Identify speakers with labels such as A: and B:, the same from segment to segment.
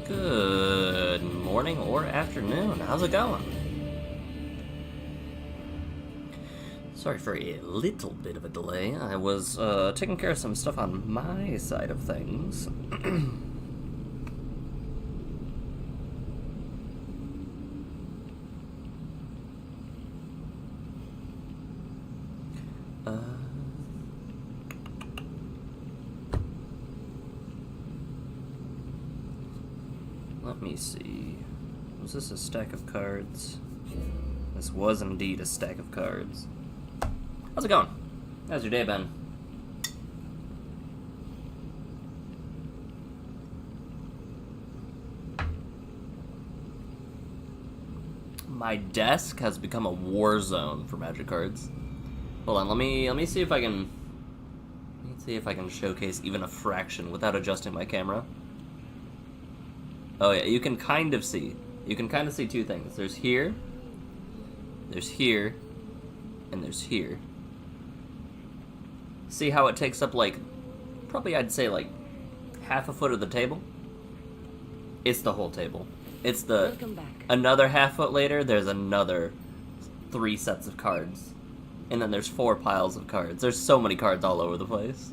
A: Good morning or afternoon. How's it going? Sorry for a little bit of a delay. I was taking care of some stuff on my side of things. Let me see. Was this a stack of cards? This was indeed a stack of cards. How's it going? How's your day been? My desk has become a war zone for Magic cards. Hold on, let me see if I can showcase even a fraction without adjusting my camera. Oh yeah, you can kind of see. You can kind of see two things. There's here, and there's here. See how it takes up like, probably I'd say like half a foot of the table? It's the whole table. It's the, another half foot later, there's another 3 sets of cards. And then there's 4 piles of cards. There's so many cards all over the place.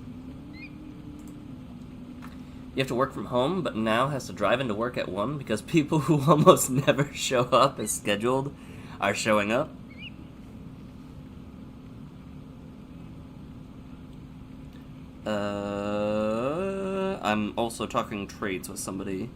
A: You have to work from home, but now has to drive into work at 1 because people who almost never show up as scheduled are showing up. I'm also talking trades with somebody.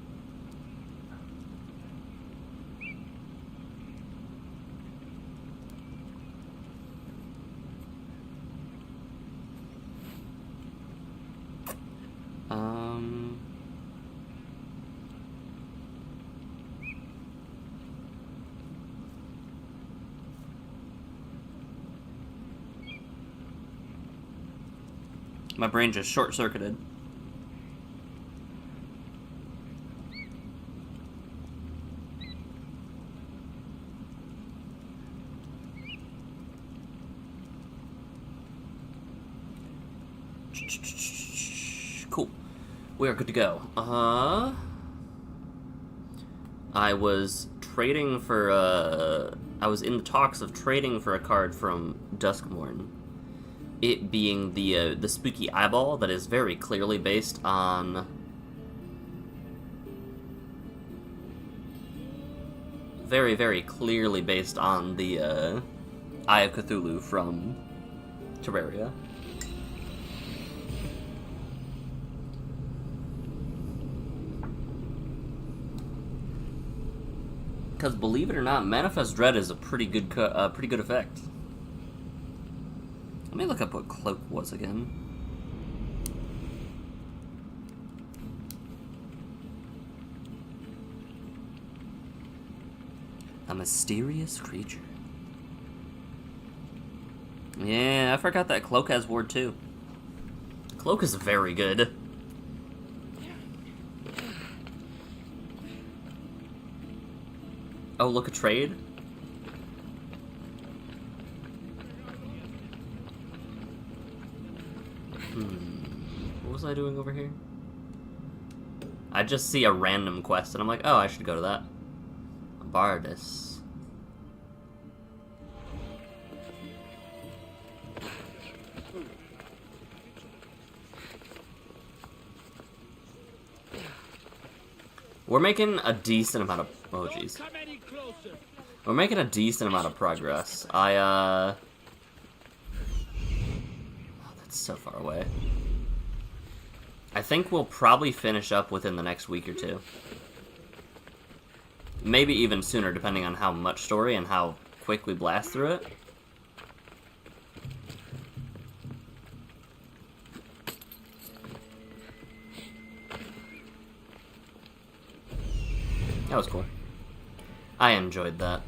A: My brain just short-circuited. Cool. We are good to go. I was trading for, I was in the talks of trading for a card from Duskmorn. It being the spooky eyeball that is very clearly based on very clearly based on the Eye of Cthulhu from Terraria. Because believe it or not, Manifest Dread is a pretty good effect. Let me look up what Cloak was again. A mysterious creature. Yeah, I forgot that Cloak has Ward too. Cloak is very good. Oh, look, a trade? What was I doing over here? I just see a random quest and I'm like, oh, I should go to that. Bardus. We're making a decent amount of... Oh, jeez. We're making a decent amount of progress. Oh, that's so far away. I think we'll probably finish up within the next week or two. Maybe even sooner, depending on how much story and how quick we blast through it. That was cool. I enjoyed that.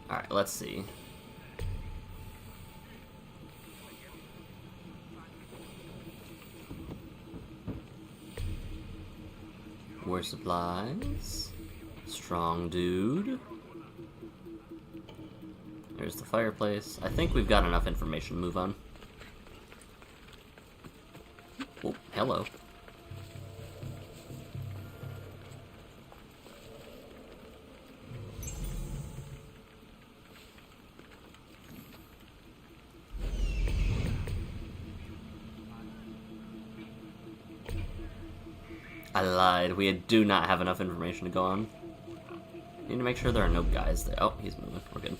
A: Alright, let's see. War supplies. Strong dude. There's the fireplace. I think we've got enough information to move on. Oh, hello. I lied. We do not have enough information to go on. Need to make sure there are no guys there. Oh, he's moving. We're good.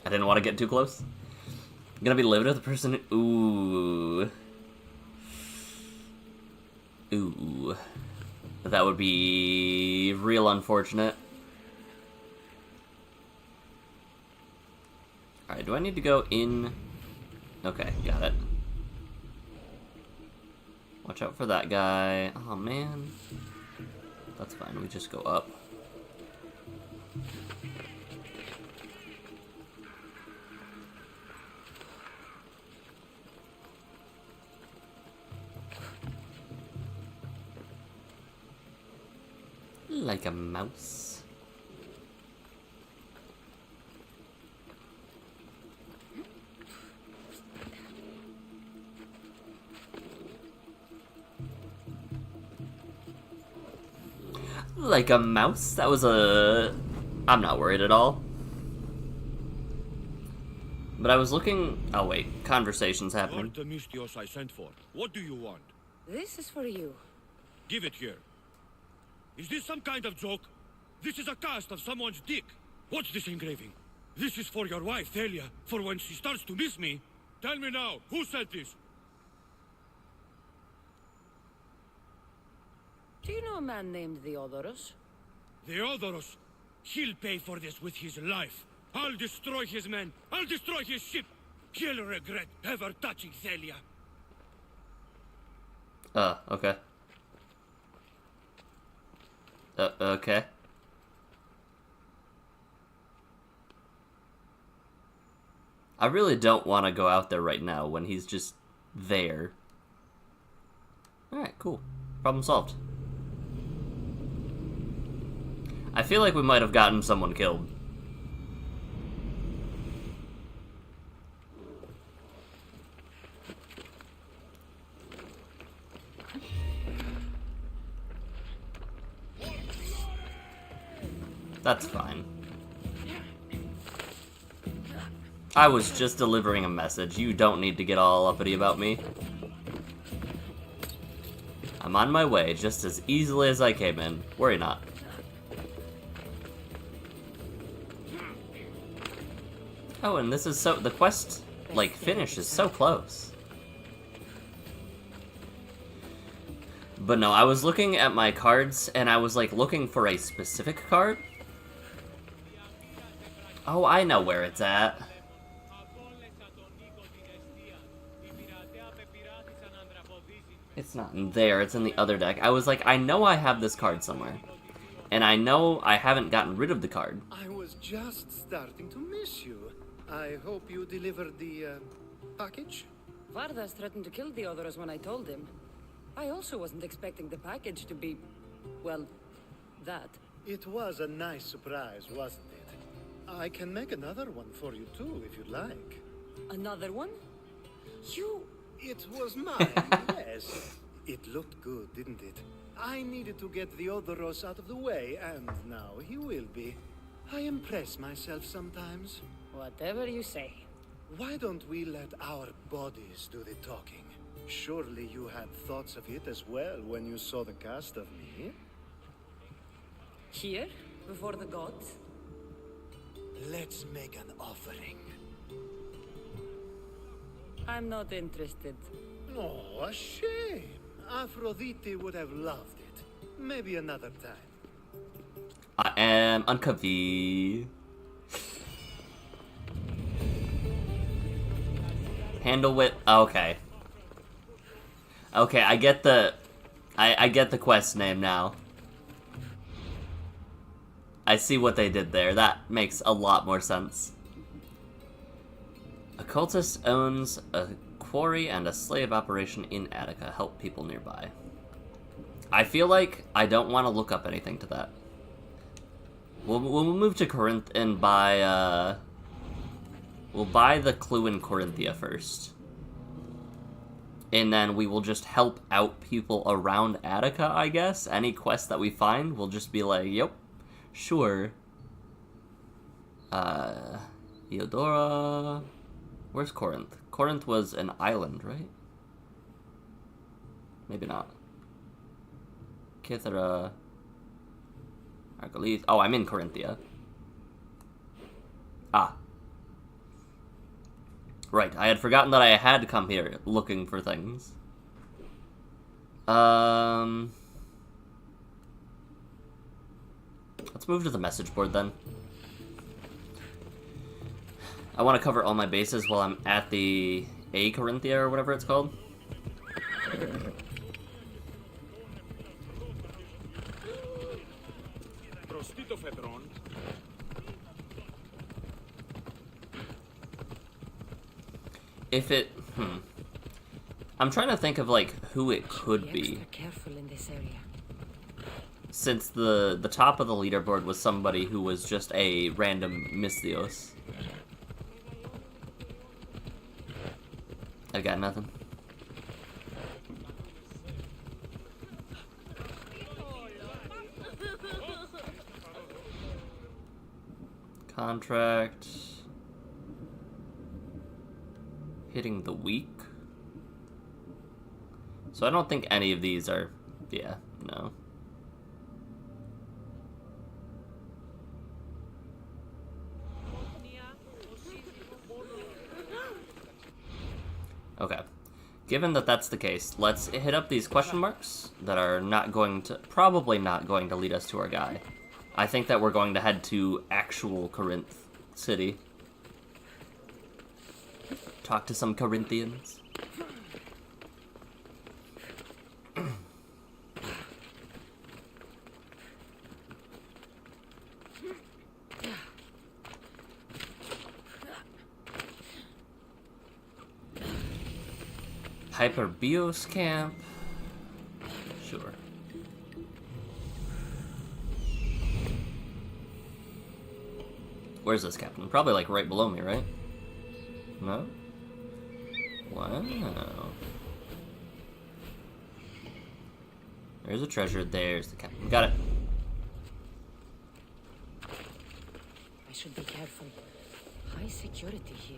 A: I didn't want to get too close. I'm gonna be living with the person. Ooh. Ooh. That would be real unfortunate. Alright, do I need to go in? Okay, got it. Watch out for that guy. Oh, man. That's fine, we just go up. Like a mouse. Like a mouse? That was a... I'm not worried at all. But I was looking... Oh, wait. Conversation's happening.
B: You're the Mystios I sent for. What do you want?
C: This is for you.
B: Give it here. Is this some kind of joke? This is a cast of someone's dick. What's this engraving? This is for your wife, Heya, for when she starts to miss me. Tell me now, who said this?
C: Do you know a man named Theodoros?
B: Theodoros. He'll pay for this with his life. I'll destroy his men. I'll destroy his ship. He'll regret ever touching Heya.
A: Okay. Okay. I really don't want to go out there right now when he's just there. Alright, cool. Problem solved. I feel like we might have gotten someone killed. That's fine. I was just delivering a message. You don't need to get all uppity about me. I'm on my way just as easily as I came in. Worry not. Oh, and this is so... The quest, like, finish is so close. But no, I was looking at my cards, and I was, like, looking for a specific card. Oh, I know where it's at. It's not in there, it's in the other deck. I was like, I know I have this card somewhere. And I know I haven't gotten rid of the card.
D: I was just starting to miss you. I hope you delivered the, package?
C: Vardas threatened to kill Theodoros when I told him. I also wasn't expecting the package to be... well, that.
D: It was a nice surprise, wasn't it? I can make another one for you too, if you'd like.
C: Another one? You...
D: It was mine, yes. It looked good, didn't it? I needed to get Theodoros out of the way, and now he will be. I impress myself sometimes.
C: Whatever you say.
D: Why don't we let our bodies do the talking? Surely you had thoughts of it as well when you saw the cast of me?
C: Here? Before the gods?
D: Let's make an offering.
C: I'm not interested.
D: Oh, a shame. Aphrodite would have loved it. Maybe another time.
A: I am uncomfy. Handle with... Okay. Okay, I get the... I get the quest name now. I see what they did there. That makes a lot more sense. A cultist owns a quarry and a slave operation in Attica. Help people nearby. I feel like I don't want to look up anything to that. We'll move to Corinth and buy, we'll buy the clue in Corinthia first. And then we will just help out people around Attica, I guess. Any quest that we find, we'll just be like, yep, sure. Eudora... Where's Corinth? Corinth was an island, right? Maybe not. Kythera... Argolis... Oh, I'm in Corinthia. Ah. Right, I had forgotten that I had come here looking for things. Let's move to the message board then. I want to cover all my bases while I'm at the A Corinthia or whatever it's called. If it... I'm trying to think of, like, who it could be.
C: Careful in this area.
A: Since the top of the leaderboard was somebody who was just a random Mystios. I got nothing. Contract. Hitting the weak. So I don't think any of these are... Yeah, no. Okay. Given that that's the case, let's hit up these question marks that are not going to... Probably not going to lead us to our guy. I think that we're going to head to actual Corinth City. Talk to some Corinthians. Hyperbios camp. Sure. Where's this captain? Probably like right below me, right? No? Wow. There's a treasure. There's the captain. Got it.
C: I should be careful. High security here.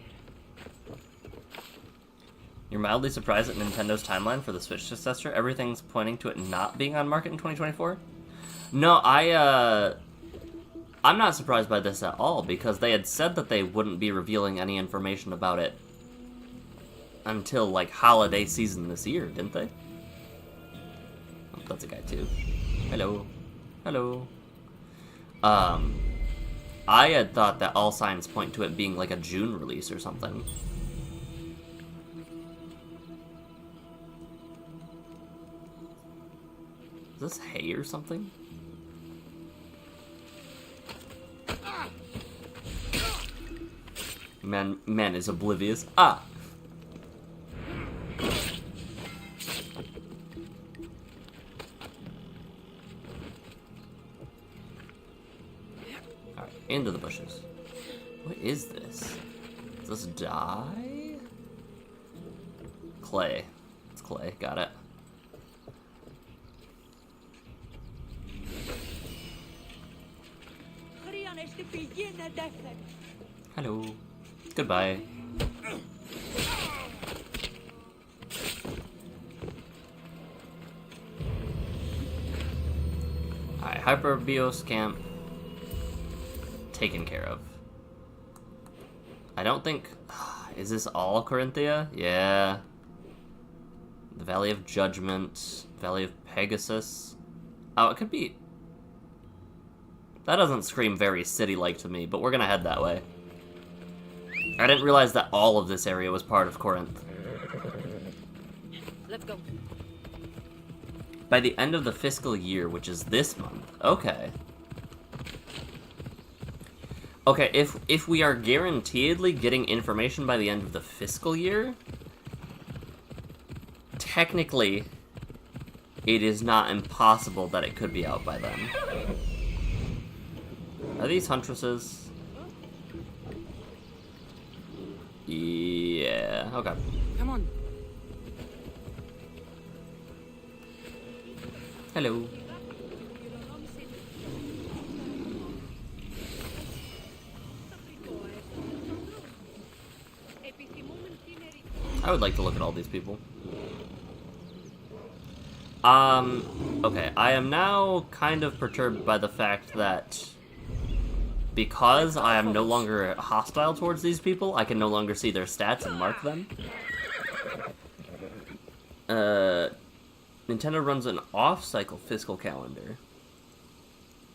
A: You're mildly surprised at Nintendo's timeline for the Switch successor? Everything's pointing to it not being on market in 2024? No, I'm not surprised by this at all, because they had said that they wouldn't be revealing any information about it until, like, holiday season this year, didn't they? Oh, that's a guy, too. Hello. Hello. I had thought that all signs point to it being, like, a June release or something. Is this hay or something? Man is oblivious. Ah! Alright, into the bushes. What is this? Is this dye? Clay. It's clay, got it. Hello. Goodbye. Alright, Hyperbios camp taken care of. I don't think... Is this all Corinthia? Yeah. The Valley of Judgment. Valley of Pegasus. Oh, it could be... That doesn't scream very city-like to me, but we're gonna head that way. I didn't realize that all of this area was part of Corinth.
C: Let's go.
A: By the end of the fiscal year, which is this month. Okay. Okay, if we are guaranteedly getting information by the end of the fiscal year, technically, it is not impossible that it could be out by then. Are these huntresses? Yeah, okay.
C: Come on.
A: Hello. I would like to look at all these people. Okay, I am now kind of perturbed by the fact that because I am no longer hostile towards these people, I can no longer see their stats and mark them. Nintendo runs an off-cycle fiscal calendar.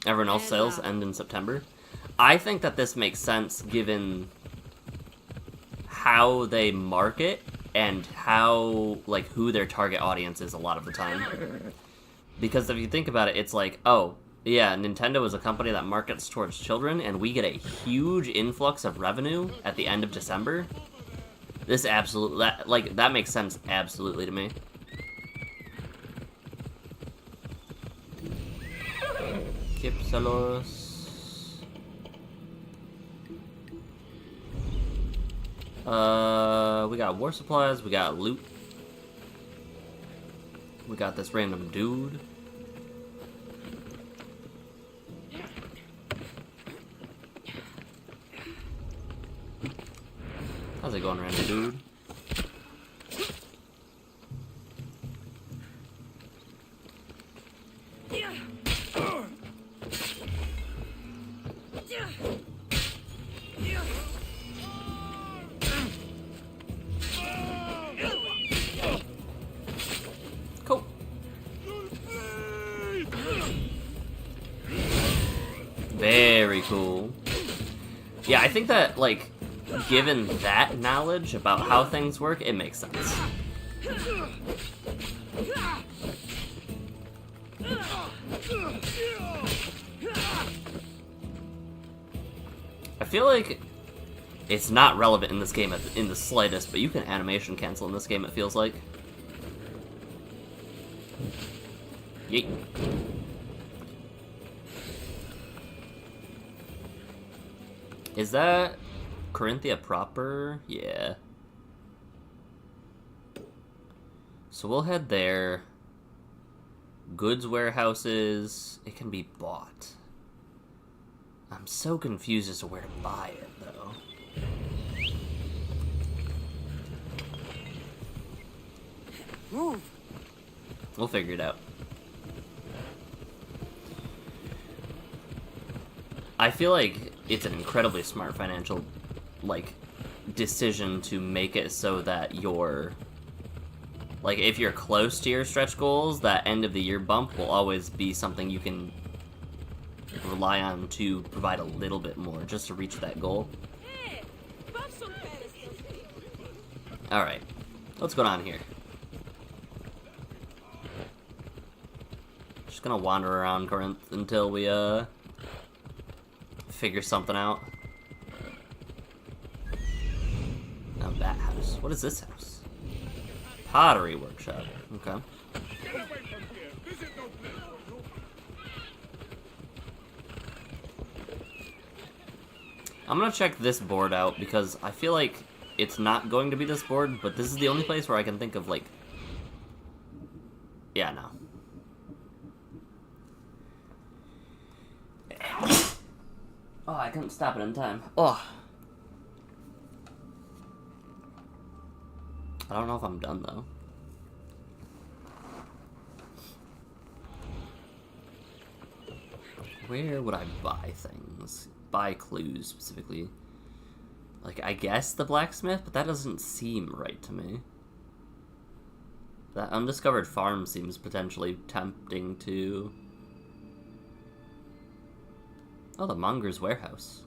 A: Everyone else sales end in September. I think that this makes sense given how they market and how, like, who their target audience is a lot of the time. Because if you think about it, it's like, oh, yeah, Nintendo is a company that markets towards children, and we get a huge influx of revenue at the end of December. This absolutely, that makes sense absolutely to me. Kipsalos. We got war supplies, we got loot. We got this random dude. How's it going, random dude? Cool. Very cool. Yeah, I think that, like, given that knowledge about how things work, it makes sense. I feel like it's not relevant in this game in the slightest, but you can animation cancel in this game, it feels like. Yeet. Is that Corinthia proper? Yeah. So we'll head there. Goods warehouses. It can be bought. I'm so confused as to where to buy it, though.
C: Move.
A: We'll figure it out. I feel like it's an incredibly smart financial, like, decision to make it so that you're, like, if you're close to your stretch goals, that end of the year bump will always be something you can rely on to provide a little bit more just to reach that goal. Alright, what's going on here? Just gonna wander around Corinth until we, figure something out. Now that house. What is this house? Pottery workshop. Okay. I'm gonna check this board out because I feel like it's not going to be this board, but this is the only place where I can think of, like... Yeah, no. Oh, I couldn't stop it in time. Oh. I don't know if I'm done, though. Where would I buy things? Buy clues, specifically. Like, I guess the blacksmith, but that doesn't seem right to me. That undiscovered farm seems potentially tempting to... Oh, the monger's warehouse.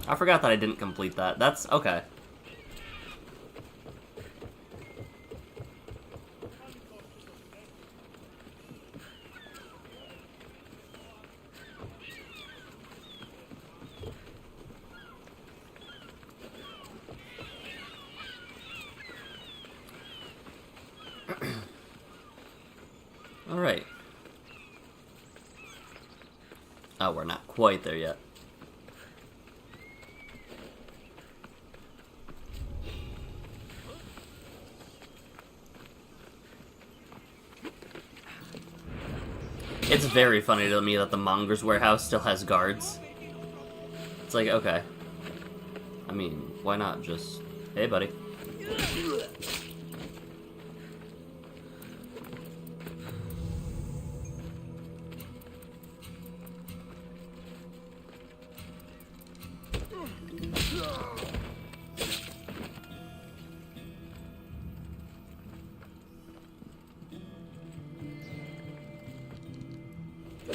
A: I forgot that I didn't complete that. That's okay. All right. Oh, we're not quite there yet. It's very funny to me that the monger's warehouse still has guards. It's like, okay. I mean, why not just... Hey, buddy.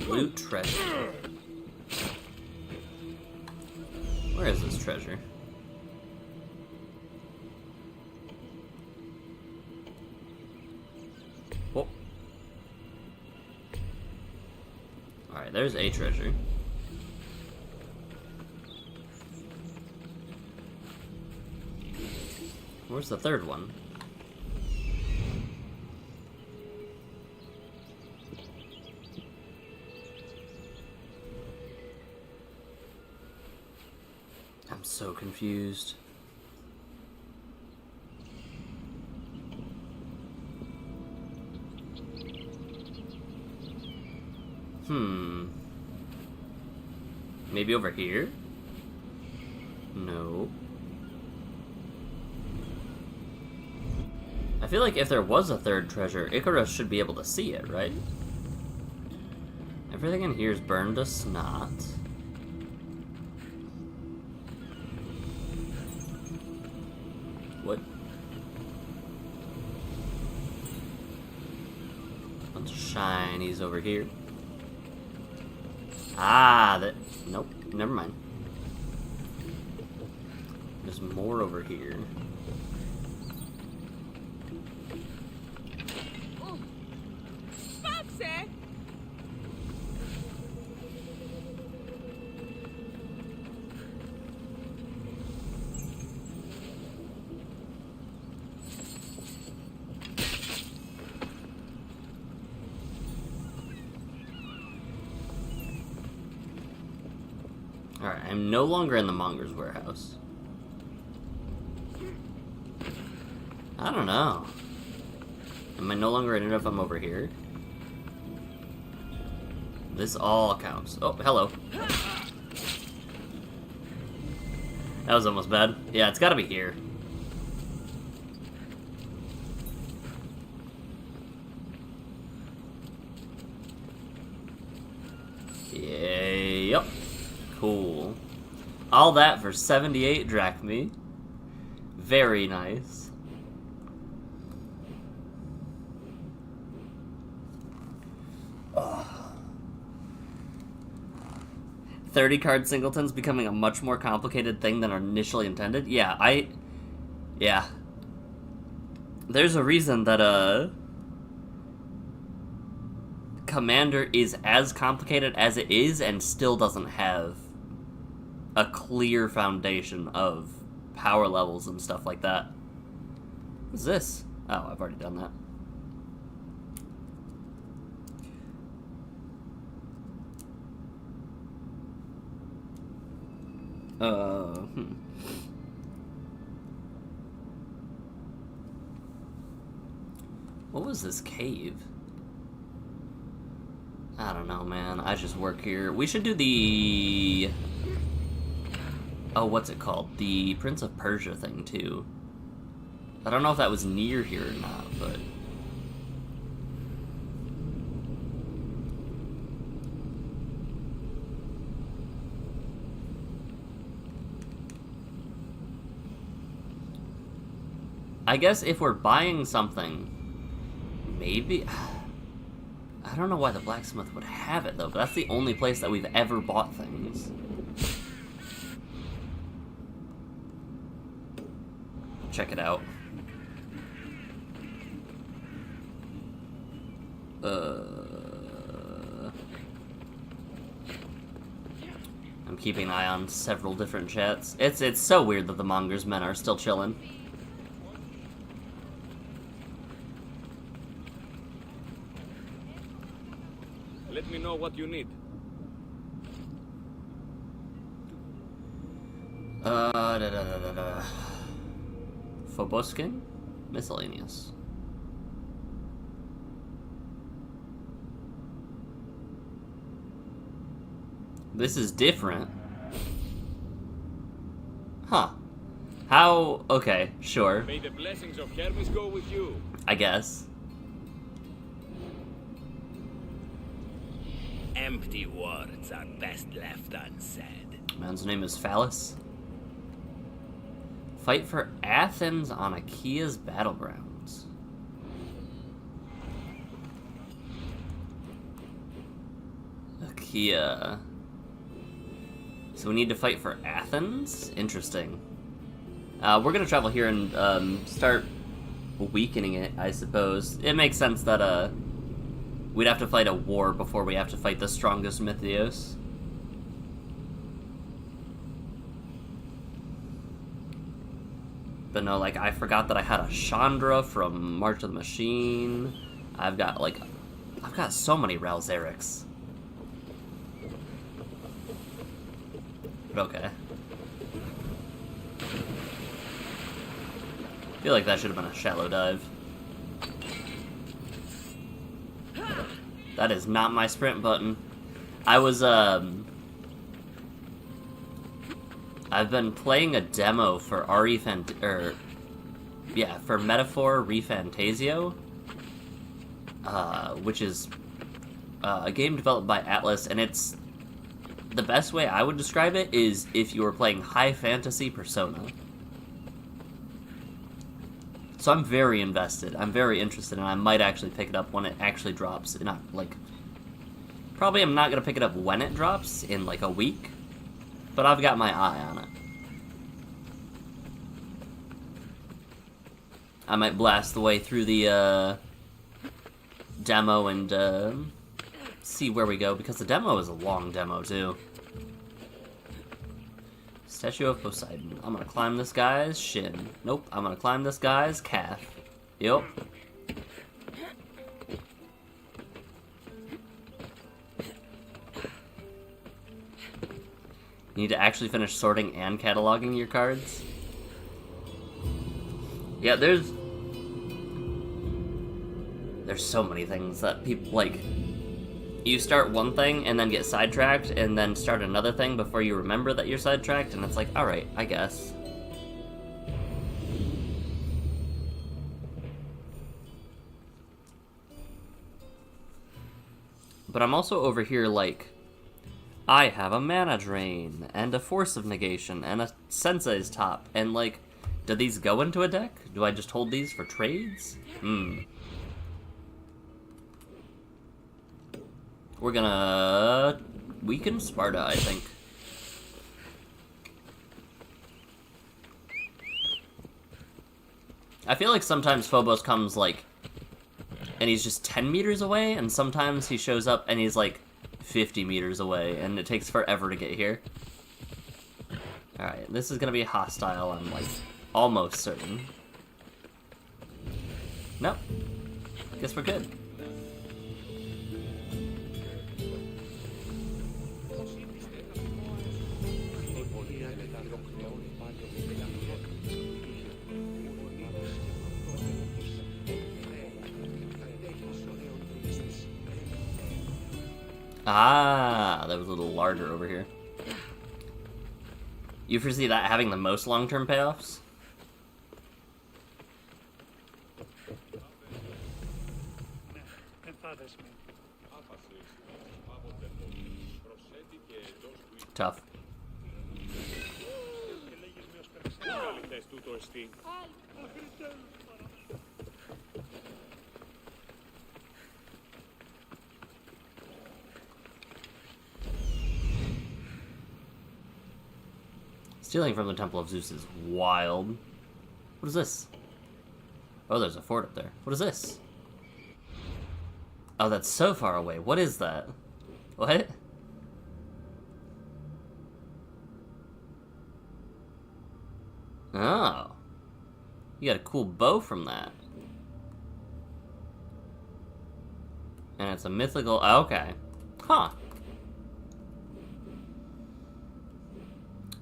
A: Loot treasure. Where is this treasure? Oh. Alright, there's a treasure. Where's the third one? I'm so confused. Maybe over here? No. I feel like if there was a third treasure, Icarus should be able to see it, right? Everything in here is burned to snot. What? Bunch of shinies over here. Ah, that... Nope, never mind. There's more over here. Alright, I'm no longer in the monger's warehouse. I don't know. Am I no longer in it if I'm over here? This all counts. Oh, hello. That was almost bad. Yeah, it's gotta be here. Yeah, yep. Cool. All that for 78 drachmae. Very nice. Ugh. 30 card singletons becoming a much more complicated thing than initially intended? Yeah, yeah. There's a reason that, Commander is as complicated as it is and still doesn't have a clear foundation of power levels and stuff like that. What's this? Oh, I've already done that. What was this cave? I don't know, man. I just work here. We should do the... Oh, what's it called? The Prince of Persia thing, too. I don't know if that was near here or not, but... I guess if we're buying something, maybe... I don't know why the blacksmith would have it, though, but that's the only place that we've ever bought things. Check it out. I'm keeping an eye on several different chats. It's so weird that the monger's men are still chilling.
B: Let me know what you need.
A: Phoboskin? Miscellaneous. This is different. Huh. How... Okay, sure.
B: May the blessings of Hermes go with you.
A: I guess.
E: Empty words are best left unsaid.
A: Man's name is Phallus. Fight for Athens on Achaea's battlegrounds. Achaea. So we need to fight for Athens? Interesting. We're gonna travel here and start weakening it, I suppose. It makes sense that we'd have to fight a war before we have to fight the strongest Mythios. But no, like, I forgot that I had a Chandra from March of the Machine. I've got so many Ralzerics. But okay. I feel like that should have been a shallow dive. That is not my sprint button. I was, I've been playing a demo for for Metaphor ReFantasio, which is a game developed by Atlas, and it's the best way I would describe it is if you were playing high fantasy Persona. So I'm very invested. I'm very interested, and I might actually pick it up when it actually drops. Not, like... Probably I'm not going to pick it up when it drops, in, like, a week. But I've got my eye on it. I might blast the way through the, demo and, see where we go, because the demo is a long demo, too. Statue of Poseidon. I'm gonna climb this guy's shin. Nope, I'm gonna climb this guy's calf. Yup. You need to actually finish sorting and cataloging your cards. Yeah, there's so many things that people, like, you start one thing and then get sidetracked and then start another thing before you remember that you're sidetracked, and it's like, alright, I guess. But I'm also over here like, I have a mana drain, and a force of negation, and a sensei's top, and like, do these go into a deck? Do I just hold these for trades? We're gonna weaken Sparta, I think. I feel like sometimes Phobos comes, like, and he's just 10 meters away, and sometimes he shows up and he's, like, 50 meters away, and it takes forever to get here. Alright, this is gonna be hostile, I'm, like, almost certain. Nope. Guess we're good. Ah, that was a little larger over here. You foresee that having the most long-term payoffs? Tough. Stealing from the Temple of Zeus is wild. What is this? Oh, there's a fort up there. What is this? Oh, that's so far away. What is that? What? Oh. You got a cool bow from that. And it's a mythical... Okay. Huh.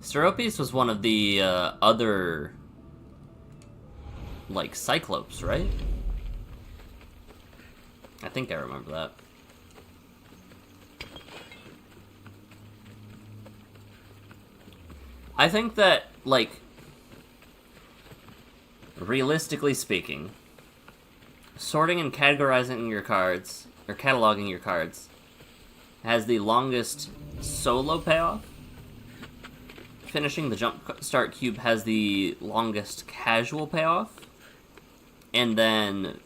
A: Steropes was one of the other, like, Cyclopes, right? I think I remember that. I think that, like, realistically speaking, sorting and categorizing your cards, or cataloging your cards, has the longest solo payoff. Finishing the Jump Start Cube has the longest casual payoff. And then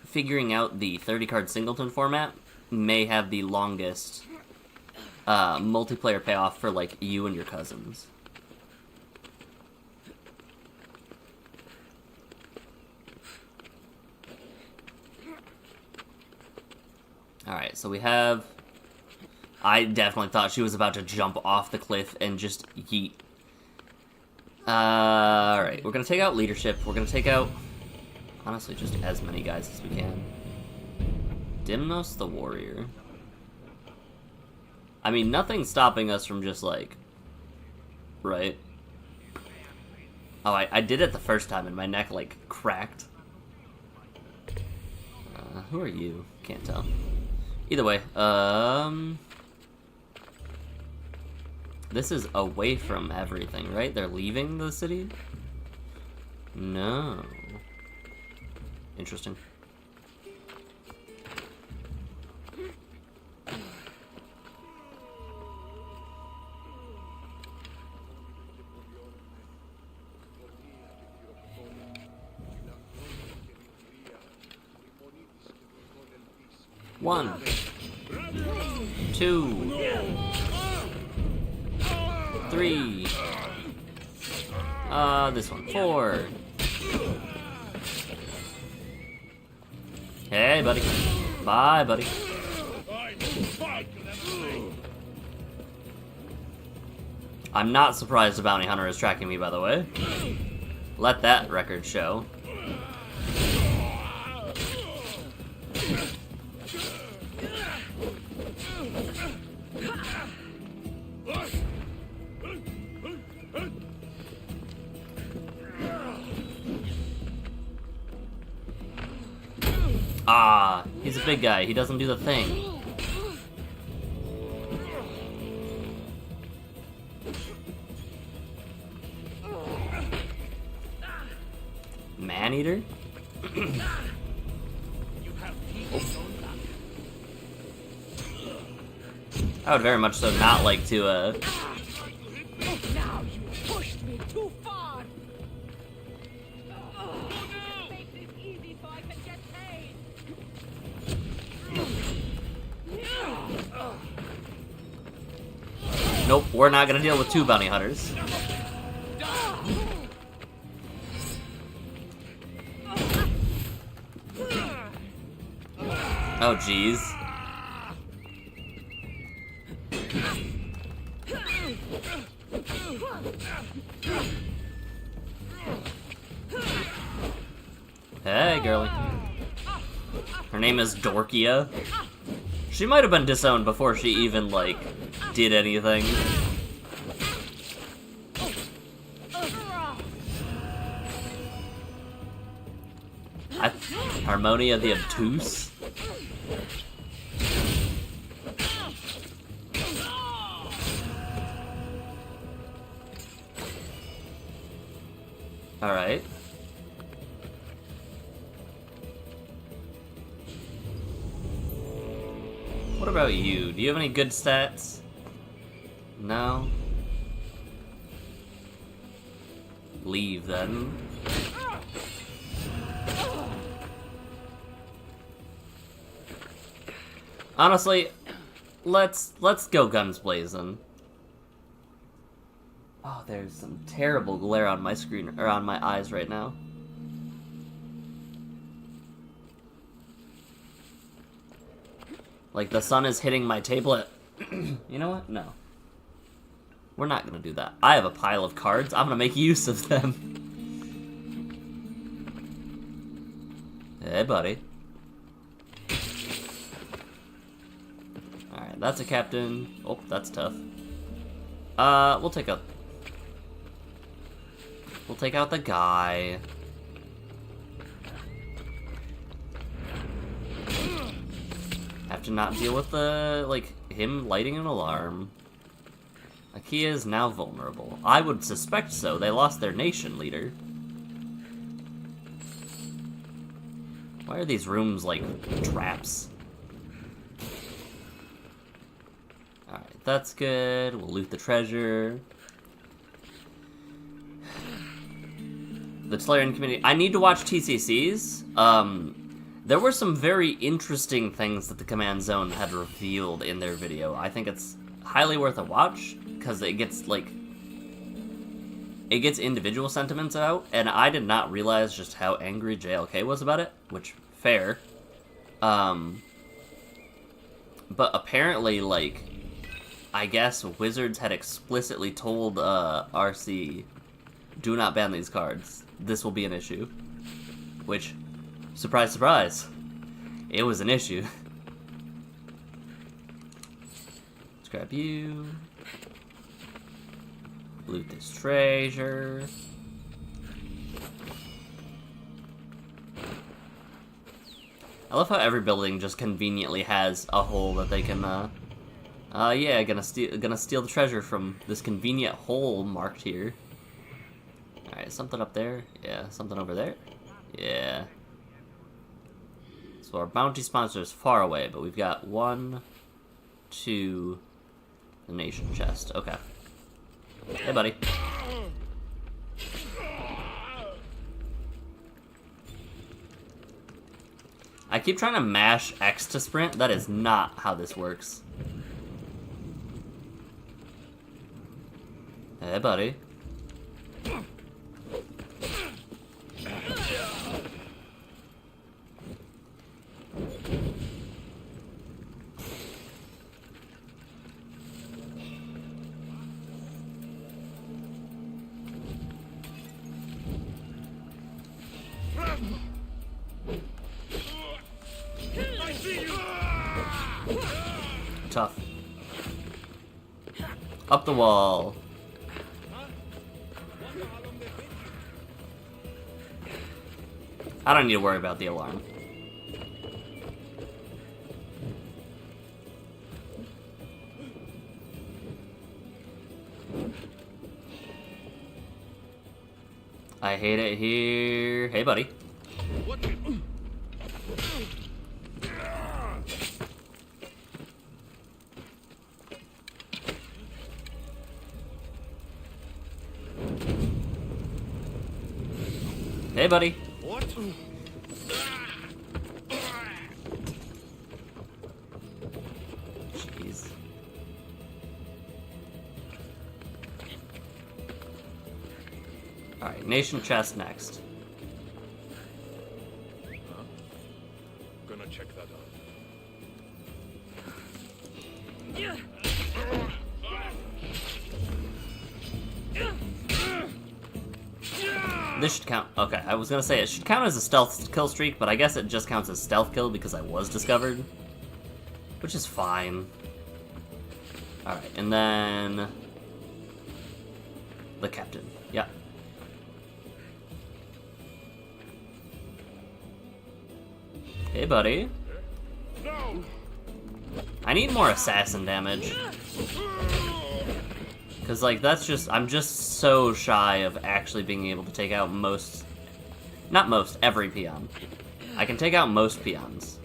A: figuring out the 30-card singleton format may have the longest multiplayer payoff for, like, you and your cousins. Alright, so we have... I definitely thought she was about to jump off the cliff and just yeet. Alright, we're gonna take out leadership. We're gonna take out, honestly, just as many guys as we can. Dimnos the Warrior. I mean, nothing's stopping us from just, like... Right? Oh, I did it the first time and my neck, like, cracked. Who are you? Can't tell. Either way, this is away from everything, right? They're leaving the city? No. Interesting. 1, 2, 3. This one. 4. Hey, buddy. Bye, buddy. I'm not surprised the bounty hunter is tracking me, by the way. Let that record show. Ah, he's a big guy. He doesn't do the thing. Man-eater? I would very much so not like to,
F: Now you pushed me too far. Make this easy so I can get paid.
A: Nope, we're not gonna deal with 2 bounty hunters. Oh, jeez. Hey, girlie. Her name is Dorkia. She might have been disowned before she even, like, did anything. Harmonia the Obtuse? Alright. What about you? Do you have any good stats? No? Leave, then. Honestly, let's go guns blazing. Oh, there's some terrible glare on my screen, or on my eyes right now. Like, the sun is hitting my table at... You know what? No. We're not gonna do that. I have a pile of cards. I'm gonna make use of them. Hey, buddy. Alright, that's a captain. Oh, that's tough. We'll take out the guy. Have to not deal with the, like, him lighting an alarm. Like, he is now vulnerable. I would suspect so. They lost their nation leader. Why are these rooms like traps? Alright, that's good. We'll loot the treasure. The Tolarian community. I need to watch TCCs. There were some very interesting things that the Command Zone had revealed in their video. I think it's highly worth a watch, because it gets, like... It gets individual sentiments out, and I did not realize just how angry JLK was about it, which, fair. But apparently, like, I guess Wizards had explicitly told RC, do not ban these cards. This will be an issue. Which, surprise, surprise, it was an issue. Let's grab you. Loot this treasure. I love how every building just conveniently has a hole that they can, yeah, gonna steal the treasure from this convenient hole marked here. Alright, something up there. Yeah, something over there. Yeah. So our bounty sponsor is far away, but we've got 1, 2, the nation chest. Okay. Hey, buddy. I I keep trying to mash X to sprint. That is not how this works. Hey, buddy. Tough. Up the wall. I don't need to worry about the alarm. I hate it here. Hey, buddy. Hey, buddy.
B: What?
A: Jeez. Alright, nation chest next.
B: Gonna check that out.
A: This should count. Okay, I was gonna say it should count as a stealth kill streak, but I guess it just counts as stealth kill because I was discovered. Which is fine. Alright, and then... the captain. Yeah. Hey, buddy.
B: No!
A: I need more assassin damage. Because, like, that's just... I'm just so shy of actually being able to take out most... not most, every peon. I can take out most peons.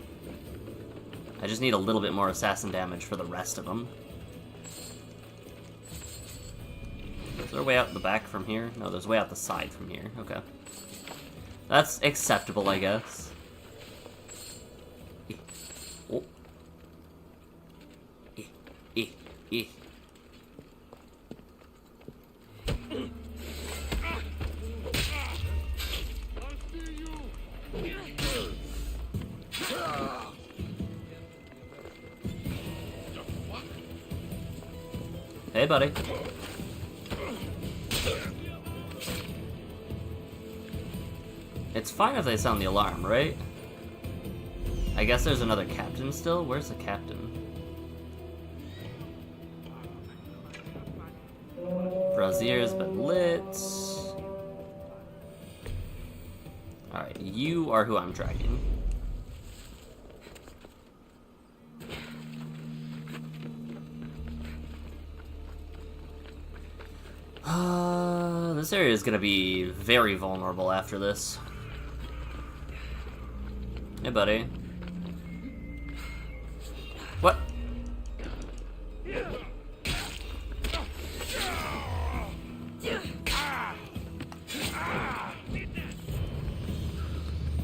A: I just need a little bit more assassin damage for the rest of them. Is there a way out the back from here? No, there's a way out the side from here. Okay. That's acceptable, I guess. Oh. Eh. Hey, buddy. It's fine if they sound the alarm, right? I guess there's another captain still? Where's the captain? Brazier's been lit. Alright, you are who I'm tracking. This area is gonna be very vulnerable after this. Hey, buddy. What? I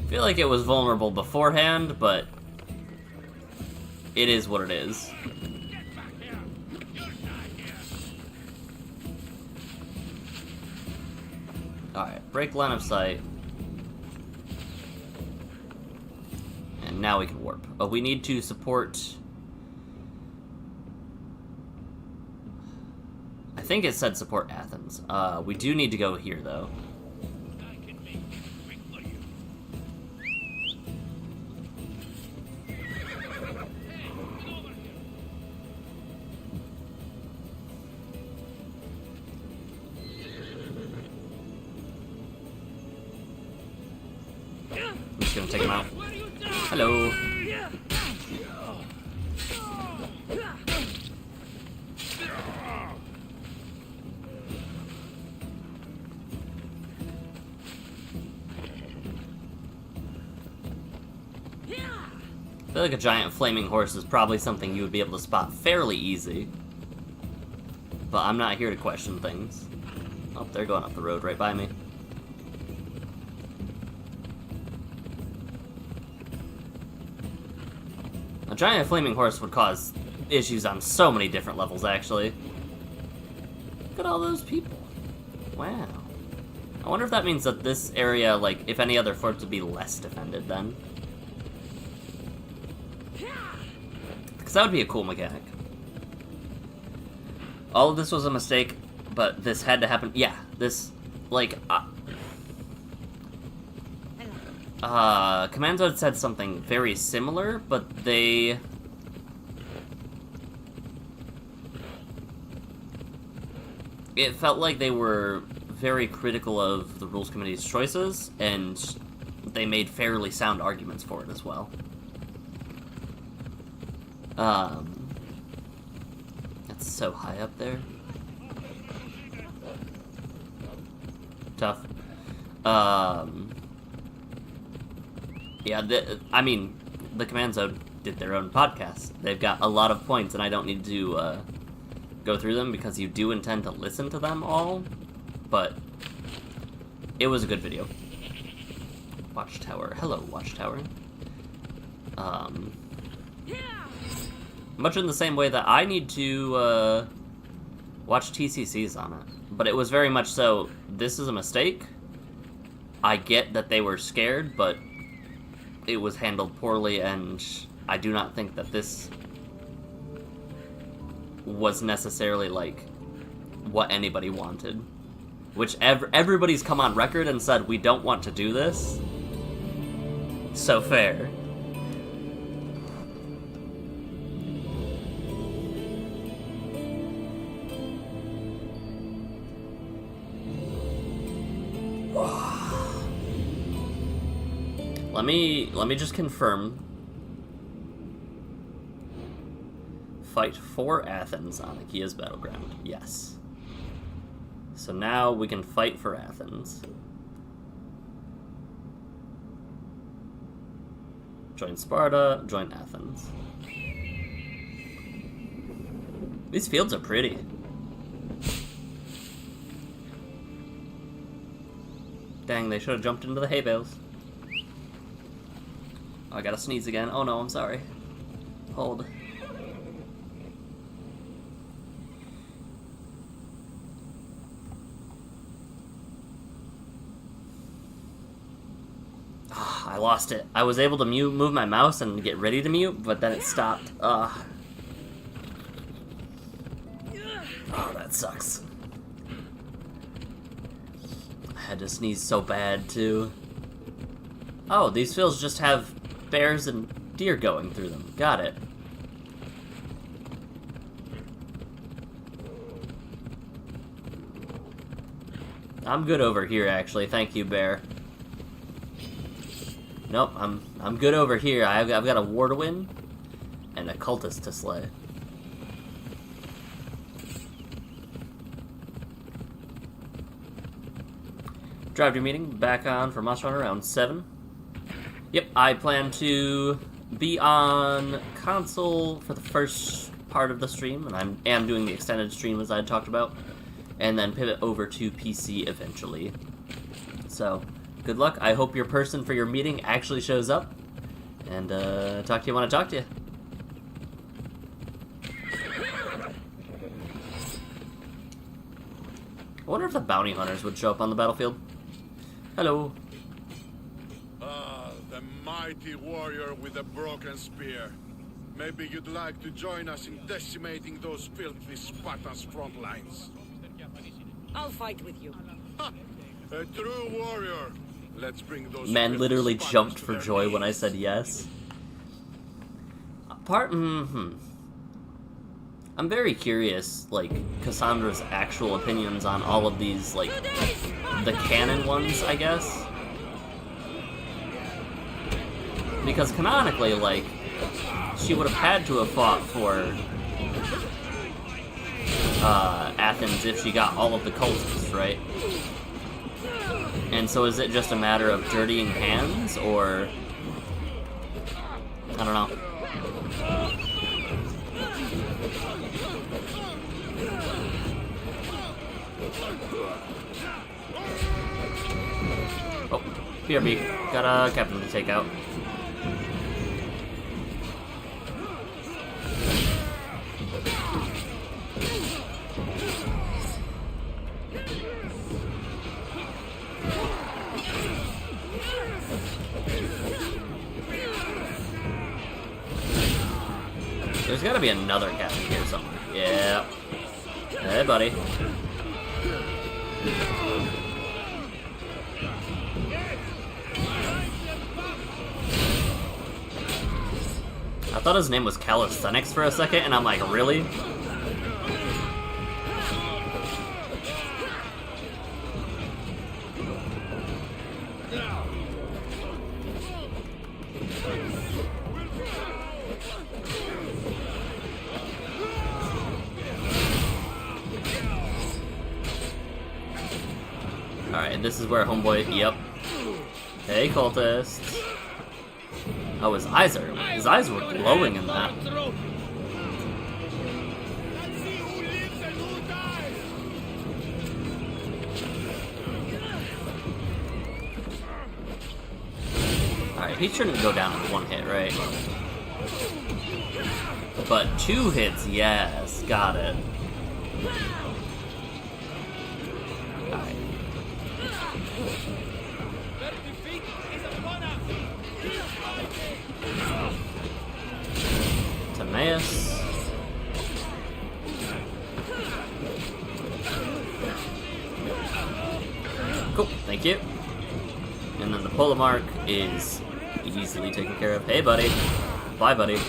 A: feel like it was vulnerable beforehand, but it is what it is. Alright, break line of sight. And now we can warp. Oh, we need to support... I think it said support Athens. We do need to go here, though. I'm just gonna take him out. Hello. I feel like a giant flaming horse is probably something you would be able to spot fairly easy. But I'm not here to question things. Oh, they're going up the road right by me. giant flaming horse would cause issues on so many different levels, actually. Look at all those people. Wow. I wonder if that means that this area, like, if any other forts would be less defended then. Because that would be a cool mechanic. All of this was a mistake, but this had to happen. Yeah, this, like, Commando had said something very similar, but they... It felt like they were very critical of the Rules Committee's choices, and they made fairly sound arguments for it as well. That's so high up there. Tough. Yeah, I mean, the Command Zone did their own podcast. They've got a lot of points, and I don't need to go through them because you do intend to listen to them all, but it was a good video. Watchtower. Hello, Watchtower. Much in the same way that I need to watch TCCs on it. But it was very much so, this is a mistake. I get that they were scared, but it was handled poorly, and I do not think that this was necessarily, like, what anybody wanted. Which everybody's come on record and said, we don't want to do this. So fair. Let me just confirm. Fight for Athens on Heya's battleground. Yes. So now we can fight for Athens. Join Sparta, join Athens. These fields are pretty. Dang, they should have jumped into the hay bales. Oh, I gotta sneeze again. Oh no, I'm sorry. Hold. I lost it. I was able to move my mouse and get ready to mute, but then it stopped. Oh, that sucks. I had to sneeze so bad, too. Oh, these fields just have bears and deer going through them. Got it. I'm good over here, actually. Thank you, bear. Nope, I'm good over here. I've got a war to win and a cultist to slay. Drive your meeting back on for Monster Hunter around 7. Yep, I plan to be on console for the first part of the stream, and I am doing the extended stream as I had talked about, and then pivot over to PC eventually. So, good luck. I hope your person for your meeting actually shows up, and talk to you when I talk to you. I wonder if the bounty hunters would show up on the battlefield. Hello.
B: The mighty warrior with a broken spear. Maybe you'd like to join us in decimating those filthy Spartans' front lines.
C: I'll fight with you.
B: Ha! A true warrior. Let's bring those
A: Man
B: filthy
A: literally
B: Spartans
A: jumped
B: to
A: for
B: their
A: joy
B: knees.
A: when I said yes. I'm very curious, like, Cassandra's actual opinions on all of these, like, the canon ones, I guess. Because canonically, like, she would have had to have fought for Athens if she got all of the cultists, right? And so is it just a matter of dirtying hands, or... I don't know. Oh, BRB. Got a captain to take out. There's gotta be another captain here somewhere. Yeah. Hey, buddy. I thought his name was Calisthenics for a second, and I'm like, really? Alright, this is where homeboy, yep. Hey, cultists. Oh, his eyes were glowing in that. Alright, he shouldn't go down in one hit, right? But 2 hits, yes, got it. Alright. Timaeus. Cool, thank you. And then the Polemarch is easily taken care of. Hey, buddy. Bye, buddy.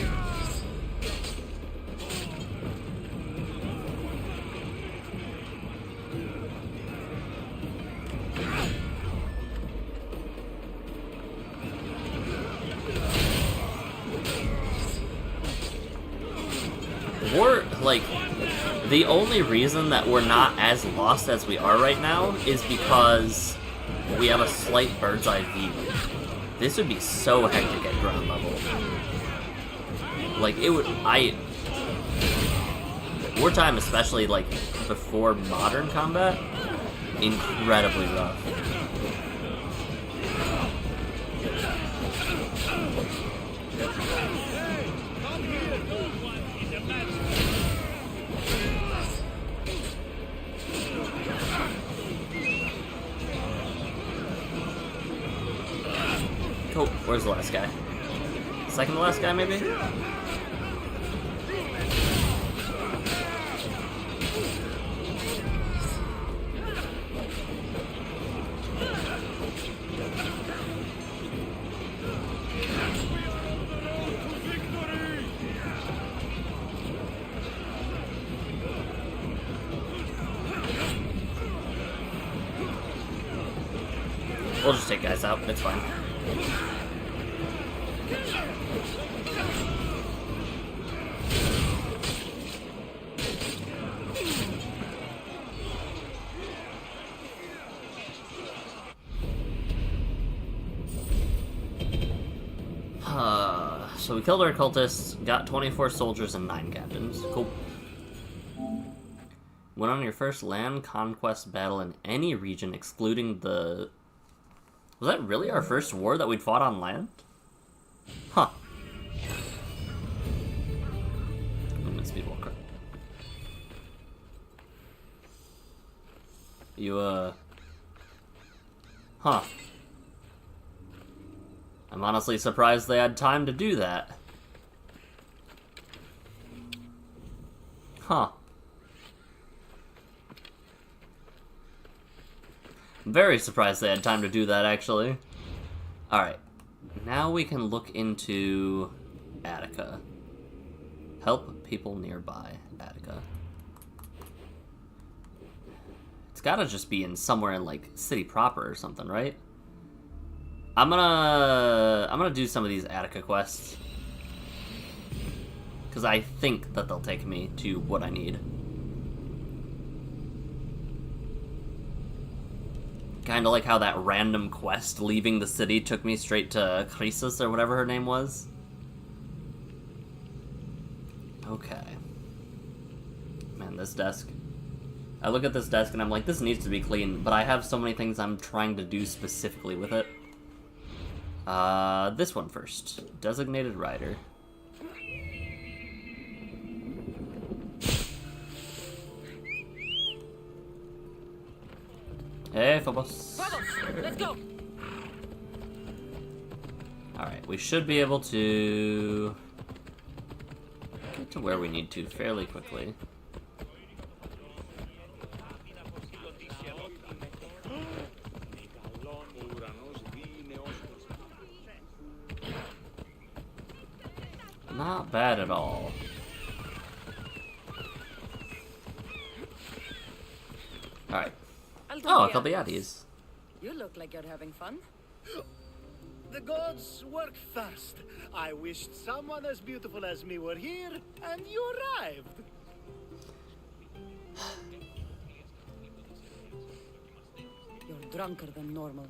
A: We're, like, the only reason that we're not as lost as we are right now is because we have a slight bird's eye view. This would be so hectic at ground level. Like, it would, wartime, especially, like, before modern combat, incredibly rough. Cool. Where's the last guy? Second to last guy, maybe? We'll just take guys out. It's fine. So we killed our cultists, got 24 soldiers and 9 captains. Cool. Went on your first land conquest battle in any region excluding the... Was that really our first war that we'd fought on land? Huh. Speedwalker. You, Huh. I'm honestly surprised they had time to do that. Huh. I'm very surprised they had time to do that, actually. Alright. Now we can look into Attica. Help people nearby Attica. It's gotta just be in somewhere in, like, city proper or something, right? I'm gonna do some of these Attica quests. Because I think that they'll take me to what I need. Kinda like how that random quest leaving the city took me straight to Chrysis, or whatever her name was. Okay. Man, this desk. I look at this desk and I'm like, this needs to be clean, but I have so many things I'm trying to do specifically with it. This one first. Designated rider. Hey, Phobos.
C: Let's go.
A: Alright, we should be able to get to where we need to fairly quickly. Not bad at all. Alright. Oh, Alcibiades.
C: You look like you're having fun.
D: The gods work fast. I wished someone as beautiful as me were here, and you arrived.
C: You're drunker than normal.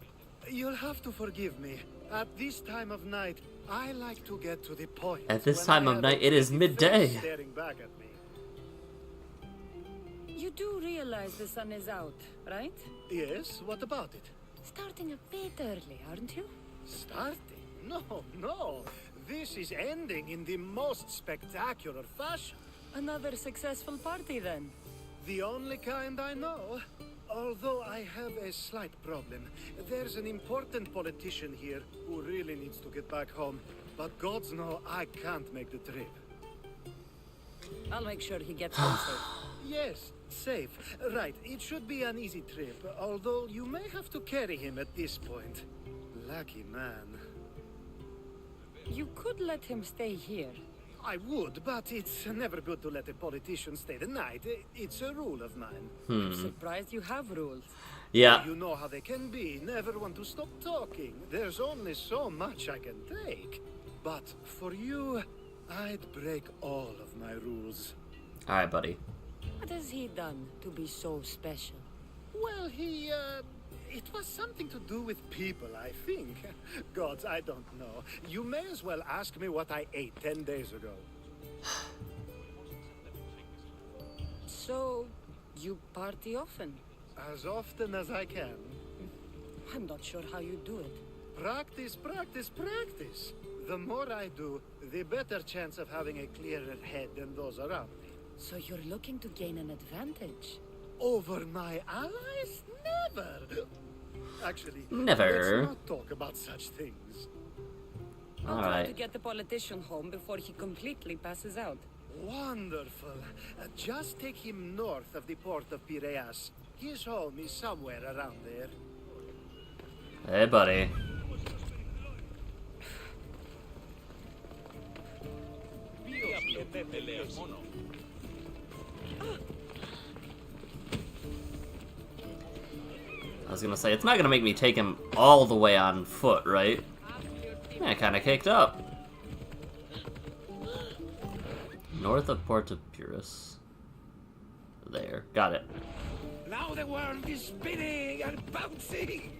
D: You'll have to forgive me. At this time of night, I like to get to the point.
A: At this
D: when
A: time
D: I
A: of
D: have
A: night,
D: a
A: it is
D: pretty
A: midday.
D: face staring back at me.
C: You do realize the sun is out, right?
D: Yes, what about it?
C: Starting a bit early, aren't you?
D: Starting? No. This is ending in the most spectacular fashion.
C: Another successful party then.
D: The only kind I know. Although I have a slight problem. There's an important politician here who really needs to get back home. But gods know I can't make the trip.
C: I'll make sure he gets home safe.
D: Yes, safe. Right, it should be an easy trip. Although you may have to carry him at this point. Lucky man.
C: You could let him stay here.
D: I would, but it's never good to let a politician stay the night. It's a rule of mine.
C: I'm surprised you have rules.
A: Yeah.
D: You know how they can be, never want to stop talking. There's only so much I can take. But for you, I'd break all of my rules.
A: Alright, buddy.
C: What has he done to be so special?
D: Well, it was something to do with people, I think. Gods, I don't know. You may as well ask me what I ate 10 days ago.
C: So, you party often?
D: As often as I can.
C: I'm not sure how you do it.
D: Practice, practice, practice. The more I do, the better chance of having a clearer head than those around me.
C: So you're looking to gain an advantage?
D: Over my allies? Never! Actually,
A: Never.
D: let's not talk about such things.
C: I'll try to
A: Alright.
C: get the politician home before he completely passes out.
D: Wonderful. Just take him north of the port of Piraeus. His home is somewhere around there.
A: Hey, buddy. I was gonna say, it's not gonna make me take him all the way on foot, right? Yeah, kinda caked up. North of Port of Purus. There, got it.
E: Now the world is spinning and bouncing.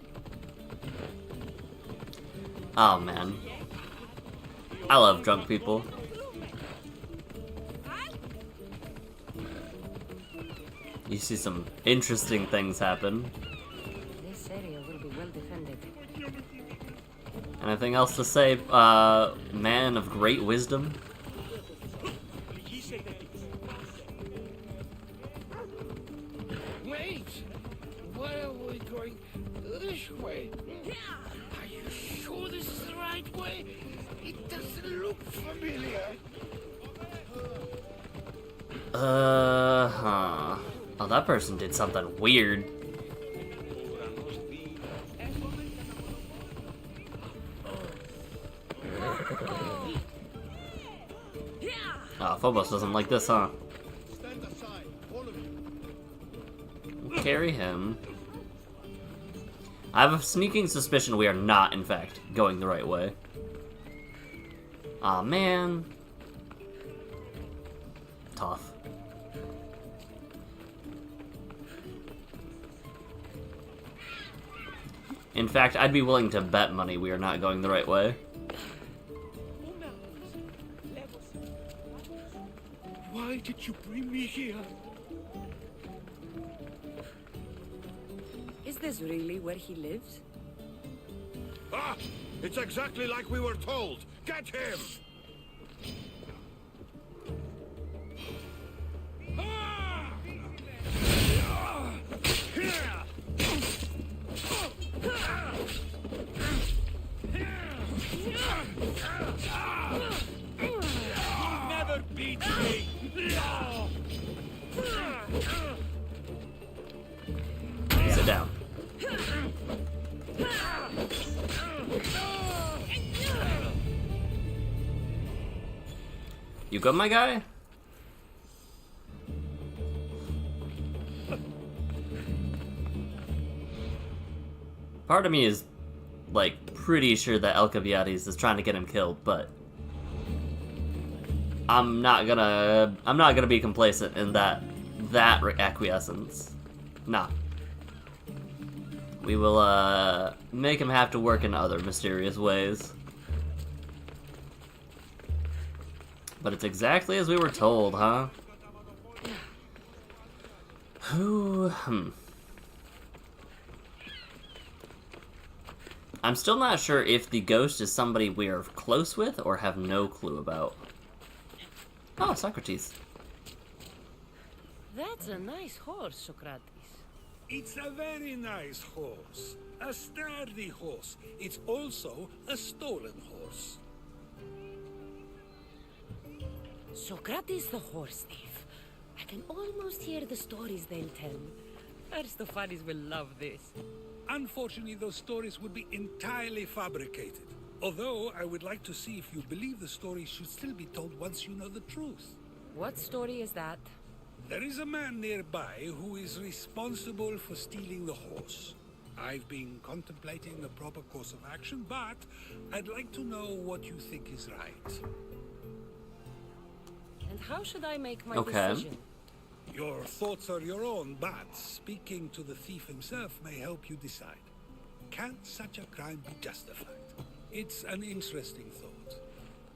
A: Oh man. I love drunk people. You see some interesting things happen.
C: This area will be well defended.
A: Anything else to say, man of great wisdom?
E: Wait! Why are we going this way? Are you sure this is the right way? It doesn't look familiar.
A: Huh. Oh, that person did something weird. Oh, Phobos doesn't like this, huh?
B: Stand aside, all of you.
A: We'll carry him. I have a sneaking suspicion we are not, in fact, going the right way. Aw, man. Tough. In fact, I'd be willing to bet money we are not going the right way.
E: Why did you bring me here?
C: Is this really where he lives?
B: Ah! It's exactly like we were told. Get him! Ah! You'll never beat me!
A: You good, my guy? Part of me is, like, pretty sure that Alcibiades is trying to get him killed, but I'm not gonna be complacent in that acquiescence. Nah. We will, make him have to work in other mysterious ways. But it's exactly as we were told, huh? I'm still not sure if the ghost is somebody we are close with or have no clue about. Oh, Socrates.
C: That's a nice horse, Socrates.
G: It's a very nice horse. A sturdy horse. It's also a stolen horse.
C: Socrates the horse thief. I can almost hear the stories they'll tell. Aristophanes will love this.
G: Unfortunately, those stories would be entirely fabricated. Although, I would like to see if you believe the story should still be told once you know the truth.
C: What story is that?
G: There is a man nearby who is responsible for stealing the horse. I've been contemplating the proper course of action, but I'd like to know what you think is right.
C: And how should I make my
A: Okay.
C: decision?
G: Your thoughts are your own, but speaking to the thief himself may help you decide. Can such a crime be justified? It's an interesting thought.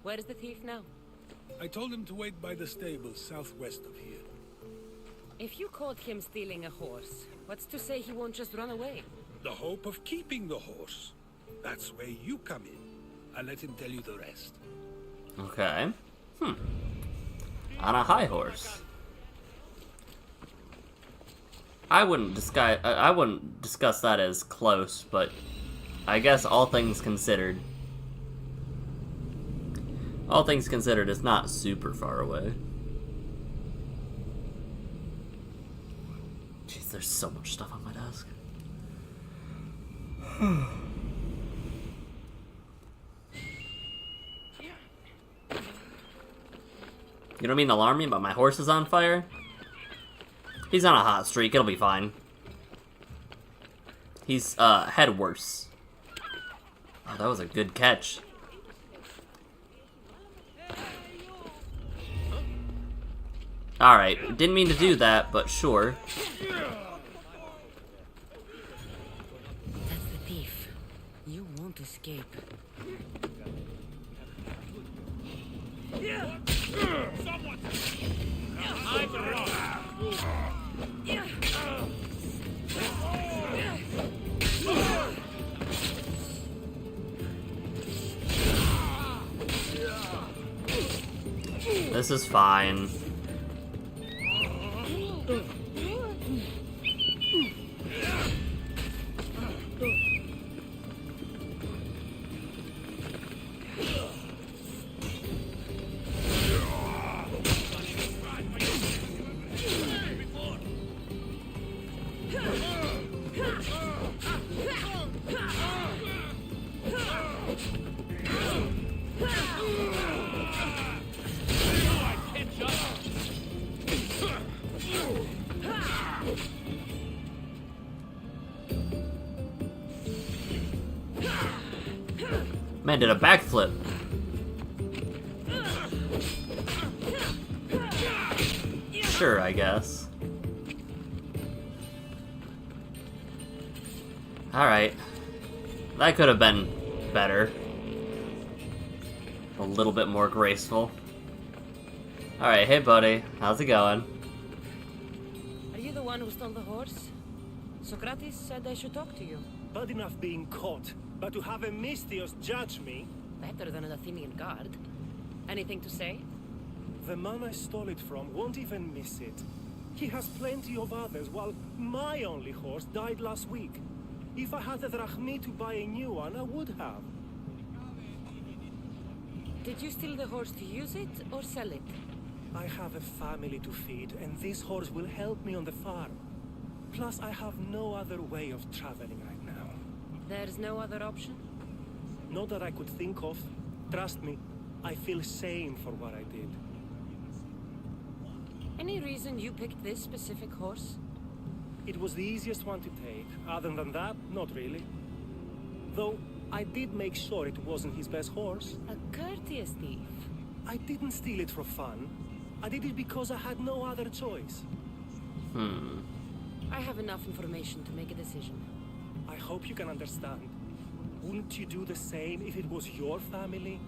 C: Where is the thief now?
G: I told him to wait by the stables southwest of here.
C: If you caught him stealing a horse, what's to say he won't just run away?
G: The hope of keeping the horse. That's where you come in. I'll let him tell you the rest.
A: Okay. On a high horse. I wouldn't discuss that as close, but I guess all things considered, it's not super far away. Jeez, there's so much stuff on my desk. You don't mean to alarm me, but my horse is on fire? He's on a hot streak, it'll be fine. He's, had worse. Oh, that was a good catch. Alright, didn't mean to do that, but sure.
C: That's the thief. You won't escape.
A: This is fine. Man did a backflip. Sure, I guess. Alright. That could have been better. A little bit more graceful. Alright, hey buddy. How's it going?
C: Are you the one who stole the horse? Socrates said I should talk to you.
H: Bad enough being caught, but to have a Misthios judge me?
C: Better than an Athenian guard. Anything to say?
H: The man I stole it from won't even miss it. He has plenty of others, while my only horse died last week. If I had the drachmi to buy a new one, I would have.
C: Did you steal the horse to use it or sell it?
H: I have a family to feed, and this horse will help me on the farm. Plus, I have no other way of traveling right now.
C: There's no other option?
H: Not that I could think of. Trust me, I feel shame for what I did.
C: any reason you picked this specific horse?
H: It was the easiest one to take. Other than that, not really. Though, I did make sure it wasn't his best horse.
C: A courteous thief.
H: I didn't steal it for fun. I did it because I had no other choice.
C: I have enough information to make a decision.
H: I hope you can understand. Wouldn't you do the same if it was your family?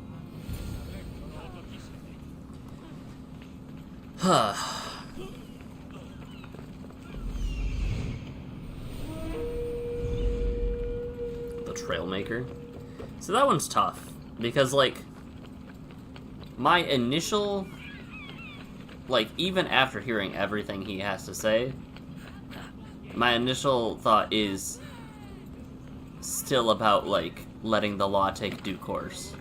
A: The Trailmaker. So that one's tough. Because, like, my initial... Like, even after hearing everything he has to say, my initial thought is still about, like, letting the law take due course.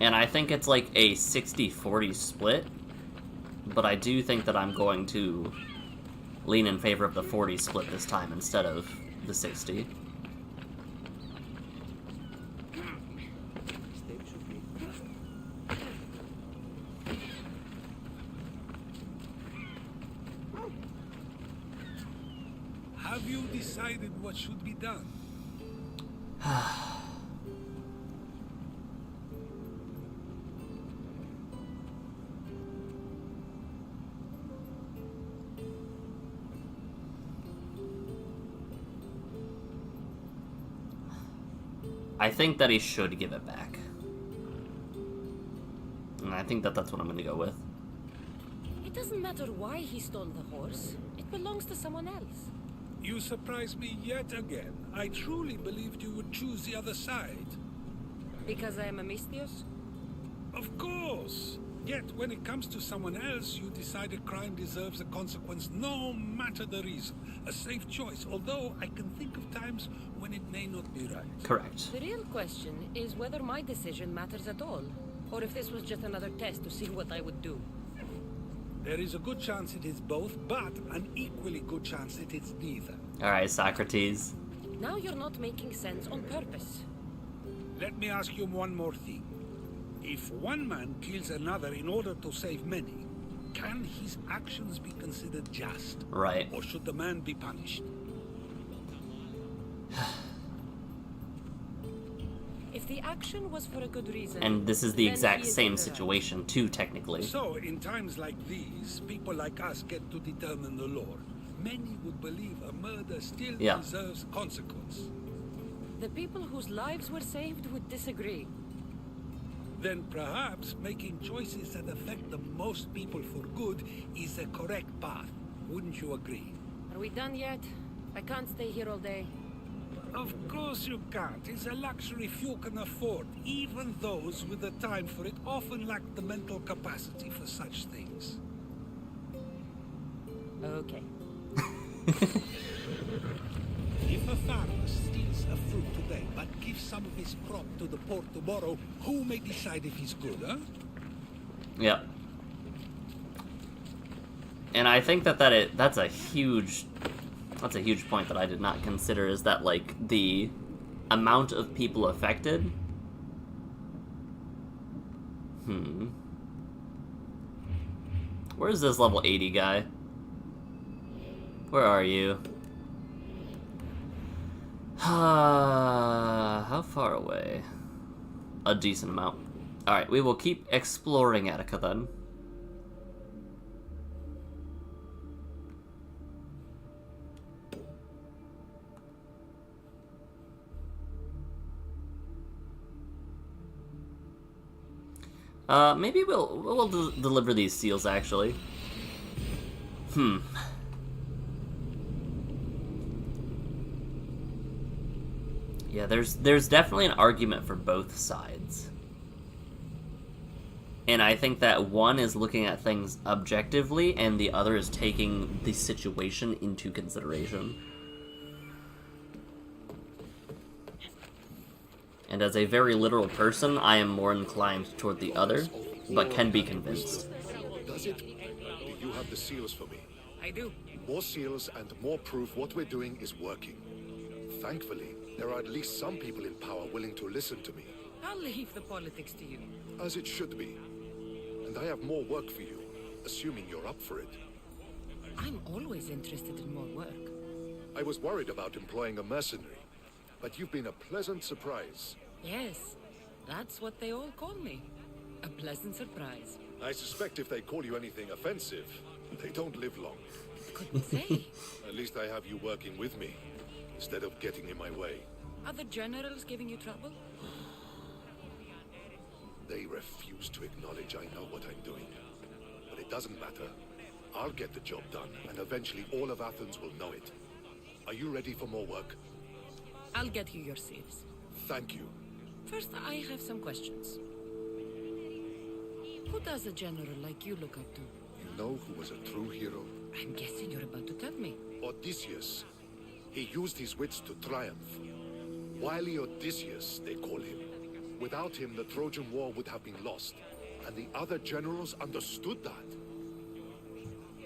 A: And I think it's like a 60-40 split, but I do think that I'm going to lean in favor of the 40 split this time instead of the 60.
G: Have you decided what should be done?
A: I think that he should give it back. And I think that that's what I'm going to go with.
C: It doesn't matter why he stole the horse. It belongs to someone else.
G: You surprise me yet again. I truly believed you would choose the other side.
C: Because I am a Mistios?
G: Of course. Yet, when it comes to someone else, you decide a crime deserves a consequence no matter the reason. A safe choice, although I can think of times when it may not be right.
A: Correct.
C: The real question is whether my decision matters at all, or if this was just another test to see what I would do.
G: There is a good chance it is both, but an equally good chance it is neither.
A: Alright, Socrates.
C: Now you're not making sense on purpose.
G: Let me ask you one more thing. If one man kills another in order to save many, can his actions be considered just?
A: Right.
G: Or should the man be punished?
C: If the action was for a good reason...
A: And this is the
C: then
A: exact
C: he is
A: same
C: in the right.
A: situation, too, technically.
G: So, in times like these, people like us get to determine the law. Many would believe a murder still deserves consequence.
C: The people whose lives were saved would disagree.
G: Then perhaps making choices that affect the most people for good is the correct path. Wouldn't you agree?
C: Are we done yet? I can't stay here all day.
G: Of course you can't. It's a luxury few can afford. Even those with the time for it often lack the mental capacity for such things.
C: Okay.
G: If a farmer steals a fruit today, but gives some of his crop to the poor tomorrow, who may decide if he's good, huh?
A: Yep. And I think that's a huge point that I did not consider, is that, like, the amount of people affected. Where's this level 80 guy? Where are you? How far away? A decent amount. Alright, we will keep exploring Attica then. Maybe we'll deliver these seals, actually. Yeah, there's definitely an argument for both sides. And I think that one is looking at things objectively, and the other is taking the situation into consideration. And as a very literal person, I am more inclined toward the other, but can be convinced.
I: Does it? Do you have the seals for me?
C: I do.
I: More seals and more proof what we're doing is working. Thankfully, there are at least some people in power willing to listen to me.
C: I'll leave the politics to you.
I: As it should be. And and I have more work for you, assuming you're up for it.
C: I'm always interested in more work.
I: I was worried about employing a mercenary, but you've been a pleasant surprise.
C: Yes, that's what they all call me. A pleasant surprise.
I: I suspect if they call you anything offensive, they don't live long.
C: Couldn't say.
I: At least I have you working with me, instead of getting in my way.
C: Are the generals giving you trouble?
I: They refuse to acknowledge I know what I'm doing. But it doesn't matter. I'll get the job done, and eventually all of Athens will know it. Are you ready for more work?
C: I'll get you your sieves.
I: Thank you.
C: First, I have some questions. Who does a general like you look up to?
I: You know who was a true hero?
C: I'm guessing you're about to tell me.
I: Odysseus. He used his wits to triumph. Wily Odysseus, they call him. Without him, the Trojan War would have been lost. And the other generals understood that.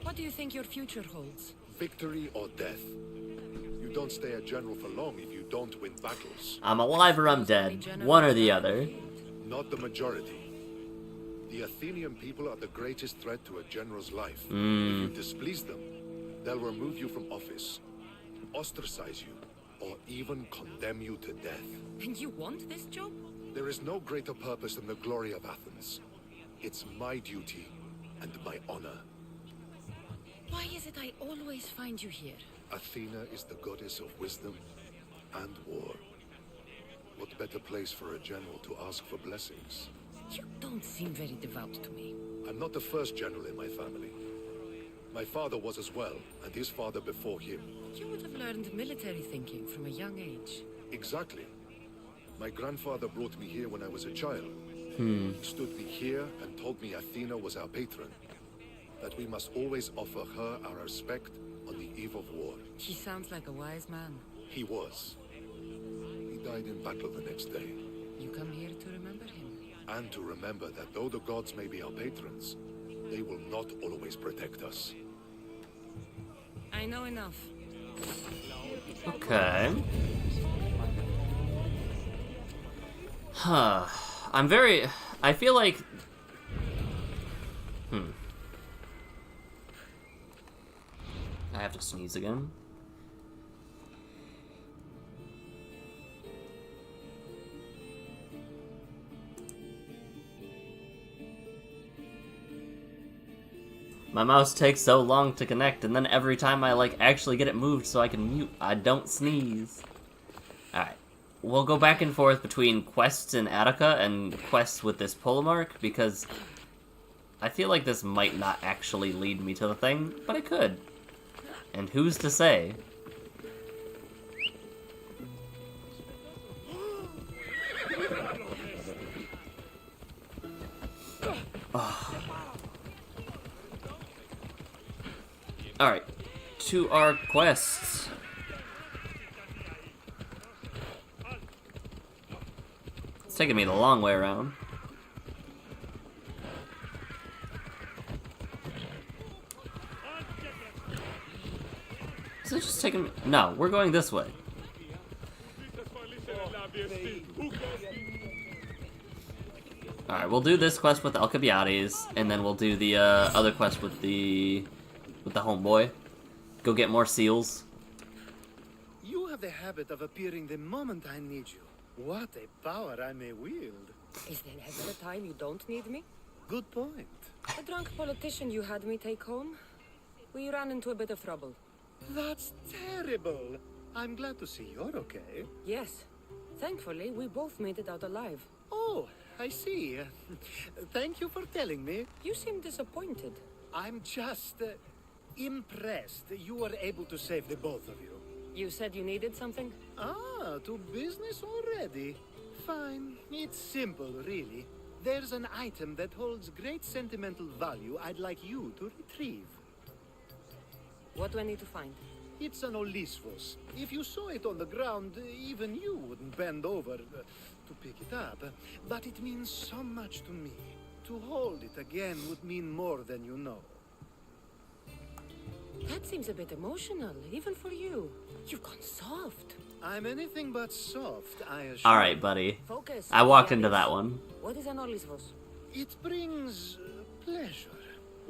C: What do you think your future holds?
I: Victory or death. You don't stay a general for long if you don't win battles.
A: I'm alive or I'm dead. One or the other.
I: Not the majority. The Athenian people are the greatest threat to a general's life. If you displease them, they'll remove you from office, ostracize you, or even condemn you to death.
C: And you want this job?
I: There is no greater purpose than the glory of Athens. It's my duty and my honor.
C: Why is it I always find you here?
I: Athena is the goddess of wisdom and war. What better place for a general to ask for blessings?
C: You don't seem very devout to me.
I: I'm not the first general in my family. My father was as well, and his father before him.
C: You would have learned military thinking from a young age.
I: Exactly. My grandfather brought me here when I was a child. He stood me here and told me Athena was our patron. That we must always offer her our respect on the eve of war.
C: He sounds like a wise man.
I: He was. He died in battle the next day.
C: You come here to remember him.
I: And to remember that though the gods may be our patrons, they will not always protect us.
C: I know enough.
A: Okay. I feel like... I have to sneeze again. My mouse takes so long to connect, and then every time I, actually get it moved so I can mute, I don't sneeze. Alright. We'll go back and forth between quests in Attica and quests with this polemark, because I feel like this might not actually lead me to the thing, but it could. And who's to say? Alright, to our quests. It's taking me the long way around. Is it just taking me? No, we're going this way. Alright, we'll do this quest with Alcibiades, and then we'll do the other quest with the homeboy. Go get more seals.
D: You have the habit of appearing the moment I need you. What a power I may wield.
C: Is there ever a time you don't need me?
D: Good point.
C: The drunk politician you had me take home? We ran into a bit of trouble.
D: That's terrible. I'm glad to see you're okay.
C: Yes. Thankfully, we both made it out alive.
D: Oh, I see. Thank you for telling me.
C: You seem disappointed.
D: I'm just impressed you were able to save the both of you.
C: You said you needed something?
D: Ah, to business already. Fine. It's simple, really. There's an item that holds great sentimental value I'd like you to retrieve.
C: What do I need to find?
D: It's an Olisvos. If you saw it on the ground, even you wouldn't bend over to pick it up. But it means so much to me. To hold it again would mean more than you know.
C: That seems a bit emotional, even for you. You've gone soft.
D: I'm anything but soft, I assure
A: Alright, buddy.
C: Focus.
A: I walked into that one.
C: What is an Olisvos?
D: It brings pleasure.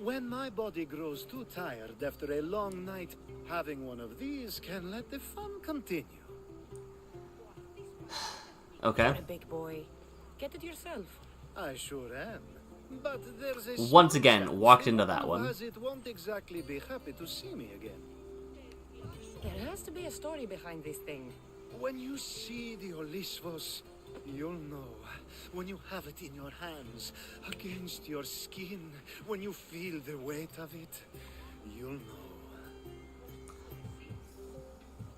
D: When my body grows too tired after a long night, having one of these can let the fun continue.
A: Okay.
C: You're a big boy. Get it yourself.
D: I sure am. But there's a
A: Once
D: small
A: again,
D: chance
A: walked
D: the
A: into
D: one
A: that
D: who
A: one.
D: has it won't exactly be happy to see me again.
C: There has to be a story behind this thing.
D: When you see the Olisvos, you'll know. When you have it in your hands, against your skin, when you feel the weight of it, you'll know.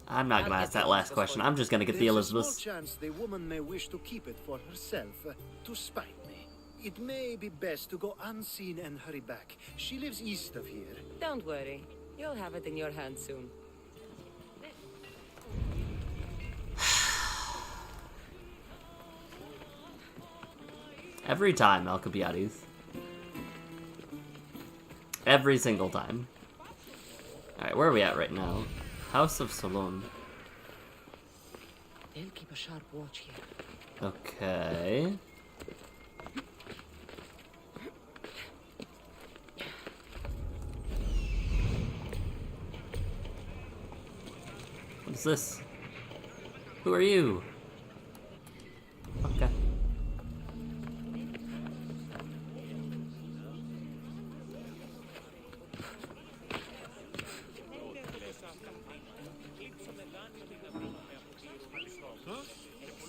A: I'm not gonna ask that last question. I'm just gonna get the
D: There's a small
A: Elizabeth.
D: chance the woman may wish to keep it for herself, to spite me. It may be best to go unseen and hurry back. She lives east of here.
C: Don't worry. You'll have it in your hands soon.
A: Every time, Alcibiades. Every single time. Alright, where are we at right now? House of Salon.
C: They'll keep a sharp watch here.
A: Okay. What's this? Who are you? Okay.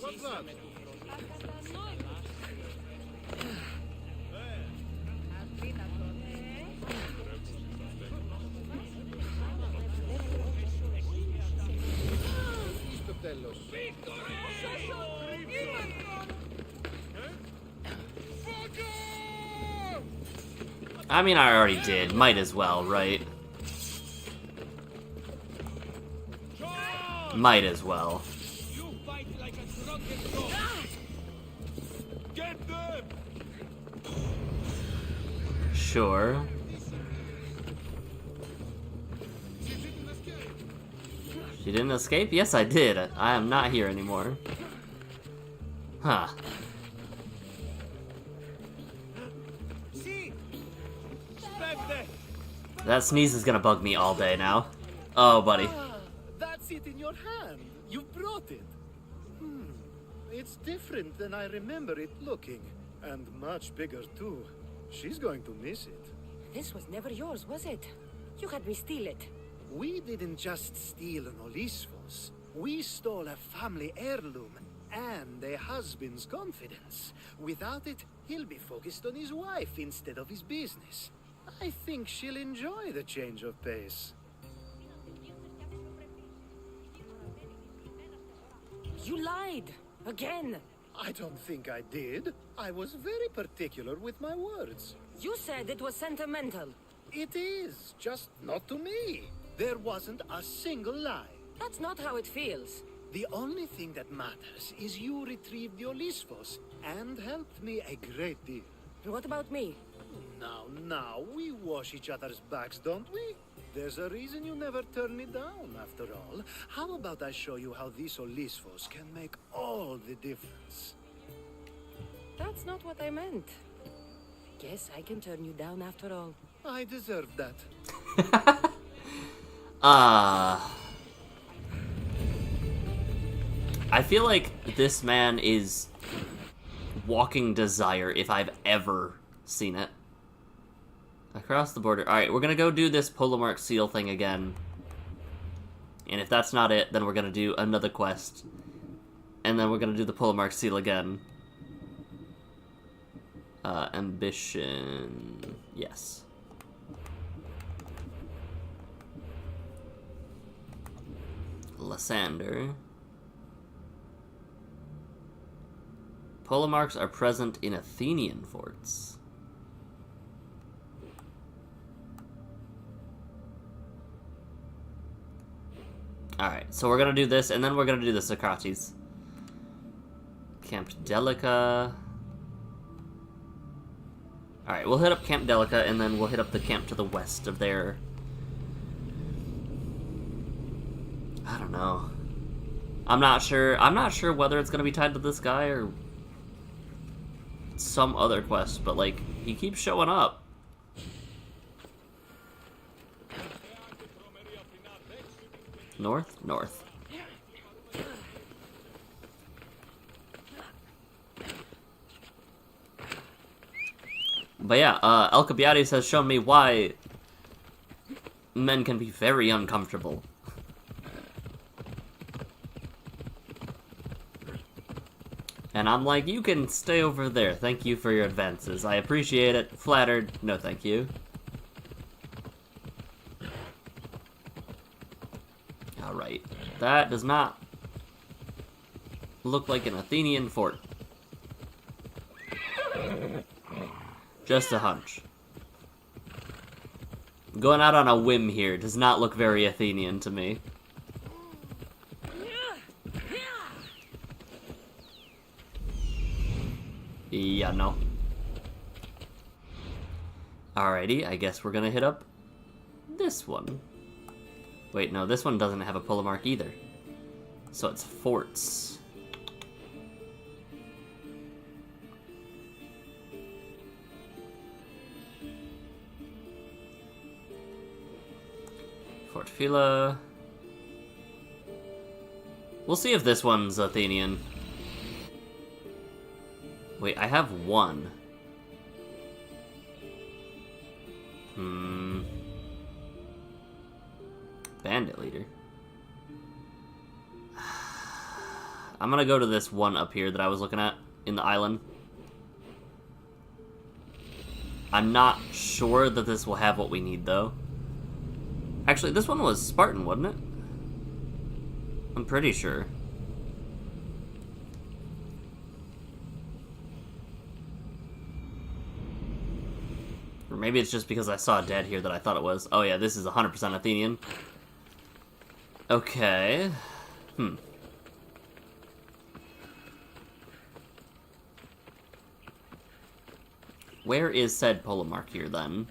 D: What's that?
A: I mean, I already did. Might as well, right? Might as well.
B: You fight like a drunken dog. Get them!
A: Sure. She didn't escape? Yes, I did. I am not here anymore. Huh. That sneeze is gonna bug me all day now. Oh, buddy.
D: Ah, that's it in your hand. You brought it. It's different than I remember it looking. And much bigger, too. She's going to miss it.
C: This was never yours, was it? You had me steal it.
D: We didn't just steal an Olisvos. We stole a family heirloom and a husband's confidence. Without it, he'll be focused on his wife instead of his business. I think she'll enjoy the change of pace.
C: You lied. Again.
D: I don't think I did. I was very particular with my words.
C: You said it was sentimental.
D: It is, just not to me. There wasn't a single lie.
C: That's not how it feels.
D: The only thing that matters is you retrieved the Olisvos and helped me a great deal.
C: What about me?
D: Now, we wash each other's backs, don't we? There's a reason you never turn me down, after all. How about I show you how these Olisvos can make all the difference?
C: That's not what I meant. Guess I can turn you down after all.
D: I deserve that.
A: I feel like this man is walking desire if I've ever seen it. Across the border. Alright, we're gonna go do this Polomark seal thing again. And if that's not it, then we're gonna do another quest. And then we're gonna do the Polomark seal again. Ambition... Yes. Lysander. Polomarks are present in Athenian forts. Alright, so we're gonna do this, and then we're gonna do the Socrates. Camp Delica. Alright, we'll hit up Camp Delica, and then we'll hit up the camp to the west of there. I don't know. I'm not sure whether it's gonna be tied to this guy or some other quest, but like, he keeps showing up. North? North. But yeah, Alcibiades has shown me why men can be very uncomfortable. And I'm like, you can stay over there. Thank you for your advances. I appreciate it. Flattered. No, thank you. Alright. That does not look like an Athenian fort. Just a hunch. Going out on a whim here does not look very Athenian to me. Yeah, no. Alrighty, I guess we're gonna hit up this one. Wait, no, this one doesn't have a pull mark either. So it's forts. Fort Phila. We'll see if this one's Athenian. Wait, I have one. Bandit leader. I'm gonna go to this one up here that I was looking at in the island. I'm not sure that this will have what we need, though. Actually, this one was Spartan, wasn't it? I'm pretty sure. Or maybe it's just because I saw dead here that I thought it was. Oh yeah, this is 100% Athenian. Okay. Where is said Polemark here, then?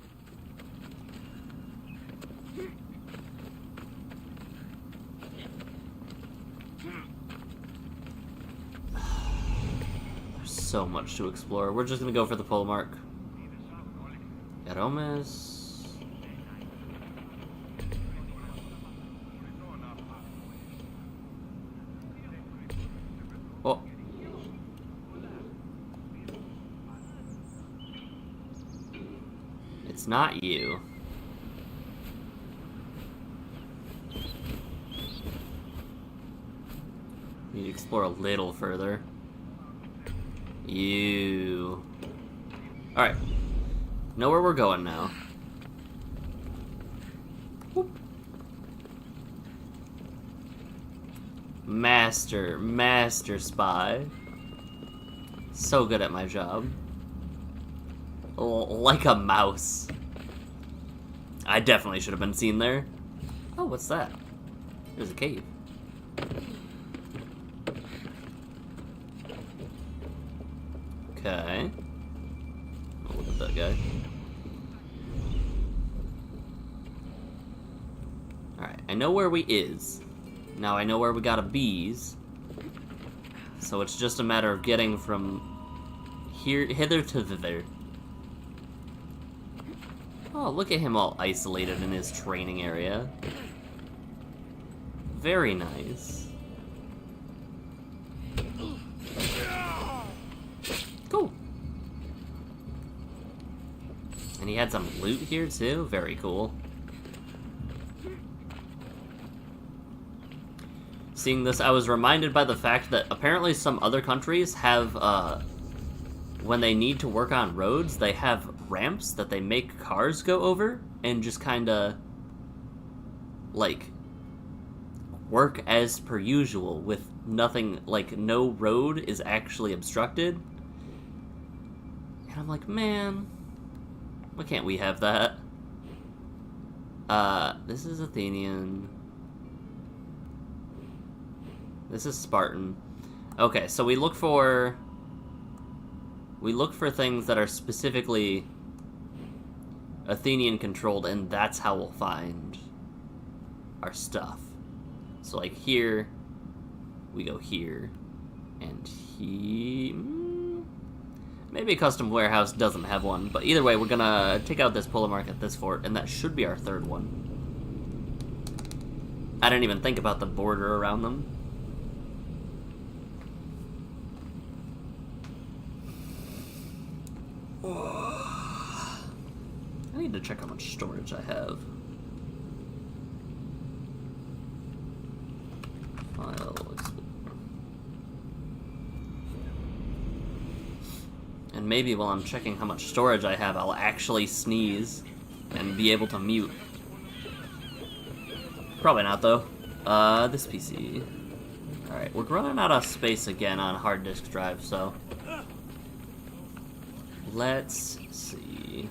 A: There's so much to explore. We're just gonna go for the Polemark. Aromas. Oh. It's not you. Need to explore a little further. You. Alright. Know where we're going now. Whoop. Master spy. So good at my job. Like a mouse. I definitely should have been seen there. Oh, what's that? There's a cave. Okay. Oh, look at that guy. Alright, I know where we is. Now I know where we gotta bees. So it's just a matter of getting from hither to thither. Oh, look at him all isolated in his training area. Very nice. Cool. And he had some loot here too? Very cool. Seeing this, I was reminded by the fact that apparently some other countries have, when they need to work on roads, they have ramps that they make cars go over and just kinda, like, work as per usual with nothing, like, no road is actually obstructed. And I'm like, man, why can't we have that? This is Athenian. This is Spartan. Okay, so we look for things that are specifically Athenian controlled, and that's how we'll find our stuff. So like here, we go here, and maybe a custom warehouse doesn't have one, but either way, we're gonna take out this Polemark at this fort, and that should be our third one. I didn't even think about the border around them. I need to check how much storage I have. File Explorer. And maybe while I'm checking how much storage I have, I'll actually sneeze and be able to mute. Probably not, though. This PC. Alright, we're running out of space again on hard disk drive, so... Let's see...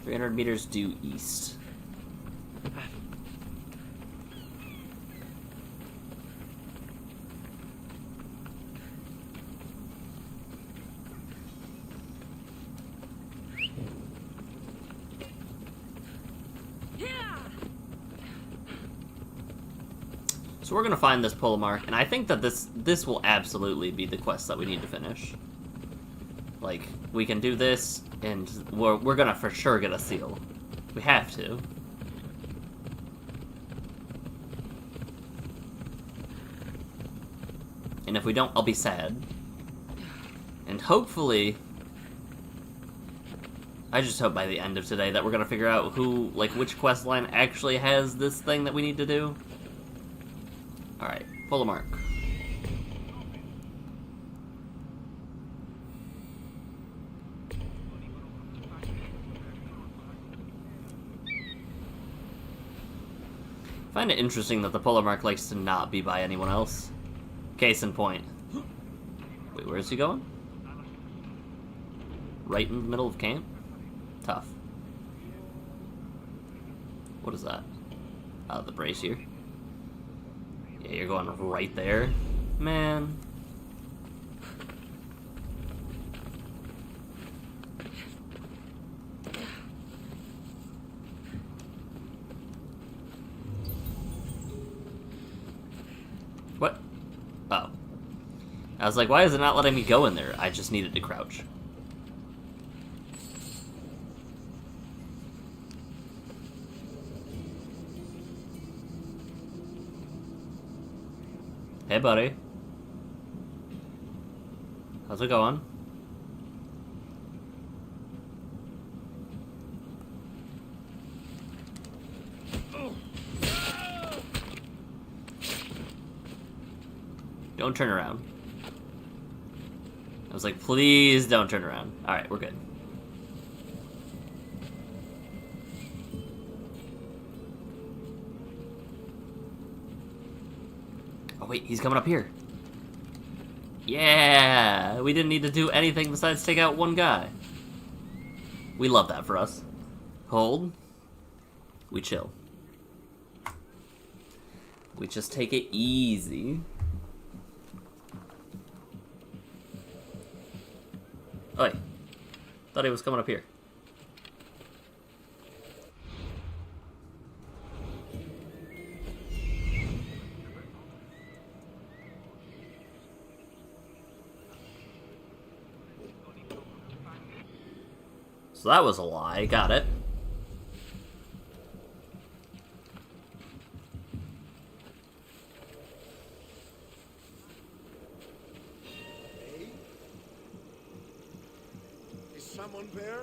A: 300 meters due east. So we're gonna find this pull mark, and I think that this will absolutely be the quest that we need to finish. Like, we can do this, and we're gonna for sure get a seal. We have to. And if we don't, I'll be sad. And hopefully... I just hope by the end of today that we're gonna figure out who, like, which quest line actually has this thing that we need to do. Alright, pull a mark. I find it interesting that the polar mark likes to not be by anyone else. Case in point. Wait, where is he going? Right in the middle of camp? Tough. What is that? The brazier. Yeah, you're going right there? Man. What? Oh. I was like, why is it not letting me go in there? I just needed to crouch. Hey, buddy. How's it going? Don't turn around. I was like, please don't turn around. Alright, we're good. Oh wait, he's coming up here. Yeah! We didn't need to do anything besides take out one guy. We love that for us. Hold. We chill. We just take it easy. Oh, wait. Thought he was coming up here. So that was a lie. Got it.
I: Someone there?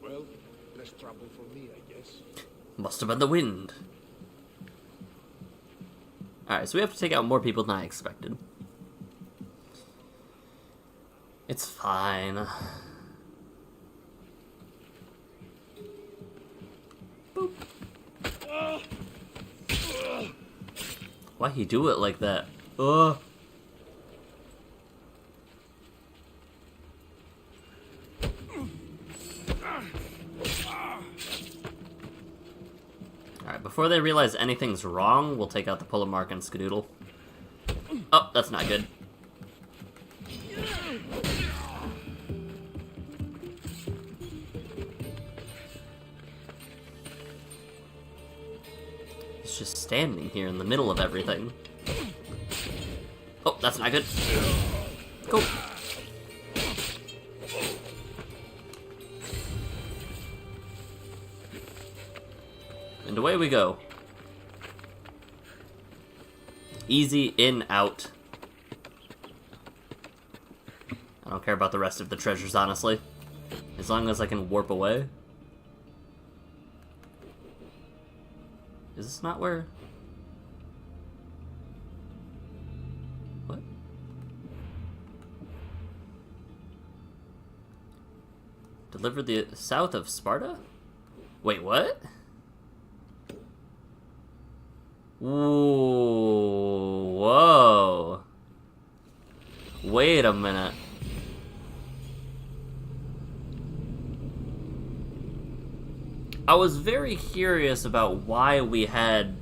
I: Well, less trouble for me, I guess.
A: Must have been the wind. Alright, so we have to take out more people than I expected. It's fine. Boop. Why he do it like that? Ugh. Alright, before they realize anything's wrong, we'll take out the pull mark and skedoodle. Oh, that's not good. He's just standing here in the middle of everything. Oh, that's not good. Go. And away we go. Easy in, out. I don't care about the rest of the treasures, honestly. As long as I can warp away. Is this not where... What? Deliver the south of Sparta? Wait, what? Ooh, whoa. Wait a minute. I was very curious about why we had...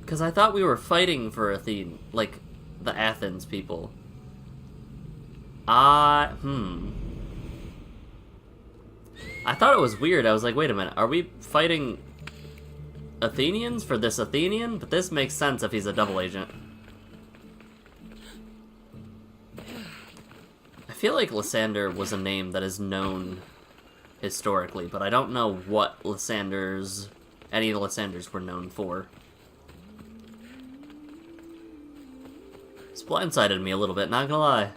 A: Because I thought we were fighting for Athene, like, the Athens people. I thought it was weird. I was like, wait a minute, are we fighting Athenians for this Athenian? But this makes sense if he's a double agent. I feel like Lysander was a name that is known historically, but I don't know what Lysanders, any of the Lysanders were known for. It's blindsided me a little bit, not gonna lie.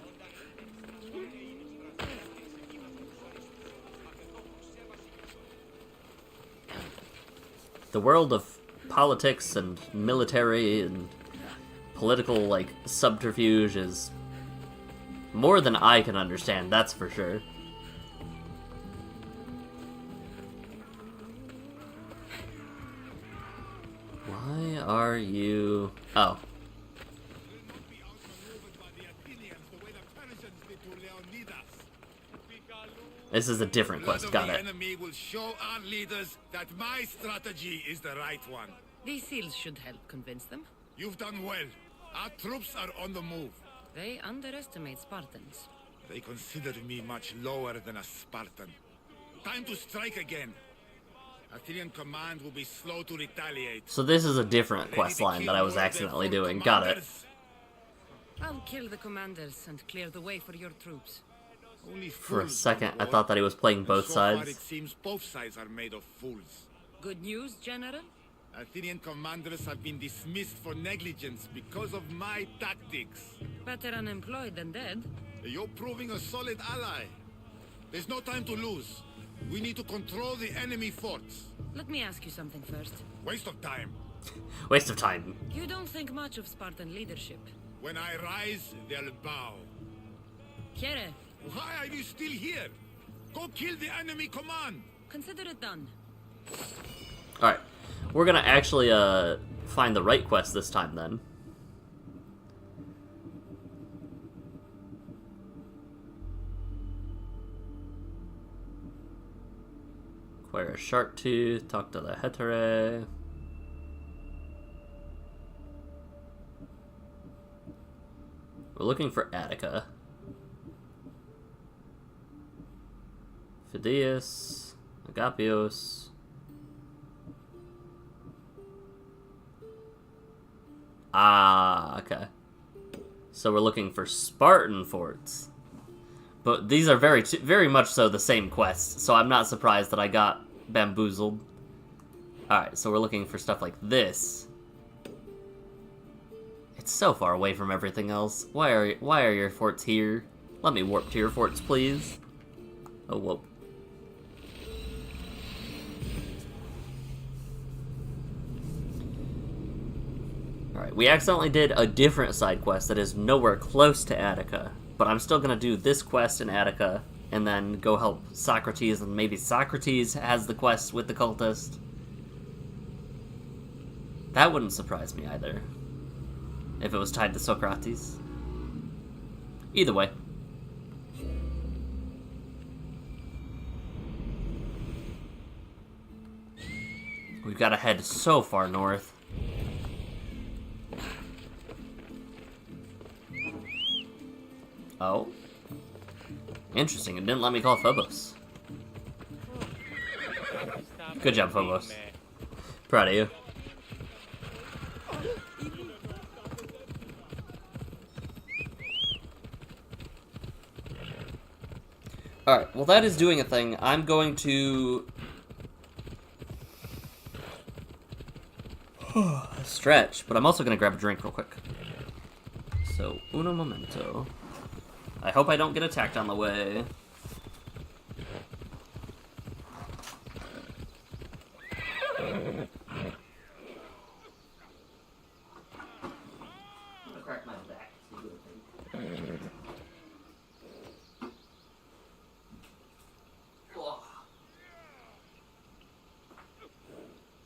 A: The world of politics and military and political, like, subterfuge is more than I can understand, that's for sure. Why are you... Oh. This is a different quest, got it.
B: The enemy will show our leaders that my strategy is the right one.
C: These seals should help convince them.
B: You've done well. Our troops are on the move.
C: They underestimate Spartans.
B: They consider me much lower than a Spartan. Time to strike again. Athenian command will be slow to retaliate.
A: So this is a different quest line that I was accidentally doing. Got it.
C: I'll kill the commanders and clear the way for your troops.
B: Only
A: For a
B: fools
A: second,
B: on
A: I
B: board,
A: thought that he was playing
B: and
A: both
B: so far
A: sides.
B: it seems both sides are made of fools.
C: Good news, General?
B: Athenian commanders have been dismissed for negligence because of my tactics.
C: Better unemployed than dead.
B: You're proving a solid ally. There's no time to lose. We need to control the enemy forts.
C: Let me ask you something first.
B: Waste of time.
A: Waste of time.
C: You don't think much of Spartan leadership.
B: When I rise, they'll bow.
C: Here,
B: Why are you still here? Go kill the enemy command.
C: consider it done.
A: Alright. We're gonna actually, find the right quest this time, then. Acquire a shark tooth, talk to the Hetere. We're looking for Attica. Phidias, Agapios. Ah, okay. So we're looking for Spartan forts. But these are very much so the same quests, so I'm not surprised that I got bamboozled. Alright, so we're looking for stuff like this. It's so far away from everything else. Why are your forts here? Let me warp to your forts, please. Oh, whoa. Alright, we accidentally did a different side quest that is nowhere close to Attica. But I'm still gonna do this quest in Attica, and then go help Socrates, and maybe Socrates has the quest with the cultist. That wouldn't surprise me either, if it was tied to Socrates. Either way. We've got to head so far north. Oh? Interesting, it didn't let me call Phobos. Good job, Phobos. Proud of you. Alright, well that is doing a thing. I'm going to stretch, but I'm also gonna grab a drink real quick. So, uno momento. I hope I don't get attacked on the way. Crack my back.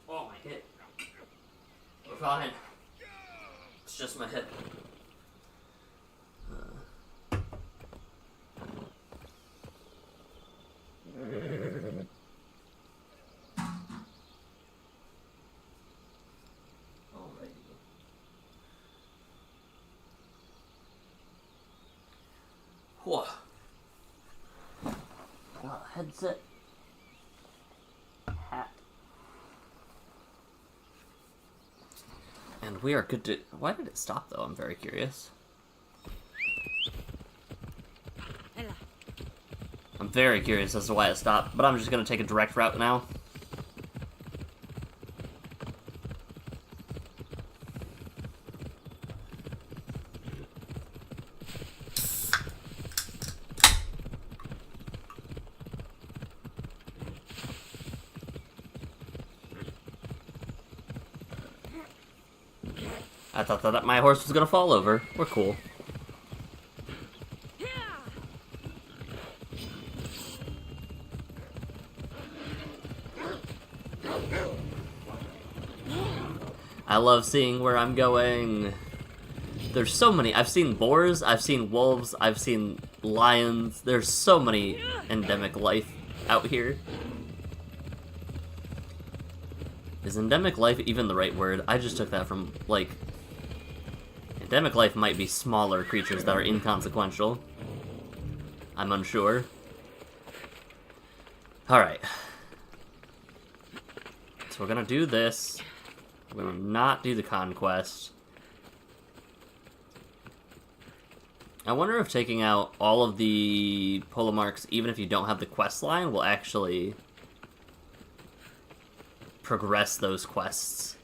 A: Oh, my hip. We're fine. It's just my hip. Whoa. Got a headset. Hat. And we are good to... Why did it stop, though? I'm very curious. I'm very curious as to why it stopped, but I'm just going to take a direct route now. I thought that my horse was gonna fall over. We're cool. I love seeing where I'm going. There's so many. I've seen boars, I've seen wolves, I've seen lions. There's so many endemic life out here. Is endemic life even the right word? I just took that from, like... Endemic life might be smaller creatures that are inconsequential. I'm unsure. Alright. So we're gonna do this. We're gonna not do the conquest. I wonder if taking out all of the polemarchs, even if you don't have the quest line, will actually progress those quests.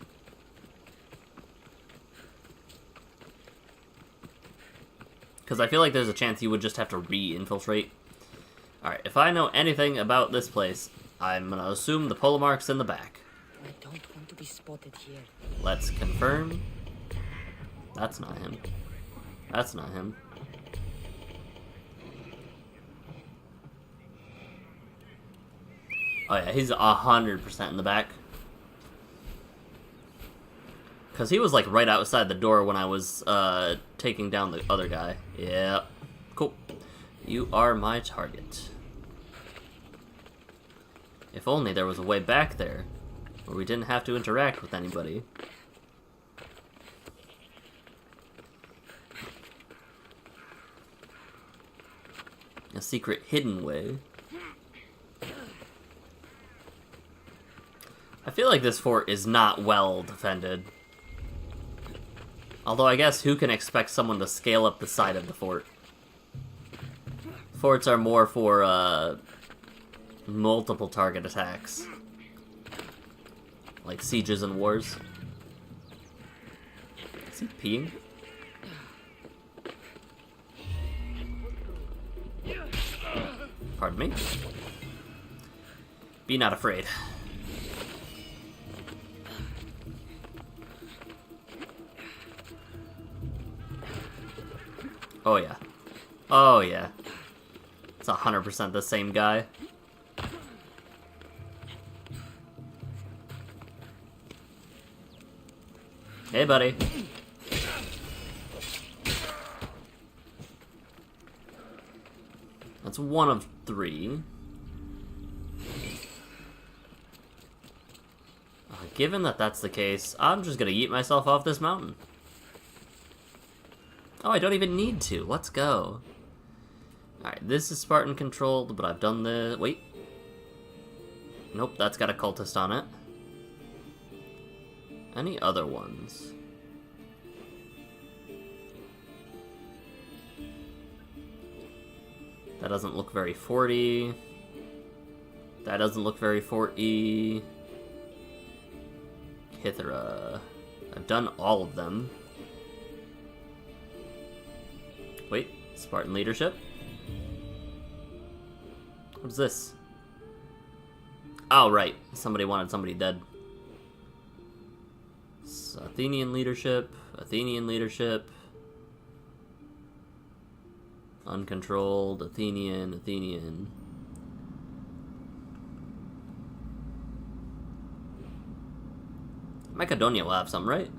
A: Because I feel like there's a chance you would just have to re-infiltrate. Alright, if I know anything about this place, I'm gonna assume the polemarch's in the back.
C: I don't want to be spotted here.
A: Let's confirm. That's not him. That's not him. Oh yeah, he's 100% in the back. Because he was, like, right outside the door when I was, taking down the other guy. Yeah. Cool. You are my target. If only there was a way back there, where we didn't have to interact with anybody. A secret hidden way. I feel like this fort is not well defended. Although I guess who can expect someone to scale up the side of the fort? Forts are more for, multiple target attacks. Like sieges and wars. Is he peeing? Pardon me? Be not afraid. Oh yeah. Oh yeah. It's 100% the same guy. Hey, buddy. That's one of 3. Given that that's the case, I'm just gonna yeet myself off this mountain. Oh, I don't even need to. Let's go. Alright, this is Spartan controlled, but I've done the... Wait. Nope, that's got a cultist on it. Any other ones? That doesn't look very forty. That doesn't look very forty. Hithra. I've done all of them. Wait, Spartan leadership? What's this? Oh, right. Somebody wanted somebody dead. Athenian leadership. Athenian leadership. Uncontrolled. Athenian. Athenian. Macedonia will have some, right?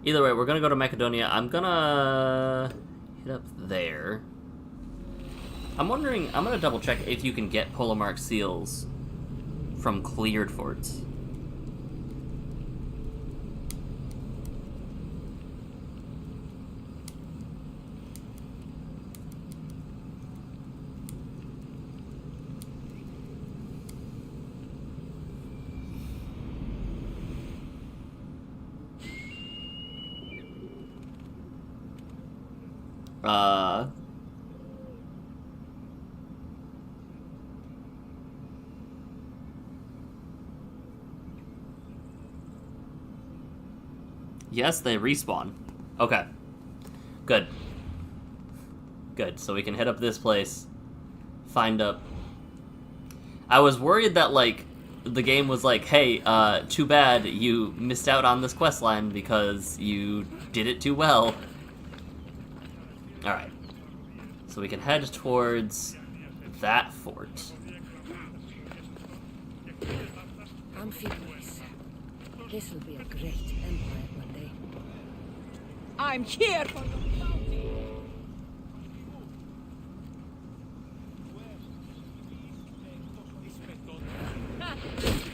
A: Either way, we're gonna go to Macedonia. I'm gonna hit up there. I'm wondering, I'm gonna double check if you can get Polemark seals from cleared forts. Yes, they respawn. Okay. Good. Good, so we can hit up this place. Find up... I was worried that, like, the game was like, hey, too bad you missed out on this questline because you did it too well. Alright. So we can head towards that fort.
C: Amphipolis. This will be a great empire one day.
F: I'm here for the bounty.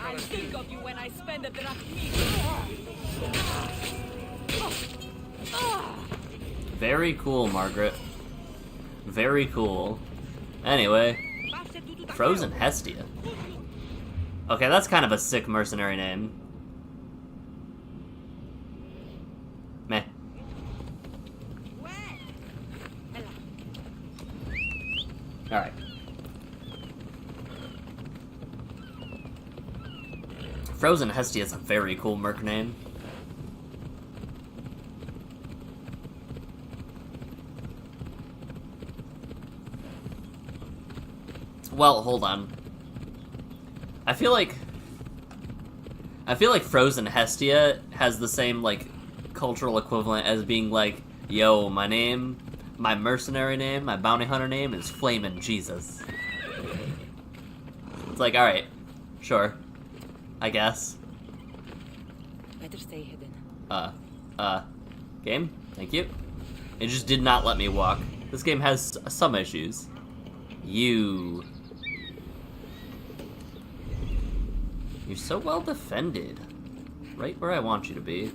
F: I'll think of you when I spend a drachmi.
A: Very cool, Margaret. Very cool. Anyway, Frozen Hestia. Okay, that's kind of a sick mercenary name. Meh. Alright. Frozen Hestia is a very cool merc name. Well, hold on. I feel like Frozen Hestia has the same, like, cultural equivalent as being like, yo, my mercenary name, my bounty hunter name is Flamin' Jesus. It's like, alright, sure. I guess.
C: Better stay hidden.
A: Game? Thank you. It just did not let me walk. This game has some issues. You're so well defended. Right where I want you to be.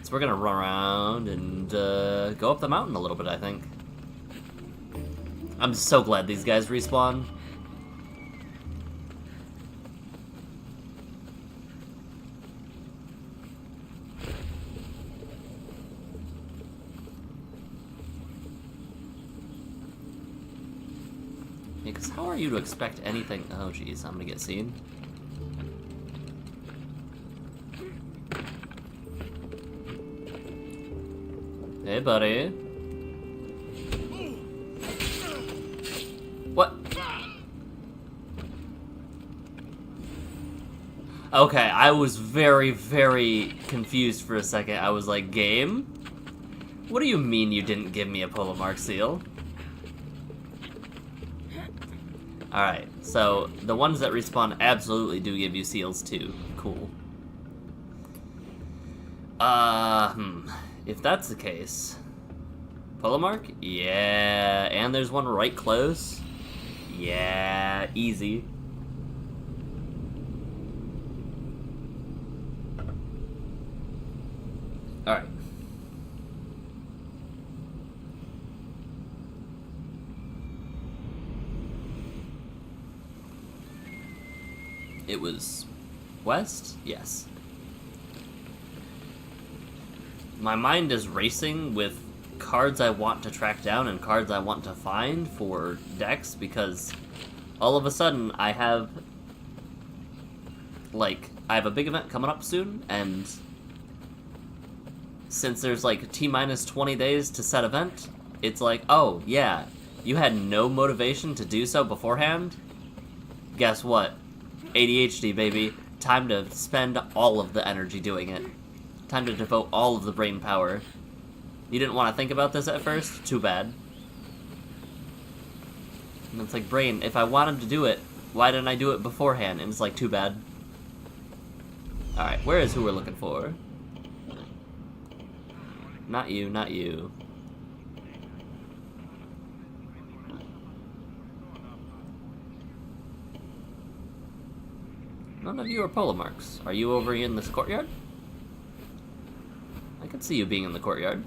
A: So we're gonna run around and go up the mountain a little bit, I think. I'm so glad these guys respawn. Yeah, because how are you to expect anything? Oh, jeez, I'm gonna get seen. Hey, buddy. What? Okay, I was very, very confused for a second. I was like, game? What do you mean you didn't give me a Polemark seal? Alright, so the ones that respawn absolutely do give you seals too. Cool. If that's the case... Polemark? Yeah, and there's one right close. Yeah, easy. Alright. It was west? Yes. My mind is racing with cards I want to track down and cards I want to find for decks, because all of a sudden I have, like, I have a big event coming up soon, and since there's like T-minus 20 days to set event, it's like, oh yeah, you had no motivation to do so beforehand? Guess what? ADHD, baby. Time to spend all of the energy doing it. Time to devote all of the brain power. You didn't want to think about this at first? Too bad. And it's like, brain, if I wanted to do it, why didn't I do it beforehand? And it's like, too bad. Alright, where is who we're looking for? Not you, not you. None of you are polo marks. Are you over in this courtyard? I could see you being in the courtyard.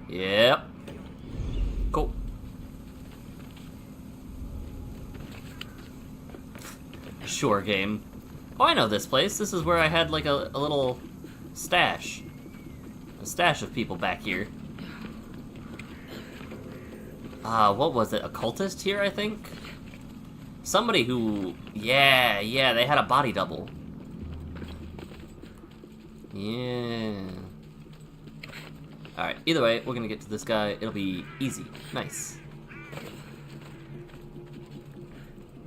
A: Yep. Cool. Sure, game. Oh, I know this place. This is where I had, like, a little stash. A stash of people back here. What was it? A cultist here, I think? Somebody who... Yeah, they had a body double. Yeah. Alright, either way, we're gonna get to this guy. It'll be easy. Nice.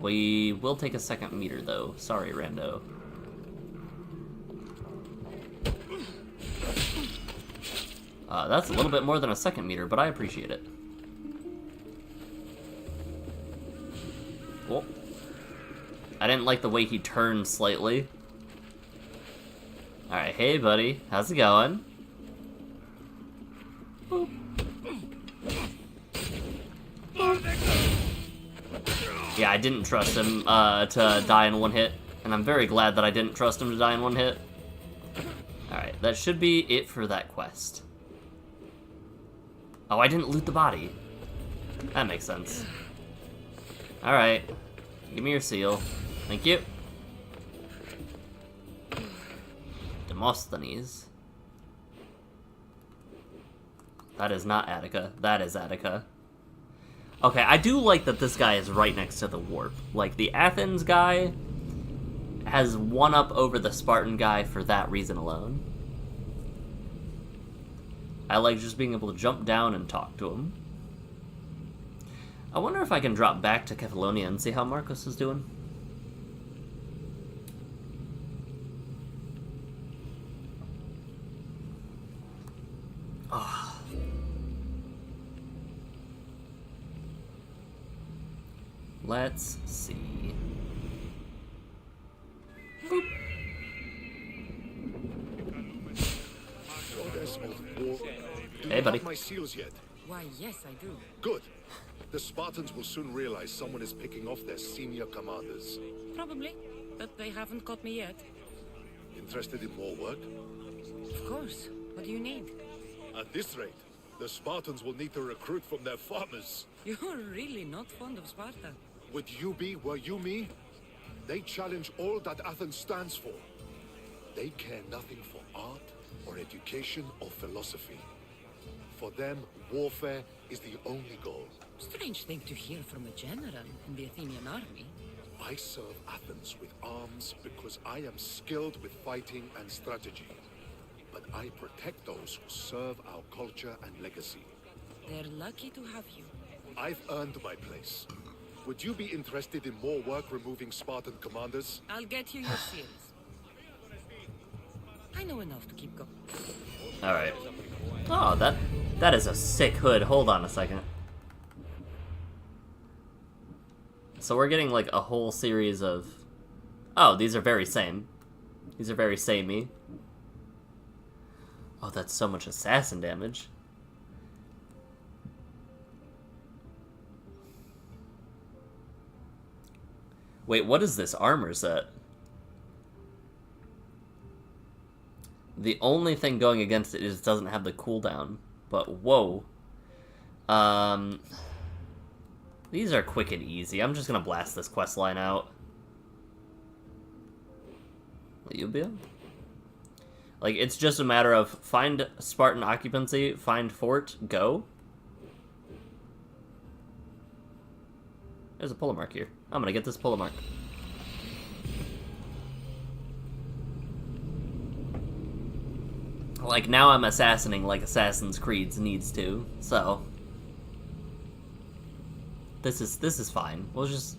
A: We will take a second meter, though. Sorry, rando. That's a little bit more than a second meter, but I appreciate it. Well, I didn't like the way he turned slightly. Alright, hey buddy, how's it going? Boop. Yeah, I didn't trust him to die in one hit, and I'm very glad that I didn't trust him to die in one hit. Alright, that should be it for that quest. Oh, I didn't loot the body. That makes sense. Alright, give me your seal. Thank you. Demosthenes. That is not Attica. That is Attica. Okay, I do like that this guy is right next to the warp. Like, the Athens guy has one up over the Spartan guy for that reason alone. I like just being able to jump down and talk to him. I wonder if I can drop back to Kefalonia and see how Marcos is doing. Oh. Let's see. Boop. Hey, buddy.
I: Have my seals yet?
C: Why, yes, I do.
I: Good. The Spartans will soon realize someone is picking off their senior commanders.
C: Probably, but they haven't caught me yet.
I: Interested in more work?
C: Of course. What do you need?
I: At this rate, the Spartans will need to recruit from their farmers.
C: You're really not fond of Sparta.
I: Would you be, were you me? They challenge all that Athens stands for. They care nothing for art, or education, or philosophy. For them, warfare is the only goal.
C: Strange thing to hear from a general in the Athenian army.
I: I serve Athens with arms because I am skilled with fighting and strategy. But I protect those who serve our culture and legacy.
C: They're lucky to have you.
I: I've earned my place. Would you be interested in more work removing Spartan commanders?
C: I'll get you your seals. I know enough to keep going.
A: Alright. Oh, that is a sick hood. Hold on a second. So we're getting, like, a whole series of... Oh, these are very same. These are very samey. Oh, that's so much assassin damage. Wait, what is this armor set? The only thing going against it is it doesn't have the cooldown. But, whoa. These are quick and easy. I'm just gonna blast this quest line out. Will you be? Like, it's just a matter of find Spartan occupancy, find fort, go. There's a pull mark here. I'm gonna get this pull mark. Like, now I'm assassinating like Assassin's Creed needs to, so... This is fine. We'll just...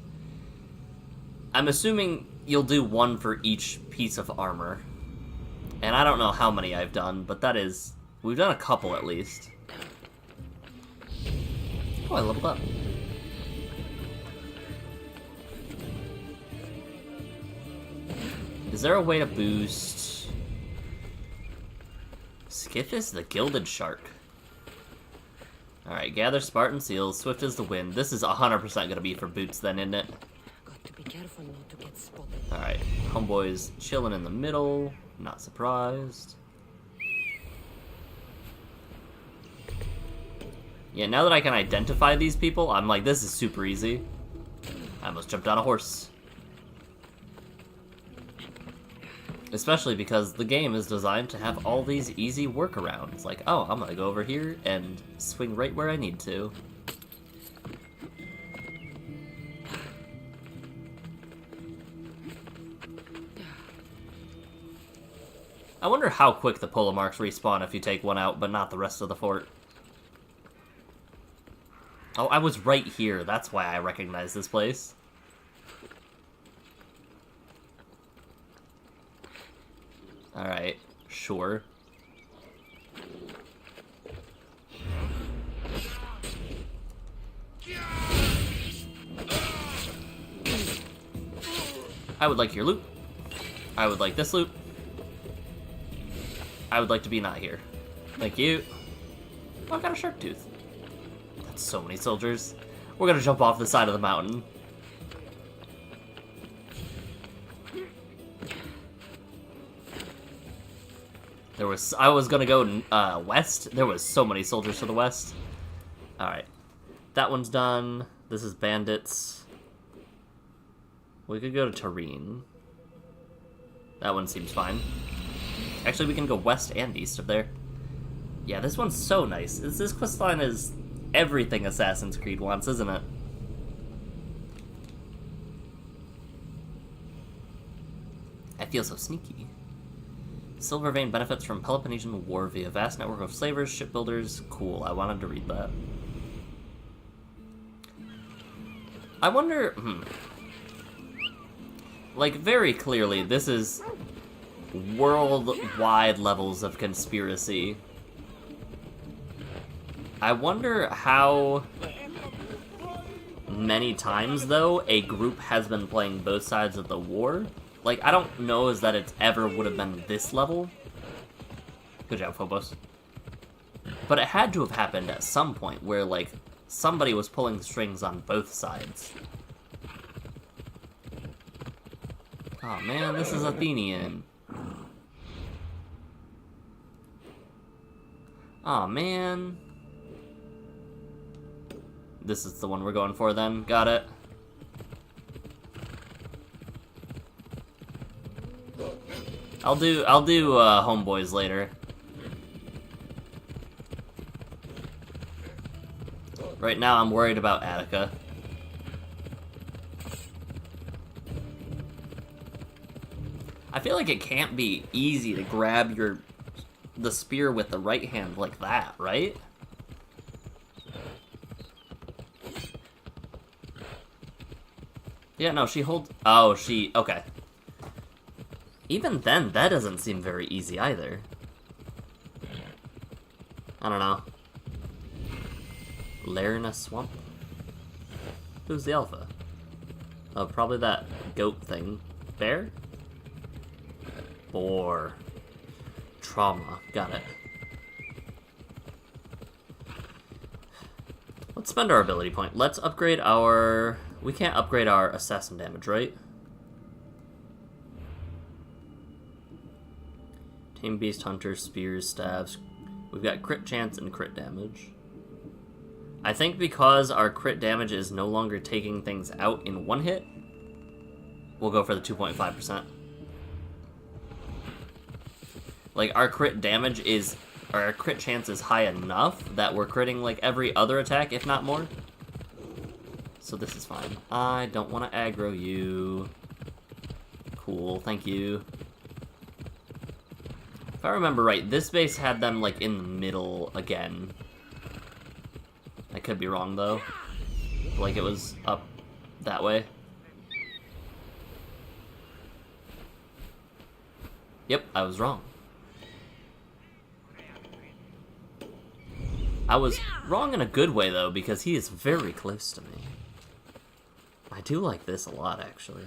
A: I'm assuming you'll do one for each piece of armor. And I don't know how many I've done, but that is... We've done a couple at least. Oh, I leveled up. Is there a way to boost... Skiffus the Gilded Shark. Alright, gather Spartan seals, swift as the wind. This is 100% gonna be for boots then, isn't it?
C: Got to be careful not to get spotted.
A: Alright, homeboy's chilling in the middle. Not surprised. Yeah, now that I can identify these people, I'm like, this is super easy. I almost jumped on a horse. Especially because the game is designed to have all these easy workarounds. Like, oh, I'm gonna go over here and swing right where I need to. I wonder how quick the polo marks respawn if you take one out, but not the rest of the fort. Oh, I was right here. That's why I recognize this place. Alright, sure. I would like your loot. I would like this loot. I would like to be not here. Thank you. Oh, I've got a shark tooth. That's so many soldiers. We're gonna jump off the side of the mountain. I was gonna go west. There was so many soldiers to the west. Alright. That one's done. This is bandits. We could go to Tareen. That one seems fine. Actually, we can go west and east of there. Yeah, this one's so nice. This questline is everything Assassin's Creed wants, isn't it? I feel so sneaky. Silver Vein benefits from Peloponnesian War via vast network of slavers, shipbuilders. Cool, I wanted to read that. I wonder... Like, very clearly, this is worldwide levels of conspiracy. I wonder how many times, though, a group has been playing both sides of the war. Like, I don't know is that it ever would have been this level. Good job, Phobos. But it had to have happened at some point where, like, somebody was pulling strings on both sides. Oh man, this is Athenian. Oh man. This is the one we're going for then. Got it. I'll do homeboys later. Right now I'm worried about Attica. I feel like it can't be easy to grab the spear with the right hand like that, right? Yeah, no, she holds... Oh, she... Okay. Even then, that doesn't seem very easy either. I don't know. Lair in a swamp? Who's the alpha? Oh, probably that goat thing. Bear? Boar. Trauma. Got it. Let's spend our ability point. Let's upgrade our... We can't upgrade our assassin damage, right? Tame Beast, Hunter, Spears, Staves. We've got crit chance and crit damage. I think because our crit damage is no longer taking things out in one hit, we'll go for the 2.5%. like, our crit damage is, or our crit chance is high enough that we're critting, like, every other attack, if not more. So this is fine. I don't want to aggro you. Cool, thank you. If I remember right, this base had them, like, in the middle again. I could be wrong, though. Like, it was up that way. Yep, I was wrong. I was wrong in a good way, though, because he is very close to me. I do like this a lot, actually.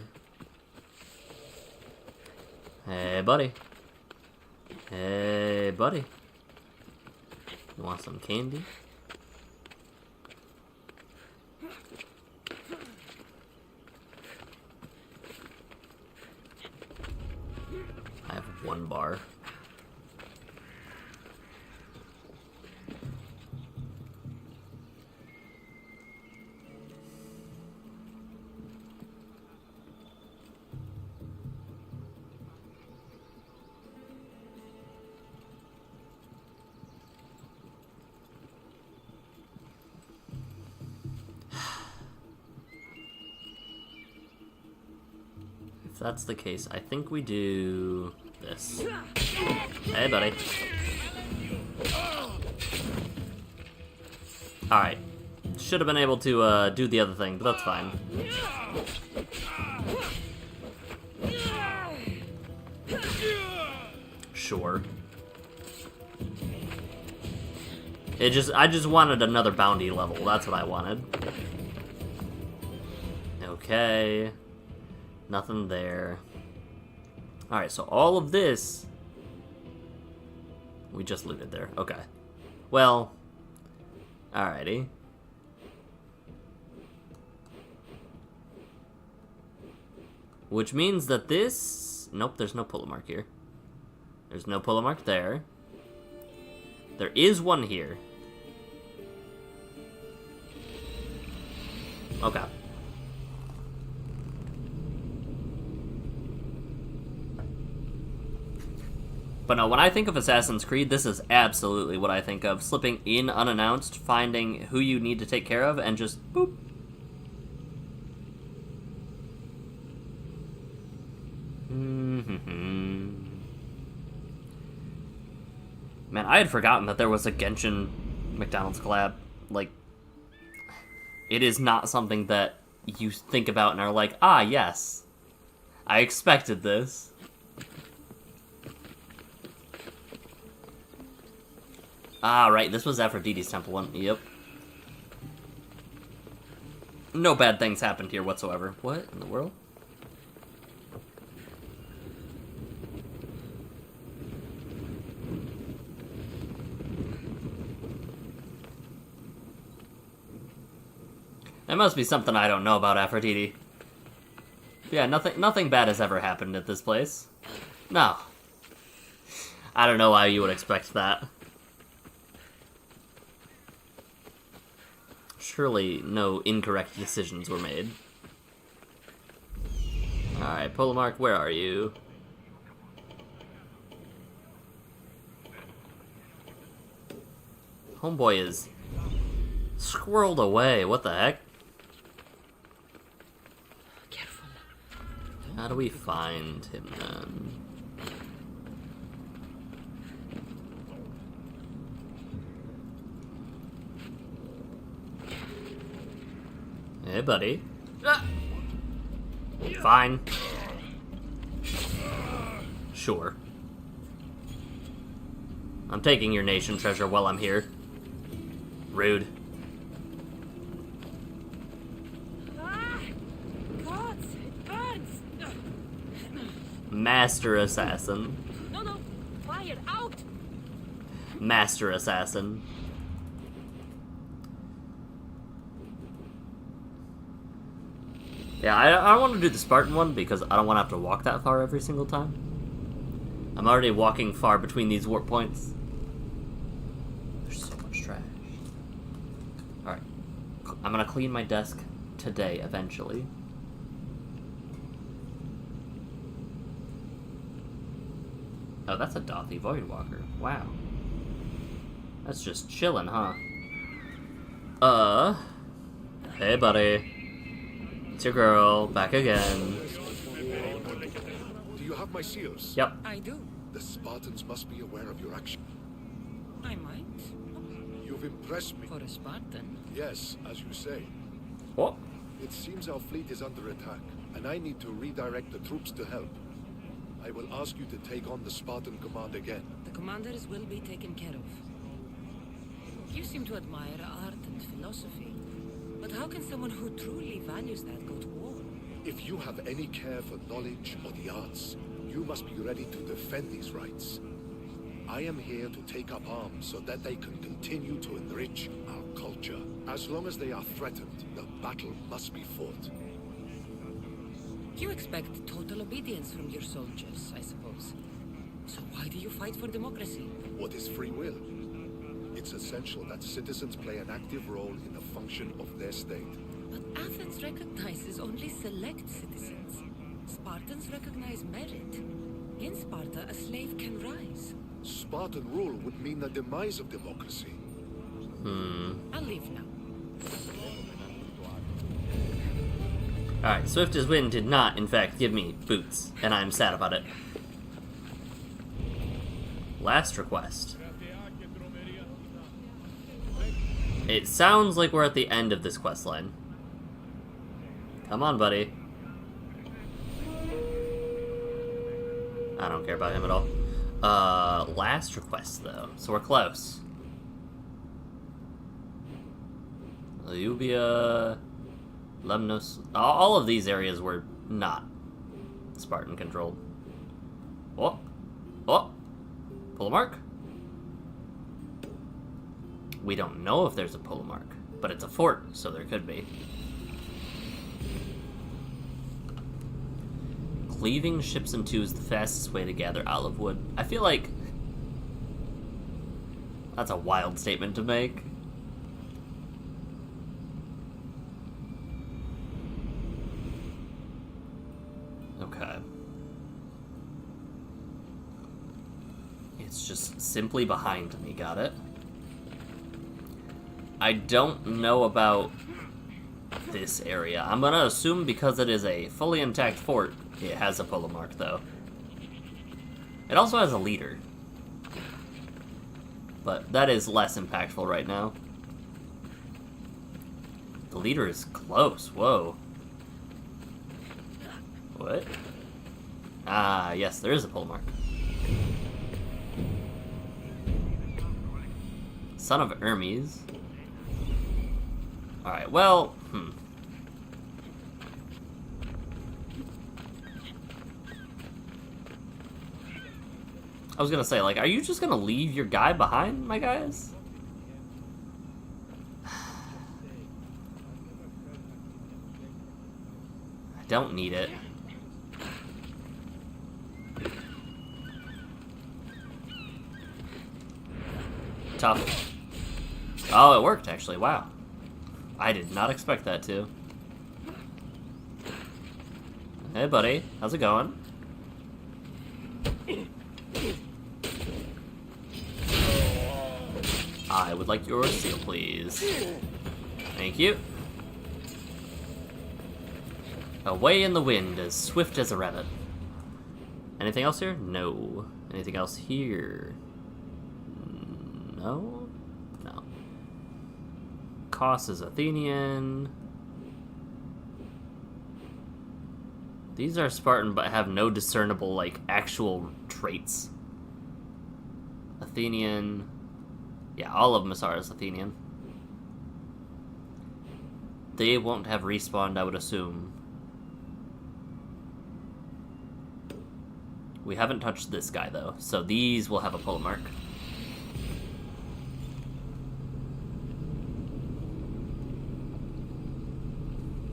A: Hey, buddy. Hey, buddy. You want some candy? I have 1 bar. If that's the case, I think we do this. Hey, buddy. Alright. Should have been able to do the other thing, but that's fine. Sure. I just wanted another bounty level. That's what I wanted. Okay. Nothing there. Alright, so all of this... we just looted there. Okay. Well... alrighty. Which means that this... nope, there's no pull mark here. There's no pull mark there. There is one here. Okay. But no, when I think of Assassin's Creed, this is absolutely what I think of. Slipping in unannounced, finding who you need to take care of, and just boop. Man, I had forgotten that there was a Genshin McDonald's collab. Like, it is not something that you think about and are like, ah, yes. I expected this. Ah, right, this was Aphrodite's temple one. Yep. No bad things happened here whatsoever. What in the world? There must be something I don't know about Aphrodite. Yeah, nothing bad has ever happened at this place. No. I don't know why you would expect that. Surely no incorrect decisions were made. Alright, Polomark, where are you? Homeboy is squirreled away, what the heck?
C: Careful.
A: How do we find him then? Hey, buddy. Ah! Fine. Sure. I'm taking your nation treasure while I'm here. Rude.
F: Ah! God, it burns!
A: Master Assassin.
F: No, fire out!
A: Master Assassin. Yeah, I don't want to do the Spartan one because I don't want to have to walk that far every single time. I'm already walking far between these warp points. There's so much trash. Alright. I'm gonna clean my desk today, eventually. Oh, that's a Dothy Voidwalker. Wow. That's just chillin', huh? Hey, buddy. It's your girl, back again.
I: Do you have my seals?
A: Yep.
C: I do.
I: The Spartans must be aware of your action.
C: I might.
I: You've impressed me.
C: For a Spartan.
I: Yes, as you say.
A: What?
I: It seems our fleet is under attack, and I need to redirect the troops to help. I will ask you to take on the Spartan command again.
C: The commanders will be taken care of. You seem to admire art and philosophy. But how can someone who truly values that go to war?
I: If you have any care for knowledge or the arts, you must be ready to defend these rights. I am here to take up arms so that they can continue to enrich our culture. As long as they are threatened, the battle must be fought.
C: You expect total obedience from your soldiers, I suppose. So why do you fight for democracy?
I: What is free will? It's essential that citizens play an active role in the function of their state.
C: But Athens recognizes only select citizens. Spartans recognize merit. In Sparta, a slave can rise.
I: Spartan rule would mean the demise of democracy.
C: I'll leave now.
A: Alright, Swift as Wind did not, in fact, give me boots, and I'm sad about it. Last request. It sounds like we're at the end of this quest line. Come on, buddy. I don't care about him at all. Last request, though. So we're close. Eubia, Lemnos. All of these areas were not Spartan controlled. Oh. Oh. Pull a mark. We don't know if there's a pull mark, but it's a fort, so there could be. Cleaving ships in two is the fastest way to gather olive wood. I feel like that's a wild statement to make. Okay. It's just simply behind me, got it? I don't know about this area. I'm gonna assume because it is a fully intact fort, it has a polo mark, though. It also has a leader. But that is less impactful right now. The leader is close, whoa. What? Ah, yes, there is a pole mark. Son of Hermes. Alright, well, I was gonna say, like, are you just gonna leave your guy behind, my guys? I don't need it. Tough. Oh, it worked, actually. Wow. I did not expect that to. Hey, buddy. How's it going? I would like your seal, please. Thank you. Away in the wind, as swift as a rabbit. Anything else here? No. Anything else here? No? No. Kos is Athenian. These are Spartan, but have no discernible, like, actual traits. Athenian. Yeah, all of Masar is Athenian. They won't have respawned, I would assume. We haven't touched this guy, though, so these will have a pull mark.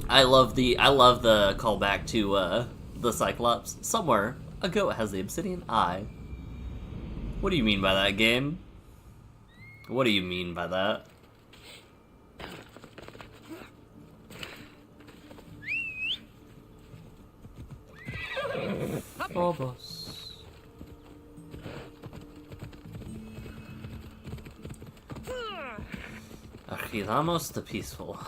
A: I love the callback to the Cyclops. Somewhere, a goat has the obsidian eye. What do you mean by that, game? What do you mean by that? Phobos. Quedamos the peaceful.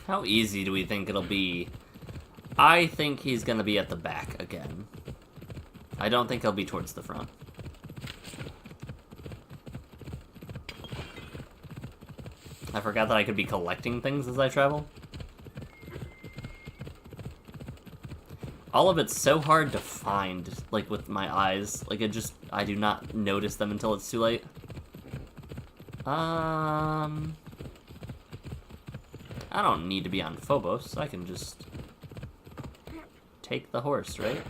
A: How easy do we think it'll be? I think he's gonna be at the back again. I don't think he'll be towards the front. I forgot that I could be collecting things as I travel. All of it's so hard to find, like, with my eyes. Like, I do not notice them until it's too late. I don't need to be on Phobos. I can just take the horse, right?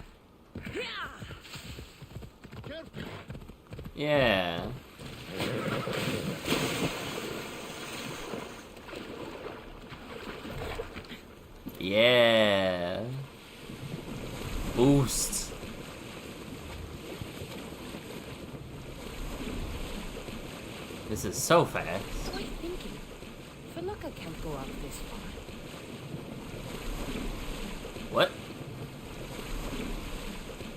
A: Yeah. Yeah. Boost. This is so fast.
C: What are you thinking? Falaka can't go up this far.
A: What?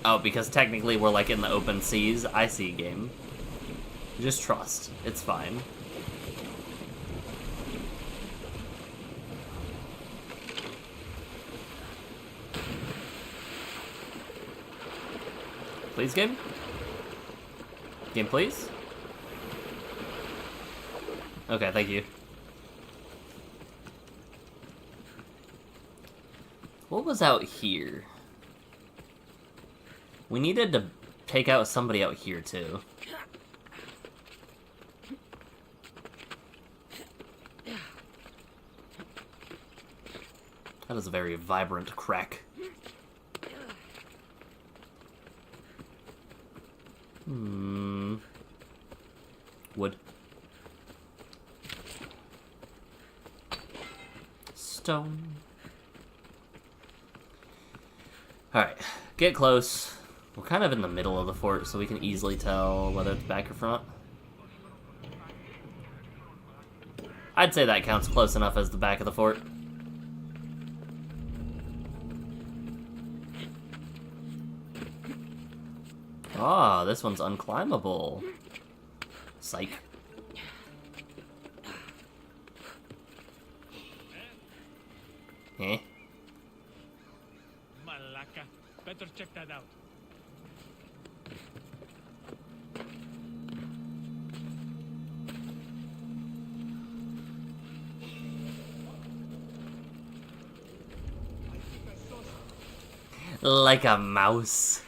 A: Oh, because technically we're like in the open seas. I see, game. Just trust. It's fine. Please, game? Game, please? Okay, thank you. What was out here? We needed to take out somebody out here, too. That is a very vibrant crack. Wood. Stone. Alright, get close. We're kind of in the middle of the fort, so we can easily tell whether it's back or front. I'd say that counts close enough as the back of the fort. Ah, this one's unclimbable. Psych. Eh?
E: Malaka. Better check that out.
A: Like a mouse.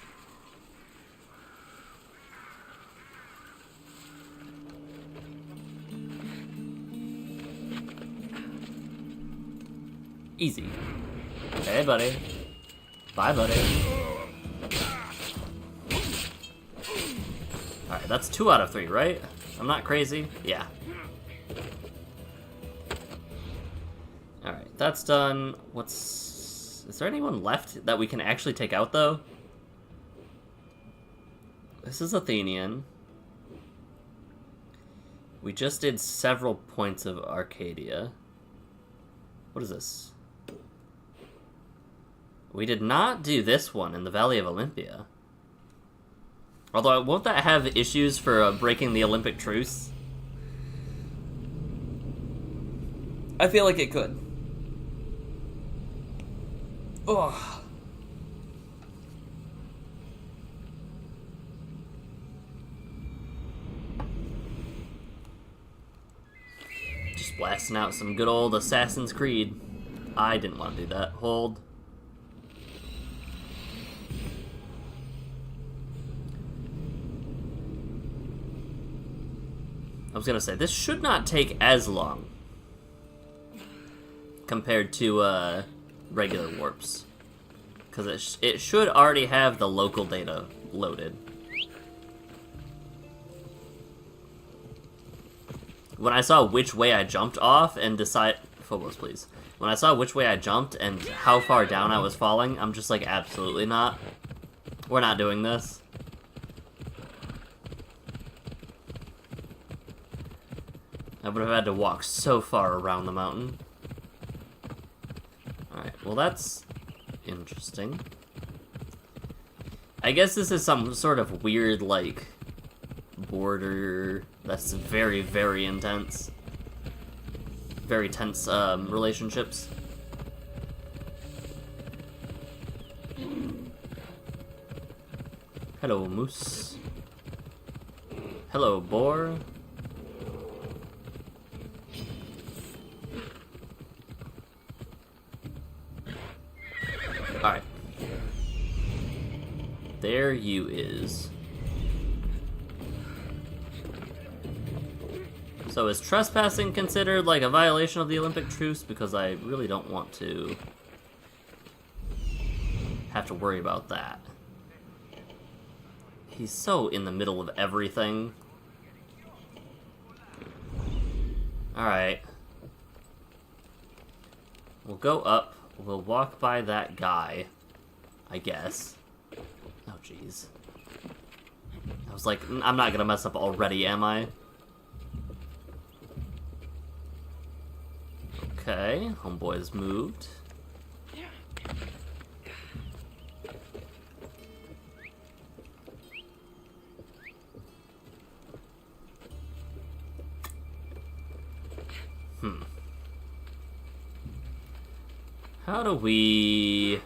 A: Easy. Hey, buddy. Bye, buddy. Alright, that's 2 out of 3, right? I'm not crazy? Yeah. Alright, that's done. Is there anyone left that we can actually take out, though? This is Athenian. We just did several points of Arcadia. What is this? We did not do this one in the Valley of Olympia. Although, won't that have issues for breaking the Olympic truce? I feel like it could. Ugh. Just blasting out some good old Assassin's Creed. I didn't want to do that. Hold. I was gonna say, this should not take as long compared to regular warps, because it should already have the local data loaded. When I saw which way I jumped off and Phobos, please. When I saw which way I jumped and how far down I was falling, I'm just like, absolutely not. We're not doing this. I would have had to walk so far around the mountain. Alright, well that's interesting. I guess this is some sort of weird, like, border that's very, very intense. Very tense, relationships. Hello, moose. Hello, boar. Alright. There you is. So is trespassing considered like a violation of the Olympic truce? Because I really don't want to have to worry about that. He's so in the middle of everything. Alright. We'll go up. We'll walk by that guy. I guess. Oh, jeez. I was like, I'm not gonna mess up already, am I? Okay, homeboy's moved. How do we...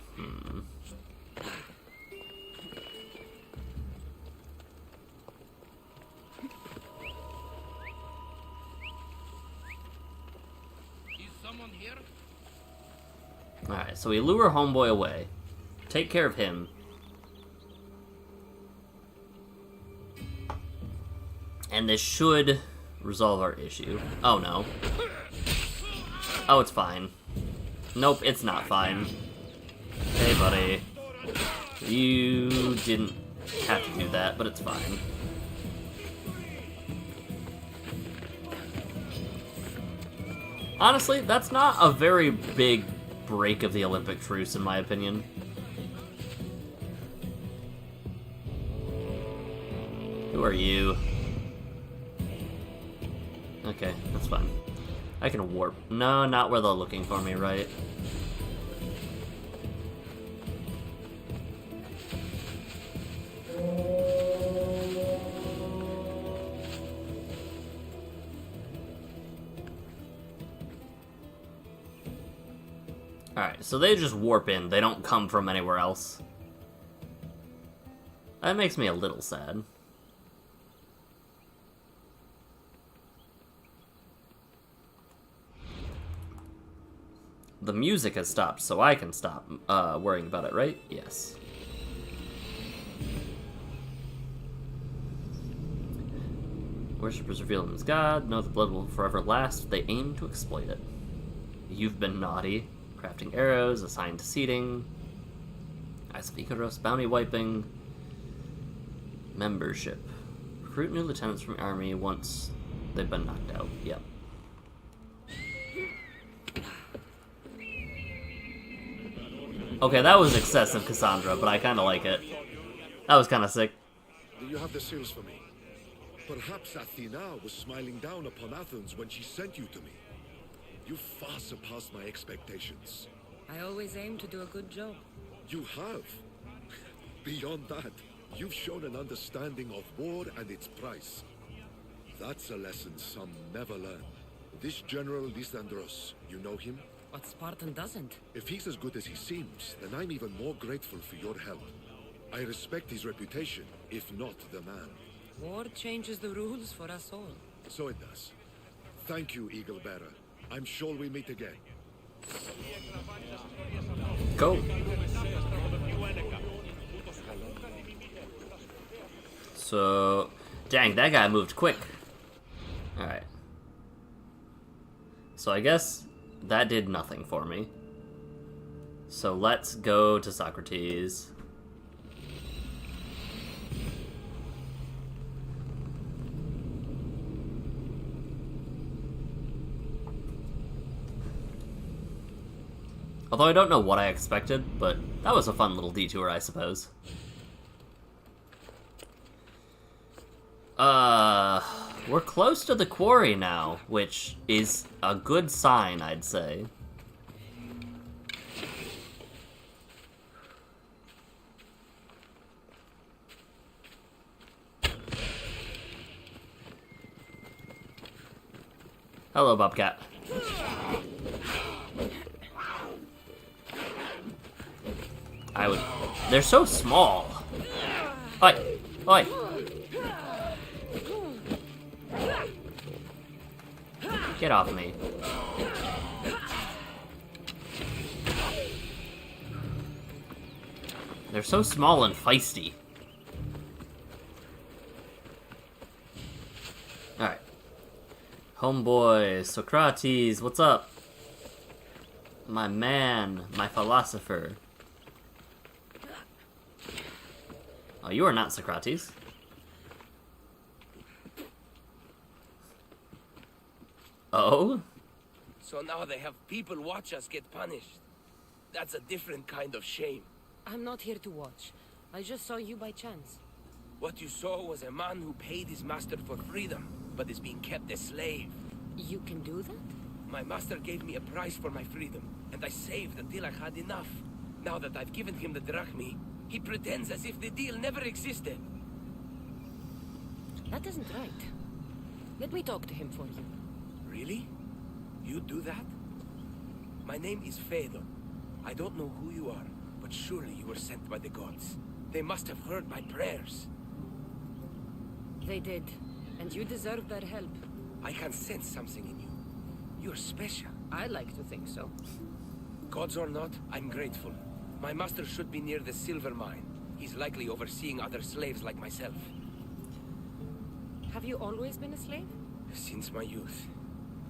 A: Alright, so we lure homeboy away. Take care of him. And this should resolve our issue. Oh no. Oh, it's fine. Nope, it's not fine. Hey, buddy. You didn't have to do that, but it's fine. Honestly, that's not a very big break of the Olympic truce, in my opinion. Who are you? Okay, that's fine. I can warp. No, not where they're looking for me, right? Alright, so they just warp in. They don't come from anywhere else. That makes me a little sad. The music has stopped, so I can stop worrying about it, right? Yes. Worshippers reveal him as God, know the blood will forever last. They aim to exploit it. You've been naughty. Crafting arrows, assigned to seating. Eyes of Icarus, bounty wiping. Membership. Recruit new lieutenants from the army once they've been knocked out. Yep. Okay, that was excessive, Cassandra, but I kind of like it. That was kind of sick.
I: Do you have the seals for me? Perhaps Athena was smiling down upon Athens when she sent you to me. You far surpassed my expectations.
C: I always aim to do a good job.
I: You have. Beyond that, you've shown an understanding of war and its price. That's a lesson some never learn. This General Lysandros, you know him?
C: What Spartan doesn't?
I: If he's as good as he seems, then I'm even more grateful for your help. I respect his reputation, if not the man.
C: War changes the rules for us all.
I: So it does. Thank you, Eagle Bearer. I'm sure we meet again.
A: Go. So, dang, that guy moved quick. Alright. So I guess that did nothing for me. So let's go to Socrates. Although I don't know what I expected, but that was a fun little detour, I suppose. We're close to the quarry now, which is a good sign, I'd say. Hello, Bobcat. They're so small. Oi! Oi! Get off me. They're so small and feisty. Alright. Homeboy, Socrates, what's up? My man, my philosopher. Oh, you are not Socrates. Oh?
J: So now they have people watch us get punished. That's a different kind of shame.
C: I'm not here to watch. I just saw you by chance.
J: What you saw was a man who paid his master for freedom, but is being kept a slave.
C: You can do that?
J: My master gave me a price for my freedom, and I saved until I had enough. Now that I've given him the drachmi, he pretends as if the deal never existed.
C: That isn't right. Let me talk to him for you.
J: Really? You do that? My name is Phaedon. I don't know who you are, but surely you were sent by the gods. They must have heard my prayers.
C: They did, and you deserve their help.
J: I can sense something in you. You're special.
C: I like to think so.
J: Gods or not, I'm grateful. My master should be near the silver mine. He's likely overseeing other slaves like myself.
C: Have you always been a slave?
J: Since my youth.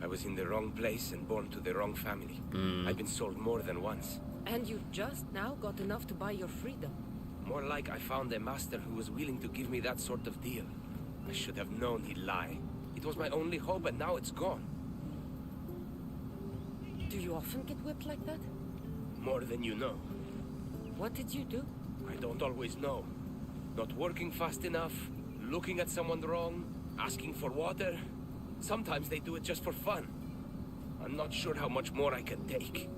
J: I was in the wrong place and born to the wrong family. I've been sold more than once.
C: And you just now got enough to buy your freedom.
J: More like I found a master who was willing to give me that sort of deal. I should have known he'd lie. It was my only hope, and now it's gone.
C: Do you often get whipped like that?
J: More than you know.
C: What did you do?
J: I don't always know. Not working fast enough, looking at someone wrong, asking for water. Sometimes they do it just for fun. I'm not sure how much more I can take.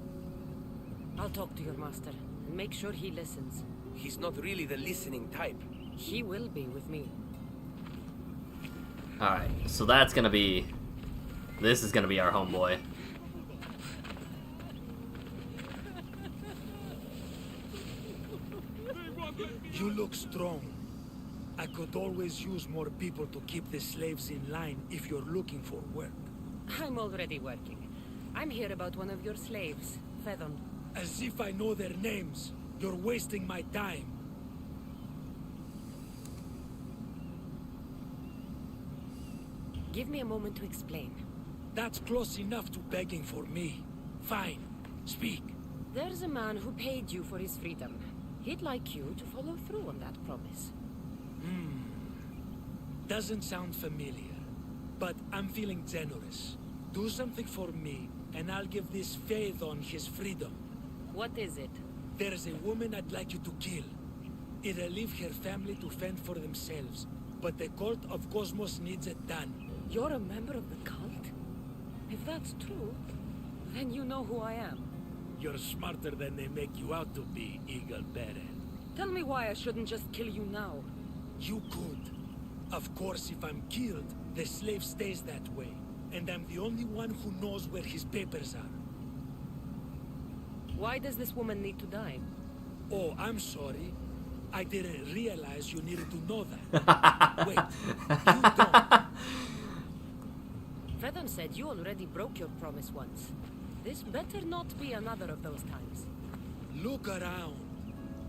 C: I'll talk to your master and make sure he listens.
J: He's not really the listening type.
C: He will be with me.
A: Alright, so that's gonna be... This is gonna be our homeboy.
E: You look strong. I could always use more people to keep the slaves in line if you're looking for work.
C: I'm already working. I'm here about one of your slaves, Phaedon.
E: As if I know their names. You're wasting my time.
C: Give me a moment to explain.
E: That's close enough to begging for me. Fine. Speak.
C: There's a man who paid you for his freedom. He'd like you to follow through on that promise.
E: Doesn't sound familiar. But I'm feeling generous. Do something for me, and I'll give this Phaedon his freedom.
C: What is it?
E: There's a woman I'd like you to kill. It'll leave her family to fend for themselves. But the cult of Cosmos needs it done.
C: You're a member of the cult? If that's true, then you know who I am.
E: You're smarter than they make you out to be, Eagle Baron.
C: Tell me why I shouldn't just kill you now.
E: You could. Of course, if I'm killed, the slave stays that way. And I'm the only one who knows where his papers are.
C: Why does this woman need to die?
E: Oh, I'm sorry. I didn't realize you needed to know that. Wait, you don't.
C: Phaedon said you already broke your promise once. This better not be another of those times.
E: Look around.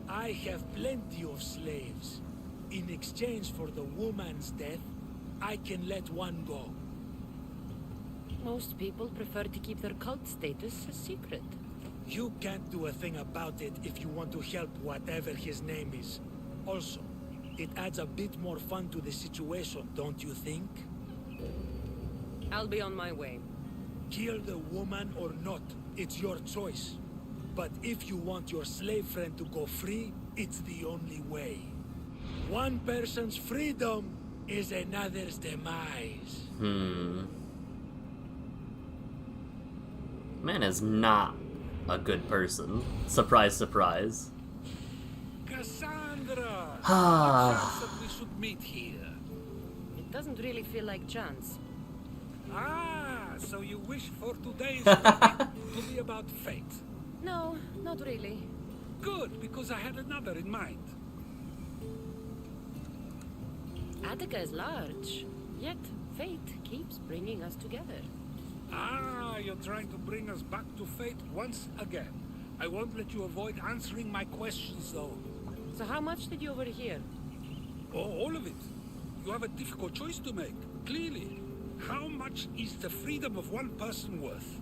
E: I have plenty of slaves. In exchange for the woman's death, I can let one go.
C: Most people prefer to keep their cult status a secret.
E: You can't do a thing about it if you want to help whatever his name is. Also, it adds a bit more fun to the situation, don't you think?
C: I'll be on my way.
E: Kill the woman or not, it's your choice. But if you want your slave friend to go free, it's the only way. One person's freedom is another's demise.
A: Man is not a good person. Surprise, surprise.
G: Cassandra!
A: Ah.
G: That we should meet here.
C: It doesn't really feel like chance.
G: Ah, so you wish for today's topic to be about fate.
C: No, not really.
G: Good, because I had another in mind.
C: Attica is large, yet fate keeps bringing us together.
G: Ah, you're trying to bring us back to fate once again. I won't let you avoid answering my questions, though.
C: So how much did you overhear?
G: Oh, all of it. You have a difficult choice to make, clearly. How much is the freedom of one person worth?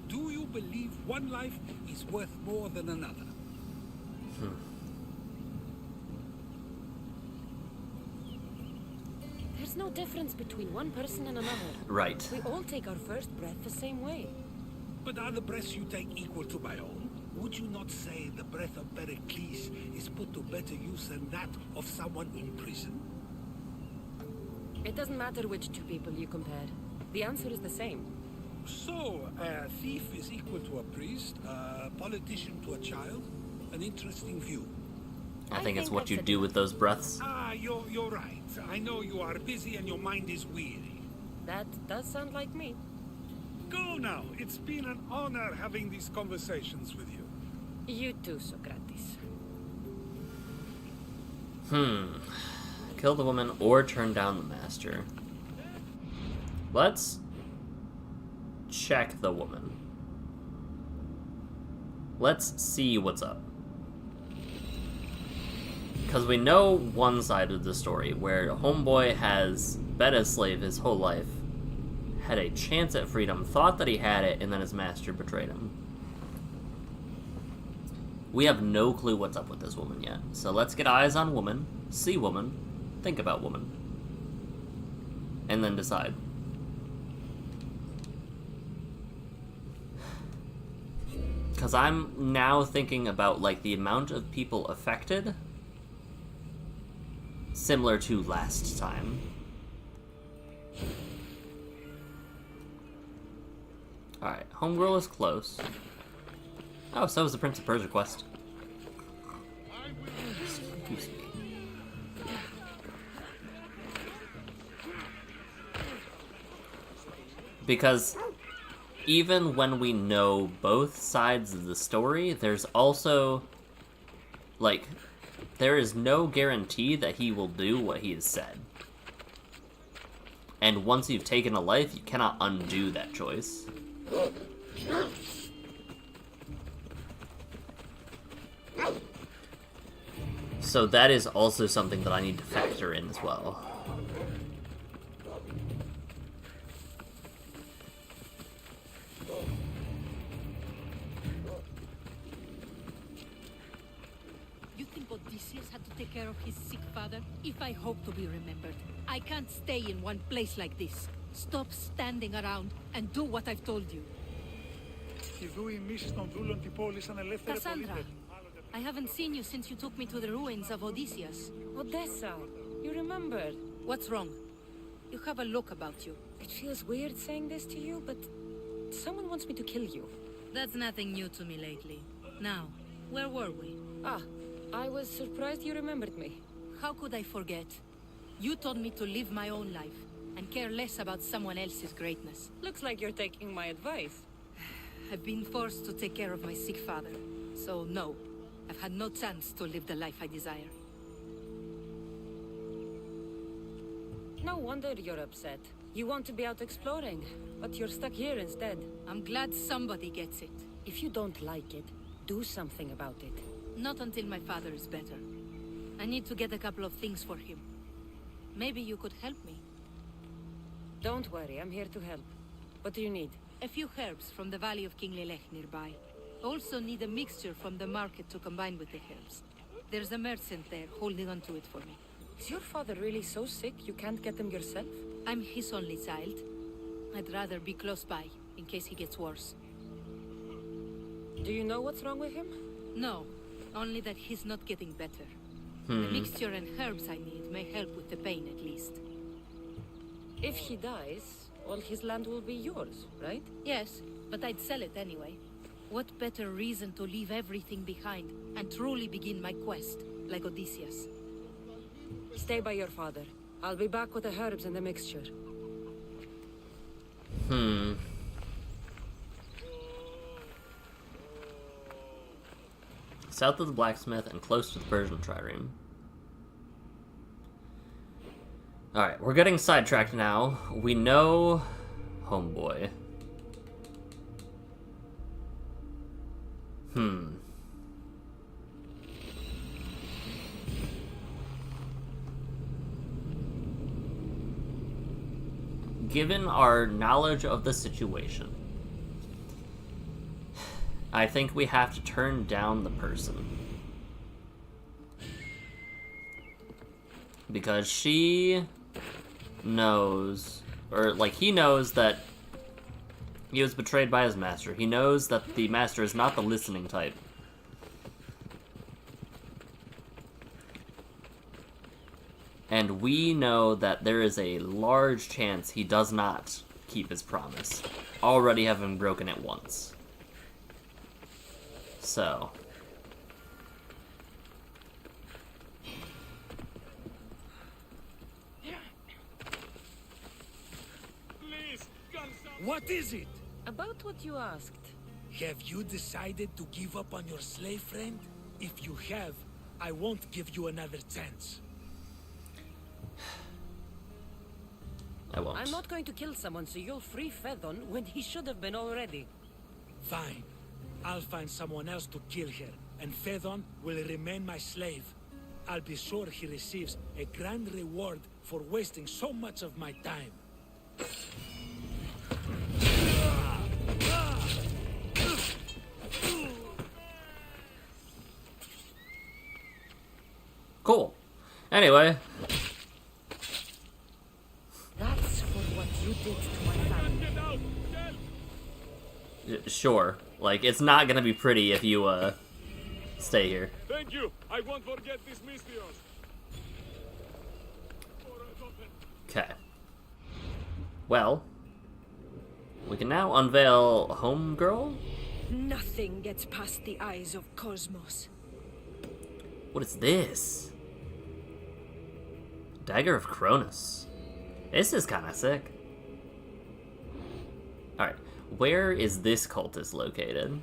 G: Do you believe one life is worth more than another?
C: There's no difference between one person and another.
A: Right.
C: We all take our first breath the same way.
G: But are the breaths you take equal to my own? Would you not say the breath of Pericles is put to better use than that of someone in prison?
C: It doesn't matter which two people you compare. The answer is the same.
G: So, a thief is equal to a priest, a politician to a child? An interesting view.
A: I think it's what you do with those breaths.
G: Ah, you're right. I know you are busy and your mind is weary.
C: That does sound like me.
G: Go now. It's been an honor having these conversations with you.
C: You too, Socrates.
A: Kill the woman or turn down the master. Let's check the woman. Let's see what's up. Because we know one side of the story, where Homeboy has been a slave his whole life, had a chance at freedom, thought that he had it, and then his master betrayed him. We have no clue what's up with this woman yet. So let's get eyes on woman, see woman, think about woman, and then decide. Because I'm now thinking about, like, the amount of people affected, similar to last time. Alright, Homegirl is close. Oh, so is the Prince of Persia quest. Excuse me. Because even when we know both sides of the story, there's also, like, there is no guarantee that he will do what he has said. And once you've taken a life, you cannot undo that choice. So that is also something that I need to factor in as well.
F: You think Odysseus had to take care of his sick father? If I hope to be remembered, I can't stay in one place like this. Stop standing around and do what I've told you. Cassandra, I haven't seen you since you took me to the ruins of Odysseus.
C: Odessa, you remembered.
F: What's wrong? You have a look about you.
C: It feels weird saying this to you, but someone wants me to kill you.
F: That's nothing new to me lately. Now, where were we?
C: Ah, I was surprised you remembered me.
F: How could I forget? You told me to live my own life and care less about someone else's greatness.
C: Looks like you're taking my advice.
F: I've been forced to take care of my sick father. So no, I've had no chance to live the life I desire.
C: No wonder you're upset. You want to be out exploring, but you're stuck here instead.
F: I'm glad somebody gets it.
C: If you don't like it, do something about it.
F: Not until my father is better. I need to get a couple of things for him. Maybe you could help me.
C: Don't worry, I'm here to help. What do you need?
F: A few herbs from the valley of King Lelech nearby. Also need a mixture from the market to combine with the herbs. There's a merchant there holding on to it for me.
C: Is your father really so sick you can't get him yourself?
F: I'm his only child. I'd rather be close by, in case he gets worse.
C: Do you know what's wrong with him?
F: No, only that he's not getting better. The mixture and herbs I need may help with the pain at least.
C: If he dies, all his land will be yours, right?
F: Yes, but I'd sell it anyway. What better reason to leave everything behind and truly begin my quest, like Odysseus?
C: Stay by your father. I'll be back with the herbs and the mixture.
A: South of the blacksmith and close to the Persian trireme. Alright, we're getting sidetracked now. We know homeboy. Given our knowledge of the situation, I think we have to turn down the person. Because she knows, or like he knows that he was betrayed by his master. He knows that the master is not the listening type. And we know that there is a large chance he does not keep his promise, already having broken it once. So...
E: What is it?
C: About what you asked.
E: Have you decided to give up on your slave friend? If you have, I won't give you another chance.
A: I won't.
C: I'm not going to kill someone so you'll free Fedon when he should have been already.
E: Fine. I'll find someone else to kill her, and Fedon will remain my slave. I'll be sure he receives a grand reward for wasting so much of my time.
A: Cool. Anyway.
C: That's for what you did to my family.
A: Sure. Like, it's not gonna be pretty if you, stay here.
B: Thank you. I won't forget this mystery.
A: Okay. Well, we can now unveil Homegirl?
F: Nothing gets past the eyes of Cosmos.
A: What is this? Dagger of Cronus. This is kinda sick. Alright, where is this cultist located?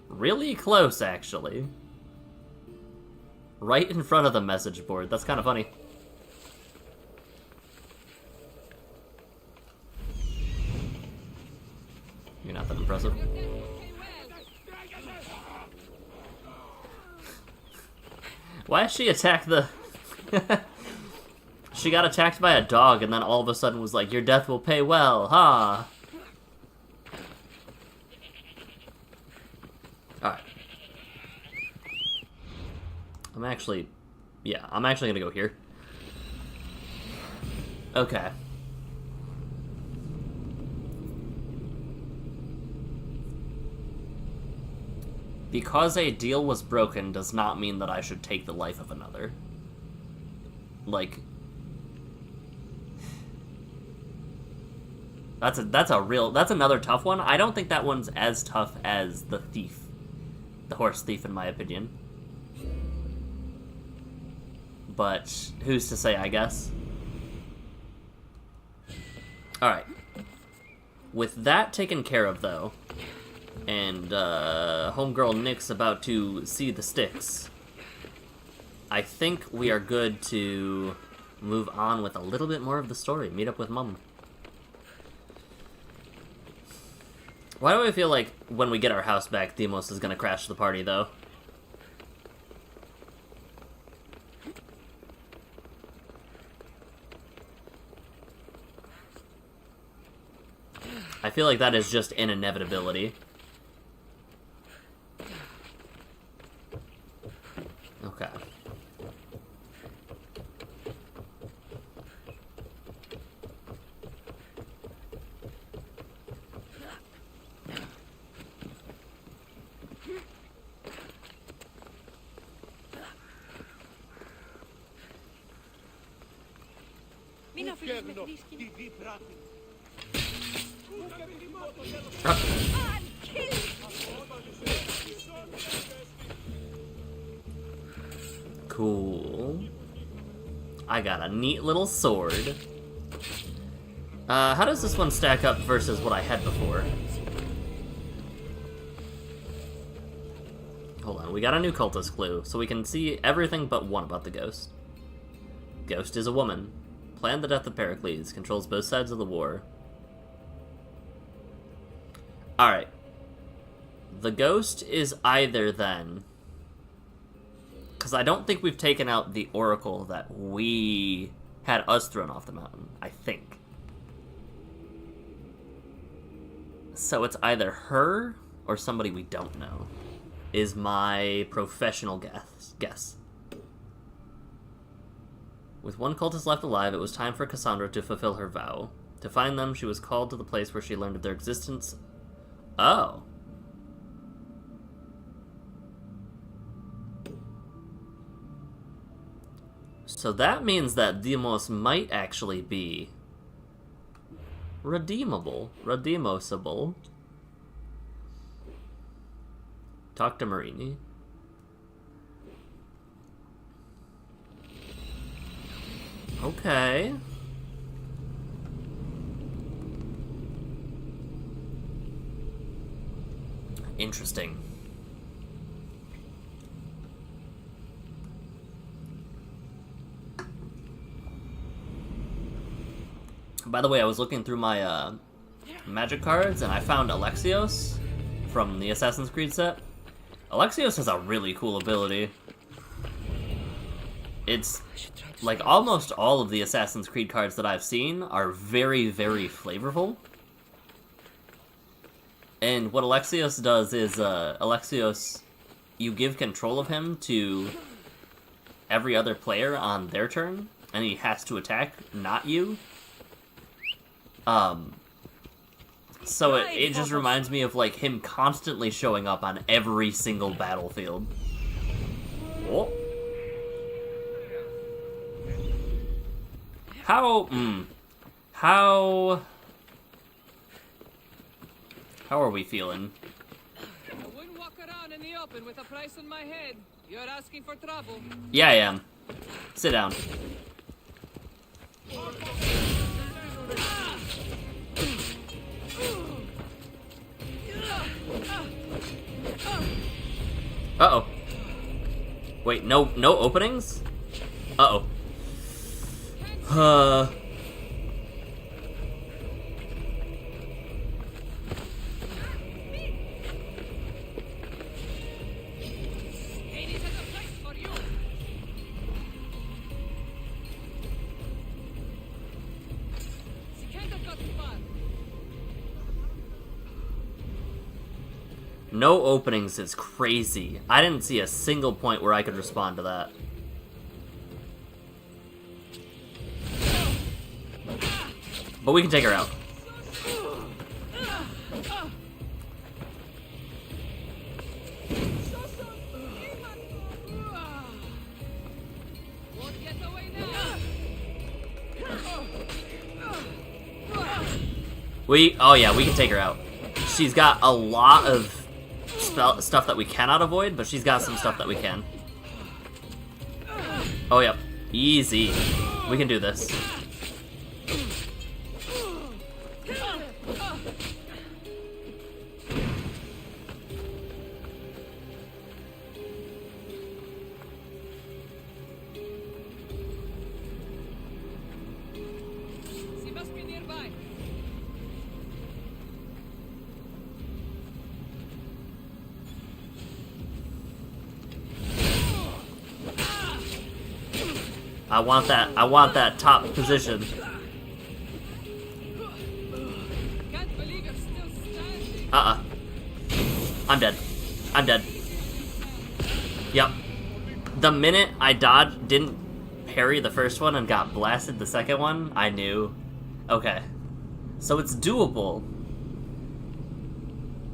A: Really close, actually. Right in front of the message board. That's kind of funny. You're not that impressive. Why did she attack the... She got attacked by a dog and then all of a sudden was like, your death will pay well, huh? Alright. I'm actually gonna go here. Okay. Because a deal was broken does not mean that I should take the life of another. Like... That's another tough one. I don't think that one's as tough as the thief. The horse thief, in my opinion. But who's to say, I guess? Alright. With that taken care of, though, and homegirl Nick's about to see the sticks, I think we are good to move on with a little bit more of the story. Meet up with Mum. Why do I feel like when we get our house back, Demos is gonna crash the party, though? I feel like that is just an inevitability. Okay. Cool. I got a neat little sword. How does this one stack up versus what I had before? We got a new cultist clue, so we can see everything but one about the ghost. Ghost is a woman. Planned the death of Pericles. Controls both sides of the war. Alright. The ghost is either then... Because I don't think we've taken out the oracle that we had us thrown off the mountain. I think. So it's either her or somebody we don't know. Is my professional guess. With one cultist left alive, it was time for Cassandra to fulfill her vow. To find them, she was called to the place where she learned of their existence. Oh. So that means that Demos might actually be redeemable. Redeemosable. Talk to Marini. Okay. Interesting. By the way, I was looking through my magic cards and I found Alexios from the Assassin's Creed set. Alexios has a really cool ability. It's like almost all of the Assassin's Creed cards that I've seen are very, very flavorful. And what Alexios does is, Alexios, you give control of him to every other player on their turn, and he has to attack, not you. So it just reminds me of, like, him constantly showing up on every single battlefield. Oh. How are we feeling?
C: I wouldn't walk around in the open with a price on my head. You're asking for trouble.
A: Yeah, I am. Sit down. Uh-oh. Wait, no openings? Uh-oh. No openings is crazy. I didn't see a single point where I could respond to that. But we can take her out. Oh yeah, we can take her out. She's got a lot of stuff that we cannot avoid, but she's got some stuff that we can. Oh, yep. Easy. We can do this.
C: She must be nearby.
A: I want that top position.
C: Can't believe you're still standing.
A: I'm dead. I'm dead. Yep. The minute I didn't parry the first one and got blasted the second one, I knew. Okay. So it's doable.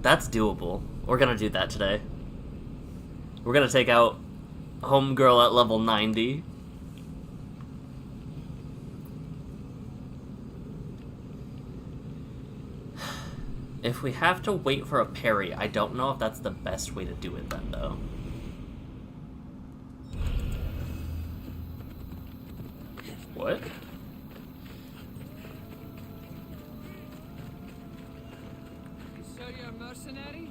A: That's doable. We're gonna do that today. We're gonna take out Homegirl at level 90. If we have to wait for a parry, I don't know if that's the best way to do it then, though. What?
C: You sure you're a mercenary?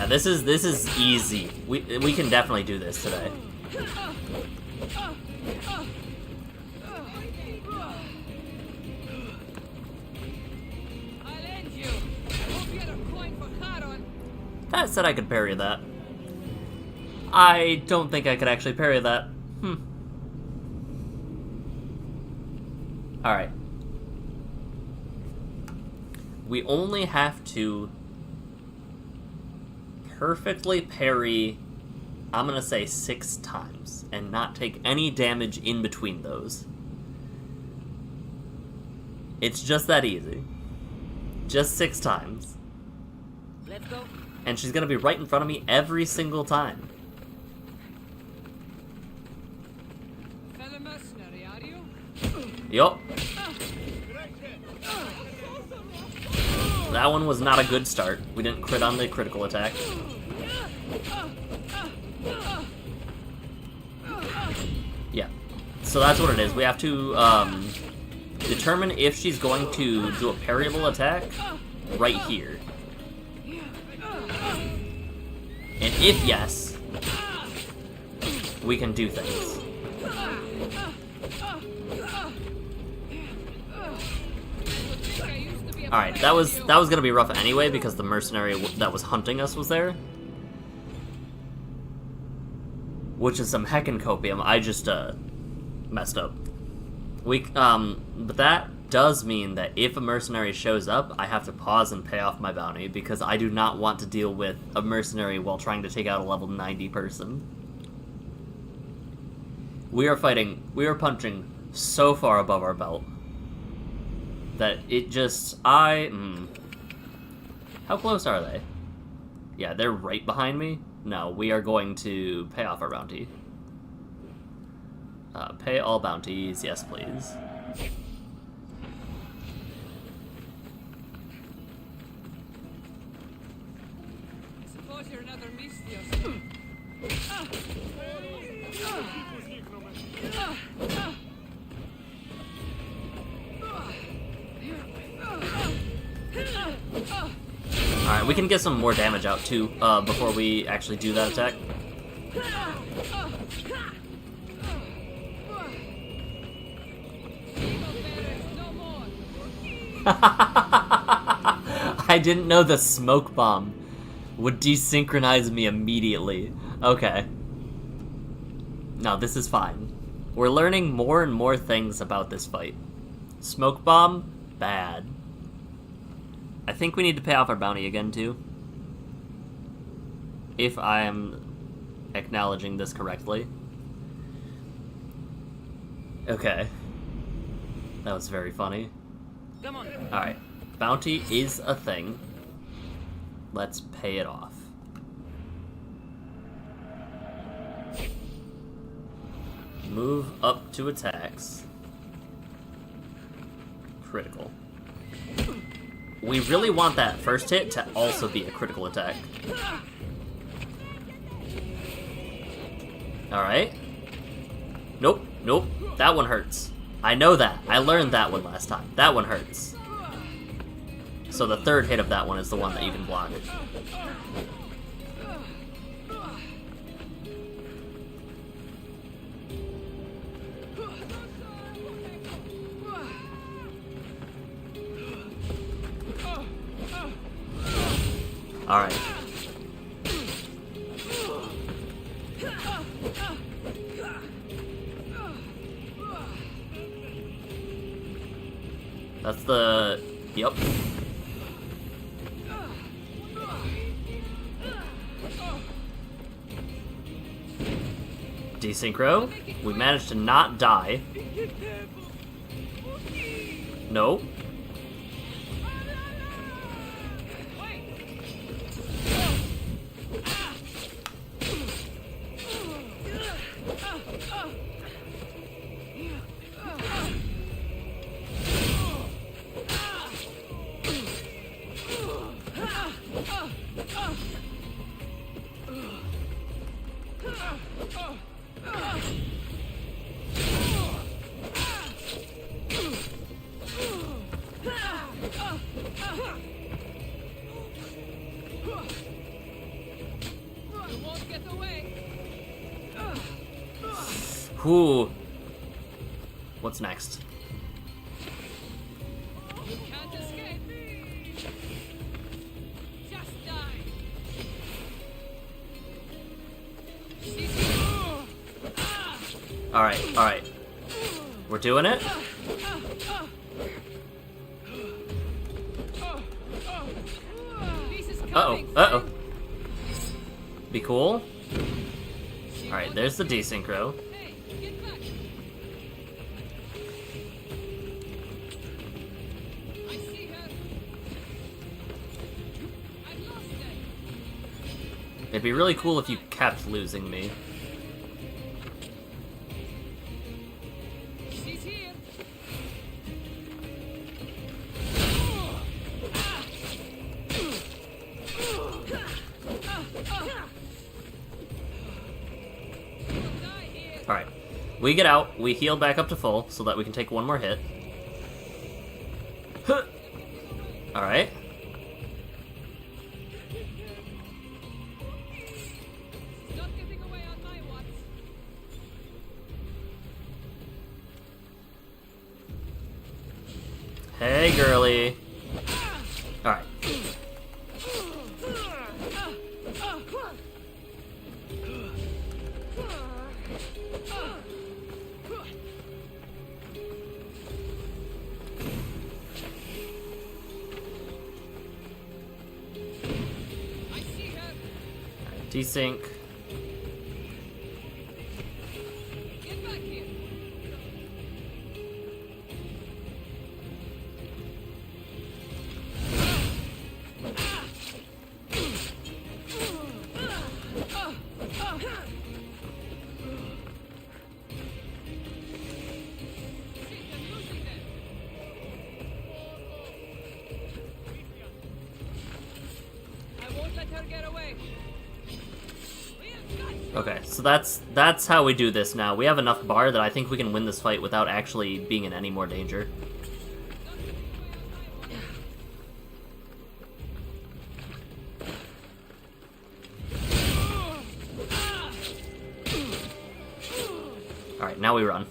A: this is easy. We can definitely do this today. That said, I could parry that. I don't think I could actually parry that. Alright. We only have to perfectly parry, I'm gonna say 6 times, and not take any damage in between those. It's just that easy. Just 6 times.
C: Let's go.
A: And she's gonna be right in front of me every single time.
C: Fellow mercenary, are you?
A: Yup. That one was not a good start. We didn't crit on the critical attack. Yeah. So that's what it is. We have to determine if she's going to do a parryable attack right here. And if yes, we can do things. Alright, that was gonna be rough anyway because the mercenary that was hunting us was there. Which is some heckin' copium. I just messed up. But that does mean that if a mercenary shows up, I have to pause and pay off my bounty because I do not want to deal with a mercenary while trying to take out a level 90 person. We are punching so far above our belt that it just, how close are they? Yeah, they're right behind me. No, we are going to pay off our bounty. Pay all bounties, yes please.
C: Suppose you're another Misty or something.
A: Alright, we can get some more damage out too, before we actually do that attack. I didn't know the smoke bomb would desynchronize me immediately. Okay. No, this is fine. We're learning more and more things about this fight. Smoke bomb, bad. I think we need to pay off our bounty again, too. If I am acknowledging this correctly. Okay. That was very funny.
C: Come on.
A: Alright. Bounty is a thing. Let's pay it off. Move up to attacks. Critical. We really want that first hit to also be a critical attack. Alright. Nope, nope. That one hurts. I know that. I learned that one last time. That one hurts. So the third hit of that one is the one that you can block. Alright. That's the... Yep. Desynchro. We managed to not die. No.
C: won't get away.
A: Whew. What's next?
C: You can't escape. Just die.
A: Alright, alright. We're doing it? Uh-oh, uh-oh. Be cool. Alright, there's the desynchro.
C: Hey, get back. I see her. I lost her.
A: It'd be really cool if you kept losing me.
C: She's here.
A: Alright. We get out, we heal back up to full so that we can take one more hit. Huh. Alright.
C: Not getting away on my watch.
A: Hey, girly. Alright.
C: I see her.
A: Desync.
C: Get back here. I won't let her get away.
A: Okay, so that's how we do this now. We have enough bar that I think we can win this fight without actually being in any more danger. Alright, now we run.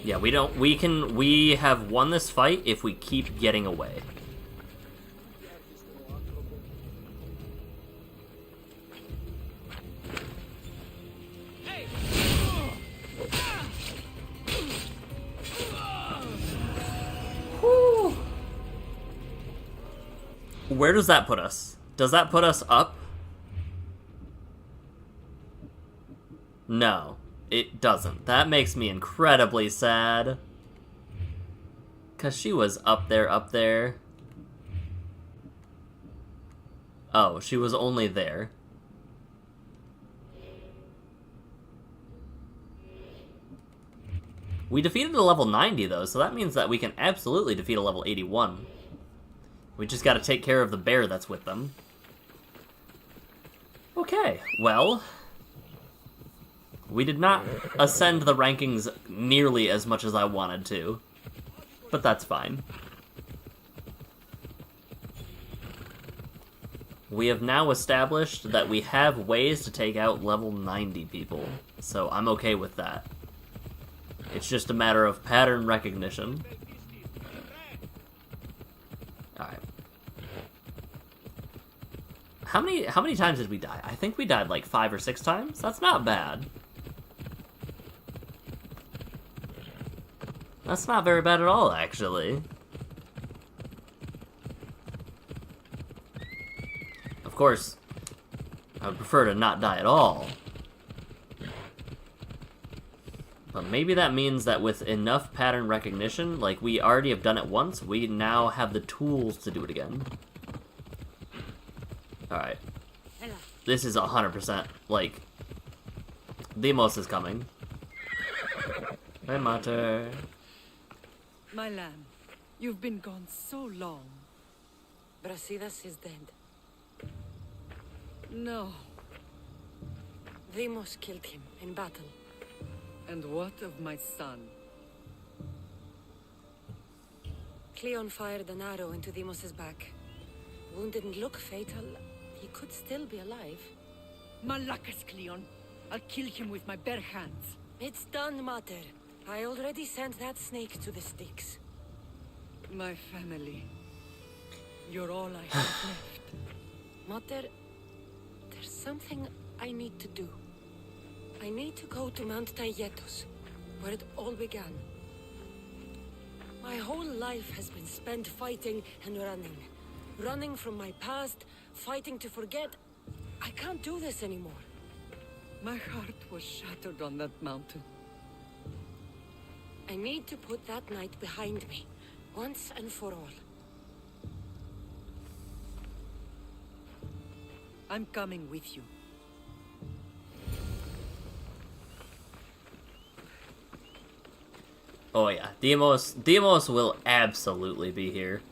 A: Yeah, we have won this fight if we keep getting away. Whew. Where does that put us? Does that put us up? No. It doesn't. That makes me incredibly sad. 'Cause she was up there. Oh, she was only there. We defeated a level 90, though, so that means that we can absolutely defeat a level 81. We just gotta take care of the bear that's with them. Okay, well... we did not ascend the rankings nearly as much as I wanted to, but that's fine. We have now established that we have ways to take out level 90 people, so I'm okay with that. It's just a matter of pattern recognition. Alright. How many times did we die? I think we died like 5 or 6 times? That's not bad. That's not very bad at all, actually. Of course, I would prefer to not die at all. But maybe that means that with enough pattern recognition, like we already have done it once, we now have the tools to do it again. Alright. This is 100%, like, Demos is coming. Hey, Mater.
C: My lamb, you've been gone so long. Brasidas is dead. No. Demos killed him in battle. And what of my son? Cleon fired an arrow into Deimos' back. Wound didn't look fatal. He could still be alive.
F: Malakas, Cleon. I'll kill him with my bare hands.
C: It's done, Mater. I already sent that snake to the sticks.
F: My family. You're all I have left.
C: Mater, there's something I need to do. I need to go to Mount Tayetos, where it all began. My whole life has been spent fighting and running. Running from my past, fighting to forget. I can't do this anymore.
F: My heart was shattered on that mountain.
C: I need to put that night behind me, once and for all.
F: I'm coming with you.
A: Oh yeah, Deimos will absolutely be here.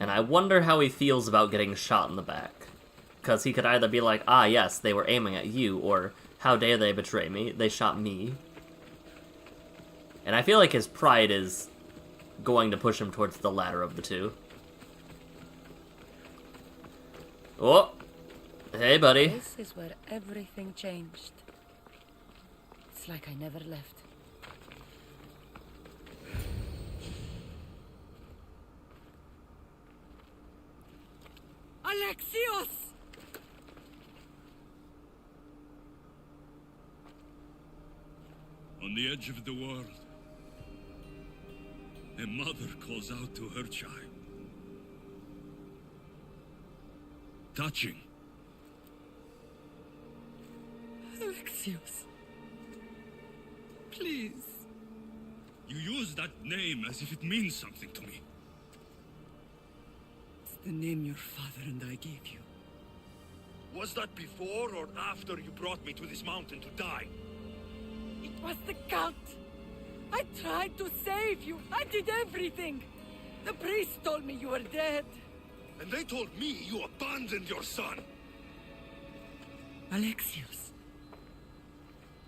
A: And I wonder how he feels about getting shot in the back. Because he could either be like, ah yes, they were aiming at you, or how dare they betray me, they shot me. And I feel like his pride is going to push him towards the latter of the two. Oh! Hey, buddy.
C: This is where everything changed. It's like I never left.
F: Alexios!
B: On the edge of the world, a mother calls out to her child. Touching.
F: Alexios. Please.
B: You use that name as if it means something to me.
F: It's the name your father and I gave you.
B: Was that before or after you brought me to this mountain to die?
F: It was the cult. I tried to save you. I did everything. The priest told me you were dead.
B: And they told me you abandoned your son.
F: Alexios,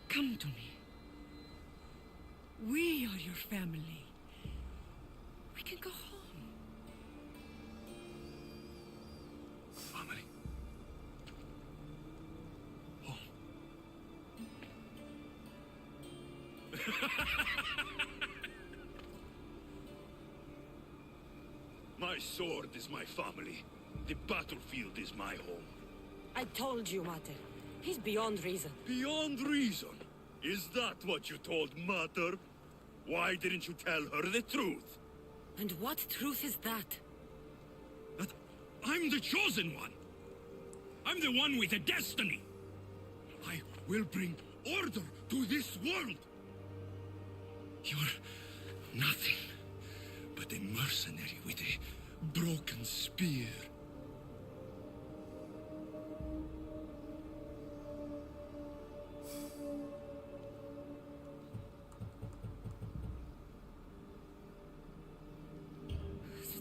F: come to me. We are your family. We can go home.
B: Family. Home. My sword is my family. The battlefield is my home.
C: I told you, Mater. He's beyond reason.
B: Beyond reason? Is that what you told Mater? Why didn't you tell her the truth?
C: And what truth is that?
B: That I'm the chosen one. I'm the one with a destiny. I will bring order to this world. You're nothing but a mercenary with a broken spear.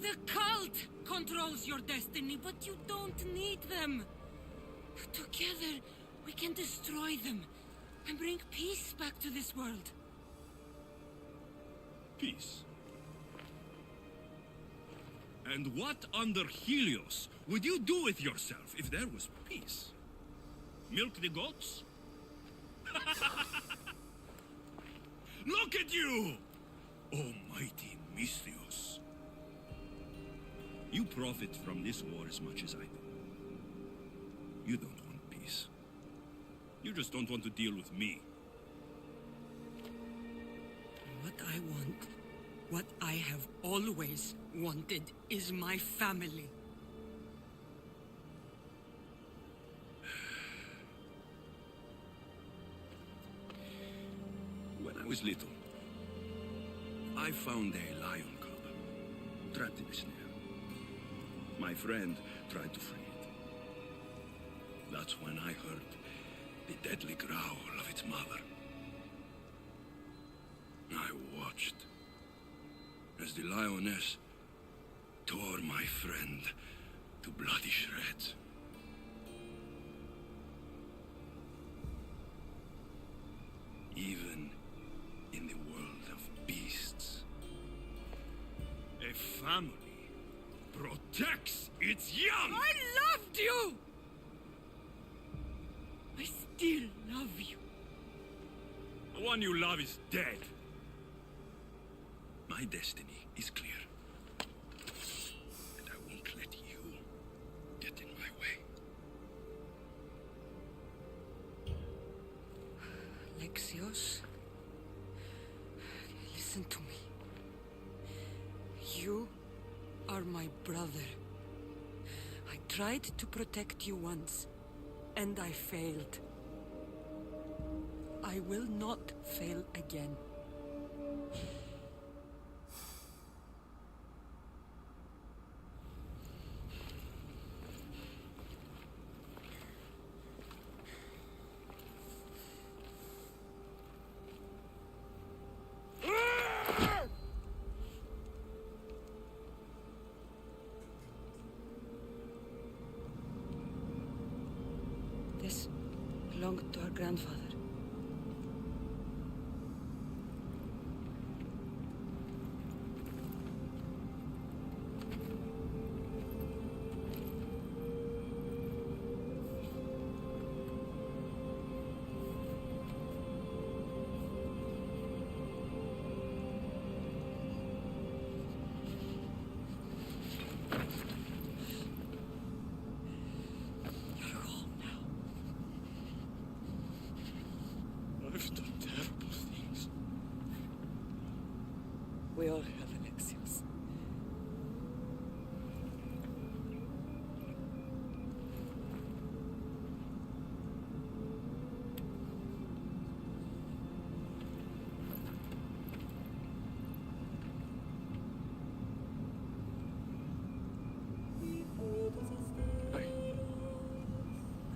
C: The cult controls your destiny, but you don't need them. Together, we can destroy them and bring peace back to this world.
B: Peace. And what under Helios would you do with yourself if there was peace? Milk the goats? Look at you! Almighty Misthios. You profit from this war as much as I do. You don't want peace. You just don't want to deal with me.
C: What I want, what I have always wanted, is my family.
B: When I was little, I found a lion cub trapped in a snare. My friend tried to free it. That's when I heard the deadly growl of its mother. I watched as the lioness tore my friend to bloody shreds. Even in the world of beasts, The one you love is dead.
G: My destiny is clear. And I won't let you get in my way.
C: Alexios, listen to me. You are my brother. I tried to protect you once, and I failed. I will not fail again. This belonged to our grandfather.
B: I've done terrible things.
C: We all have, Alexios.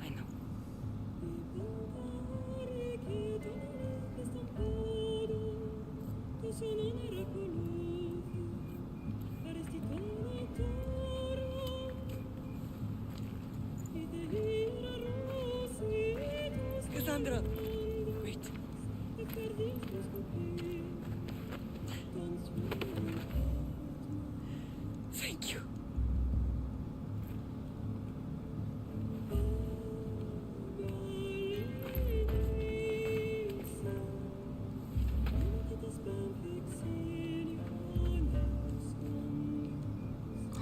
C: I know. Cassandra! Wait. Thank you.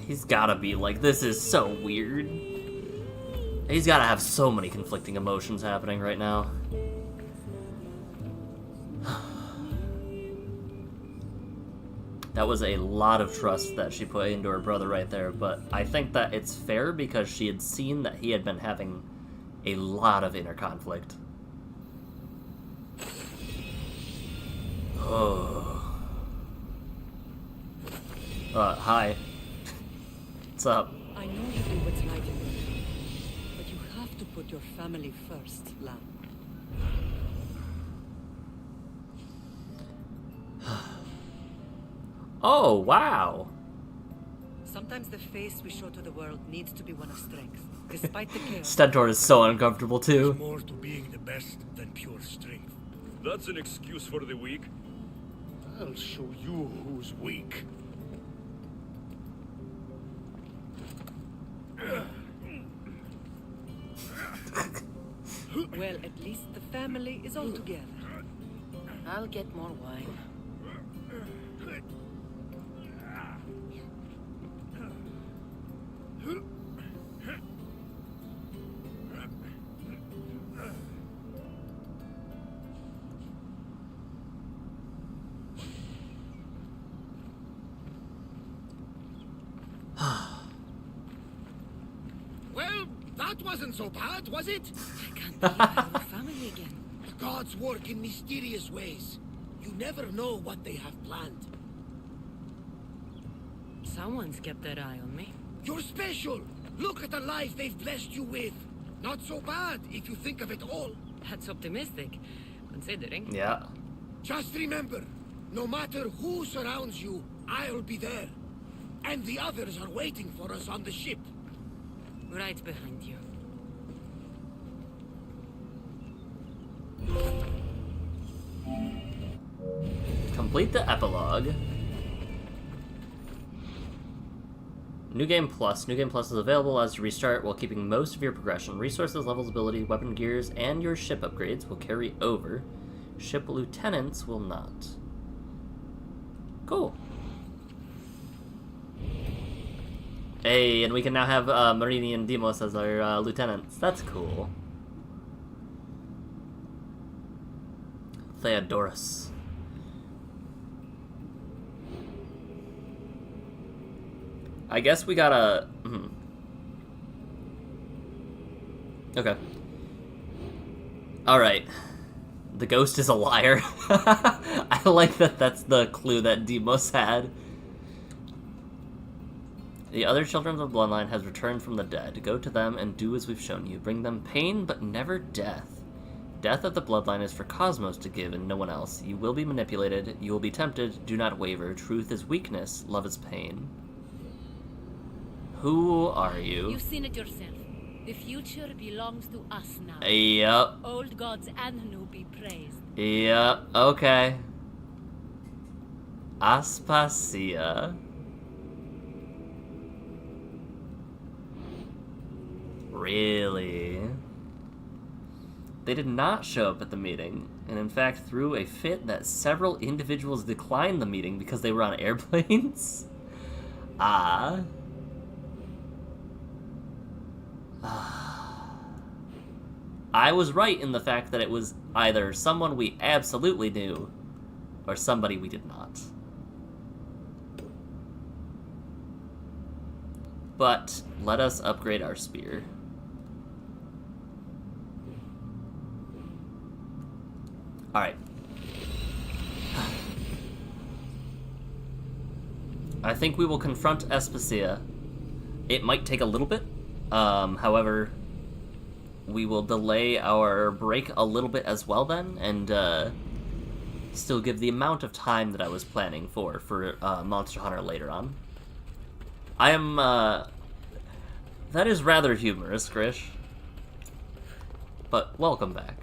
A: He's gotta be like, this is so weird. He's gotta have so many conflicting emotions happening right now. That was a lot of trust that she put into her brother right there, but I think that it's fair because she had seen that he had been having a lot of inner conflict. Oh. Hi. What's up?
C: I know you do what's right in you, but you have to put your family first, Lam.
A: Oh, wow.
C: Sometimes the face we show to the world needs to be one of strength, despite the chaos.
A: Stentor is so uncomfortable too.
E: There's more to being the best than pure strength.
B: That's an excuse for the weak.
D: I'll show you who's weak.
C: Well, at least the family is all together. I'll get more wine.
D: Well, that wasn't so bad, was it?
C: I can't believe I have a family again.
D: The gods work in mysterious ways. You never know what they have planned.
C: Someone's kept their eye on me.
D: You're special! Look at the life they've blessed you with! Not so bad, if you think of it all.
C: That's optimistic, considering.
A: Yeah.
D: Just remember, no matter who surrounds you, I'll be there. And the others are waiting for us on the ship.
C: Right behind you.
A: Complete the epilogue. New Game Plus. New Game Plus is available as you restart while keeping most of your progression. Resources, levels, ability, weapon gears, and your ship upgrades will carry over. Ship lieutenants will not. Cool. Hey, and we can now have Marini and Demos as our lieutenants. That's cool. Theodorus. I guess we gotta... Okay. Alright. The ghost is a liar. I like that that's the clue that Demos had. The other children of the bloodline has returned from the dead. Go to them and do as we've shown you. Bring them pain, but never death. Death of the bloodline is for Cosmos to give and no one else. You will be manipulated. You will be tempted. Do not waver. Truth is weakness. Love is pain. Who are you?
F: You've seen it yourself. The future belongs to us now.
A: Yep.
F: Old gods and new be praised.
A: Yep. Okay. Aspasia. Really? They did not show up at the meeting, and in fact threw a fit that several individuals declined the meeting because they were on airplanes? Ah. I was right in the fact that it was either someone we absolutely knew, or somebody we did not. But let us upgrade our spear. Alright. I think we will confront Aspasia. It might take a little bit. However, we will delay our break a little bit as well then, and still give the amount of time that I was planning for Monster Hunter later on. I am, that is rather humorous, Grish. But welcome back.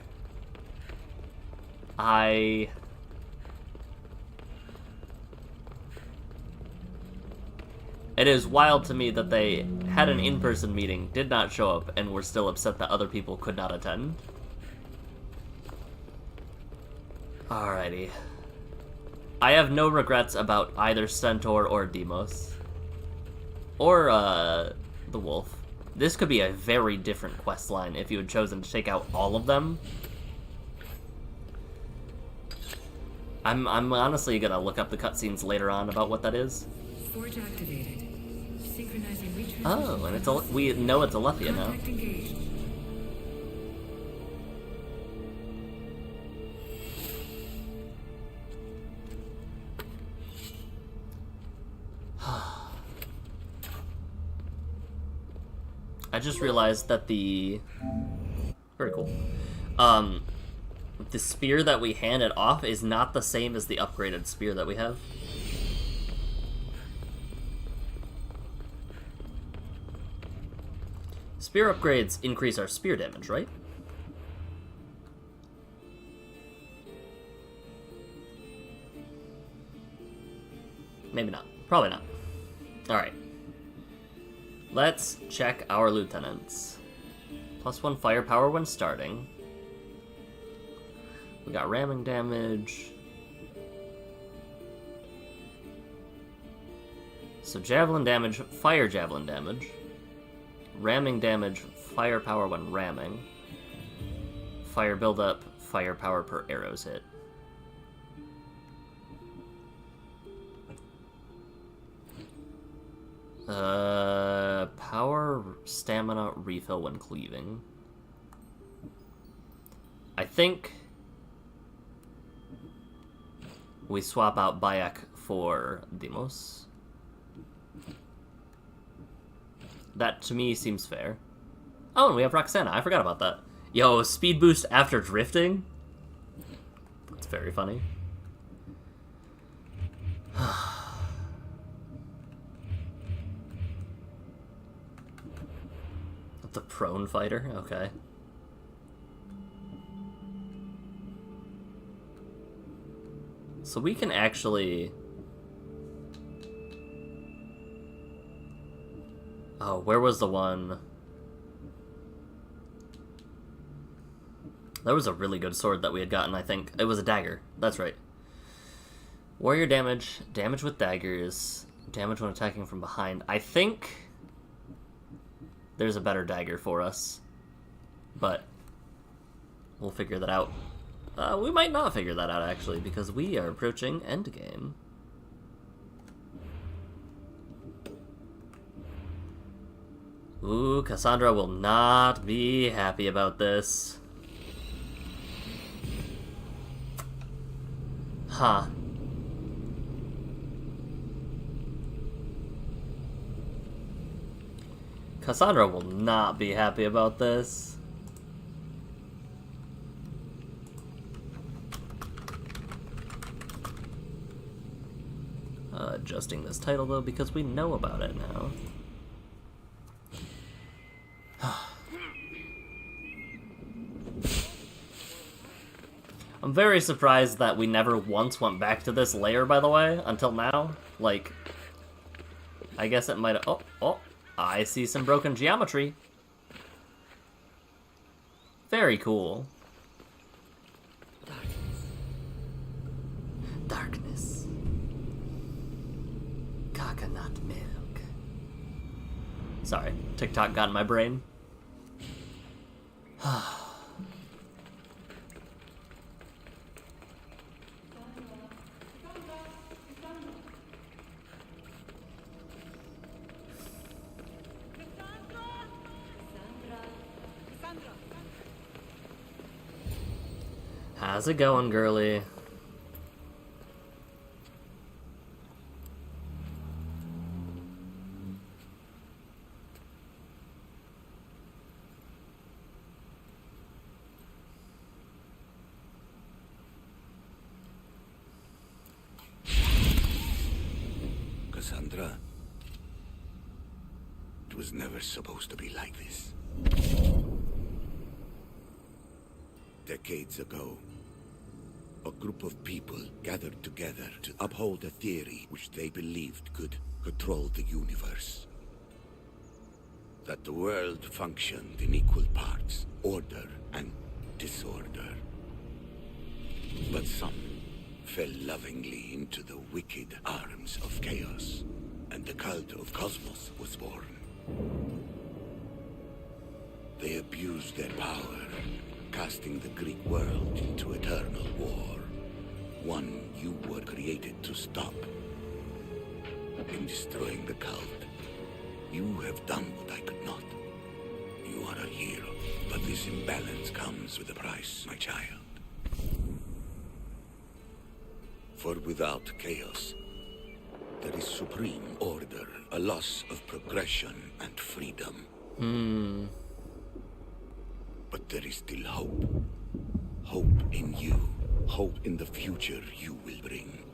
A: It is wild to me that they had an in-person meeting, did not show up, and were still upset that other people could not attend. Alrighty. I have no regrets about either Centaur or Demos. Or, the Wolf. This could be a very different quest line if you had chosen to take out all of them. I'm honestly gonna look up the cutscenes later on about what that is.
K: Forge activated. Synchronizing retransmission.
A: Oh, and it's we know it's Alethea now.
K: Contact engaged.
A: I just realized that the... Very cool. The spear that we handed off is not the same as the upgraded spear that we have. Spear upgrades increase our spear damage, right? Maybe not. Probably not. Alright. Let's check our lieutenants. +1 firepower when starting. We got ramming damage. So javelin damage, fire javelin damage. Ramming damage, firepower when ramming. Fire buildup, firepower per arrows hit. Power stamina refill when cleaving. I think we swap out Bayek for Demos. That, to me, seems fair. Oh, and we have Roxana. I forgot about that. Yo, speed boost after drifting? That's very funny. The prone fighter? Okay. So we can actually... Oh, where was the one? There was a really good sword that we had gotten, I think. It was a dagger. That's right. Warrior damage. Damage with daggers. Damage when attacking from behind. I think there's a better dagger for us. But we'll figure that out. We might not figure that out, actually, because we are approaching endgame. Ooh, Cassandra will not be happy about this. Huh. Cassandra will not be happy about this. Adjusting this title, though, because we know about it now. I'm very surprised that we never once went back to this layer, by the way, until now. Like, I guess it might have... Oh, I see some broken geometry. Very cool. Darkness. Coconut milk. Sorry, TikTok got in my brain. How's it going, girly?
G: Cassandra, it was never supposed to be like this. Decades ago, a group of people gathered together to uphold a theory which they believed could control the universe. That the world functioned in equal parts, order and disorder. But some fell lovingly into the wicked arms of chaos, and the cult of Cosmos was born. They abused their power, casting the Greek world into eternal war. One you were created to stop. In destroying the cult, you have done what I could not. You are a hero, but this imbalance comes with a price, my child. For without chaos, there is supreme order, a loss of progression and freedom. But there is still hope. Hope in you. Hope in the future you will bring.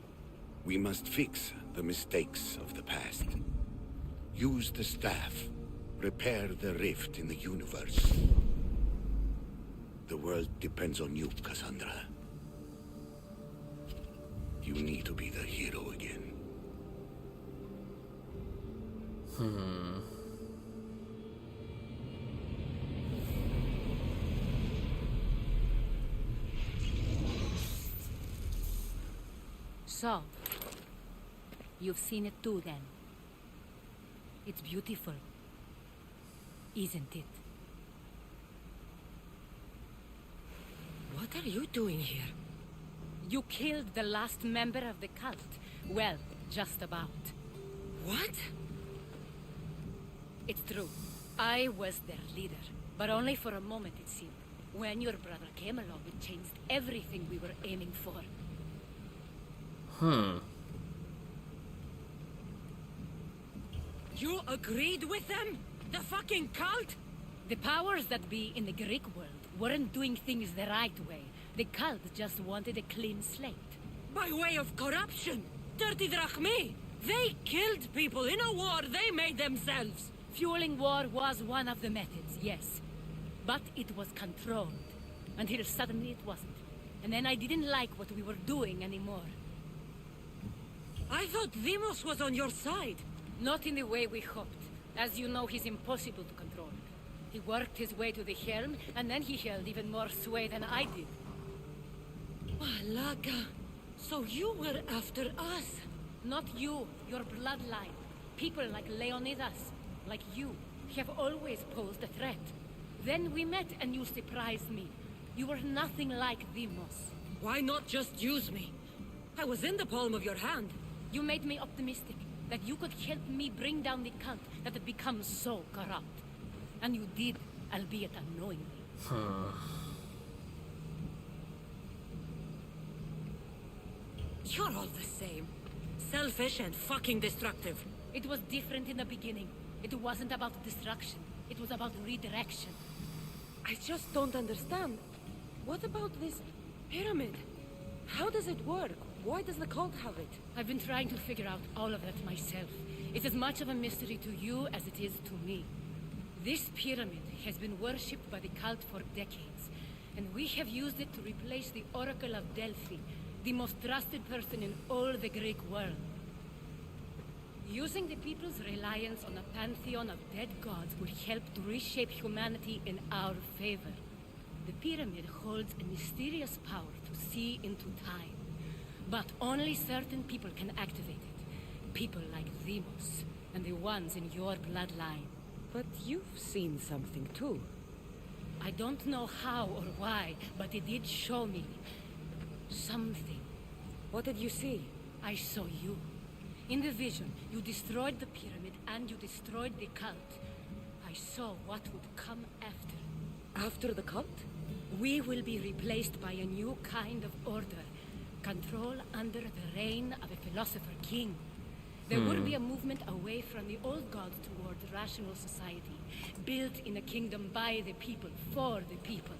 G: We must fix the mistakes of the past. Use the staff. Repair the rift in the universe. The world depends on you, Cassandra. You need to be the hero again.
F: So, you've seen it too then. It's beautiful, isn't it?
C: What are you doing here?
F: You killed the last member of the cult. Well, just about.
C: What?
F: It's true. I was their leader, but only for a moment it seemed. When your brother came along, it changed everything we were aiming for.
C: You agreed with them? The fucking cult?
F: The powers that be in the Greek world weren't doing things the right way. The cult just wanted a clean slate.
C: By way of corruption? Dirty drachmi? They killed people in a war they made themselves.
F: Fueling war was one of the methods, yes. But it was controlled. Until suddenly it wasn't. And then I didn't like what we were doing anymore.
C: I thought Demos was on your side.
F: Not in the way we hoped. As you know, he's impossible to control. He worked his way to the helm, and then he held even more sway than I did.
C: Malaga, so you were after us?
F: Not you, your bloodline. People like Leonidas, like you, have always posed a threat. Then we met and you surprised me. You were nothing like Demos.
C: Why not just use me? I was in the palm of your hand.
F: You made me optimistic that you could help me bring down the cult that had become so corrupt. And you did, albeit unknowingly.
C: You're all the same. Selfish and fucking destructive.
F: It was different in the beginning. It wasn't about destruction. It was about redirection.
C: I just don't understand. What about this pyramid? How does it work? Why does the cult have it?
F: I've been trying to figure out all of that myself. It's as much of a mystery to you as it is to me. This pyramid has been worshipped by the cult for decades, and we have used it to replace the Oracle of Delphi, the most trusted person in all the Greek world. Using the people's reliance on a pantheon of dead gods would help to reshape humanity in our favor. The pyramid holds a mysterious power to see into time, but only certain people can activate it. People like Demos, and the ones in your bloodline.
C: But you've seen something too.
F: I don't know how or why, but it did show me something.
C: What did you see?
F: I saw you. In the vision, you destroyed the pyramid and you destroyed the cult. I saw what would come after.
C: After the cult?
F: We will be replaced by a new kind of order. Control under the reign of a philosopher king. There will be a movement away from the old gods toward rational society, built in a kingdom by the people, for the people.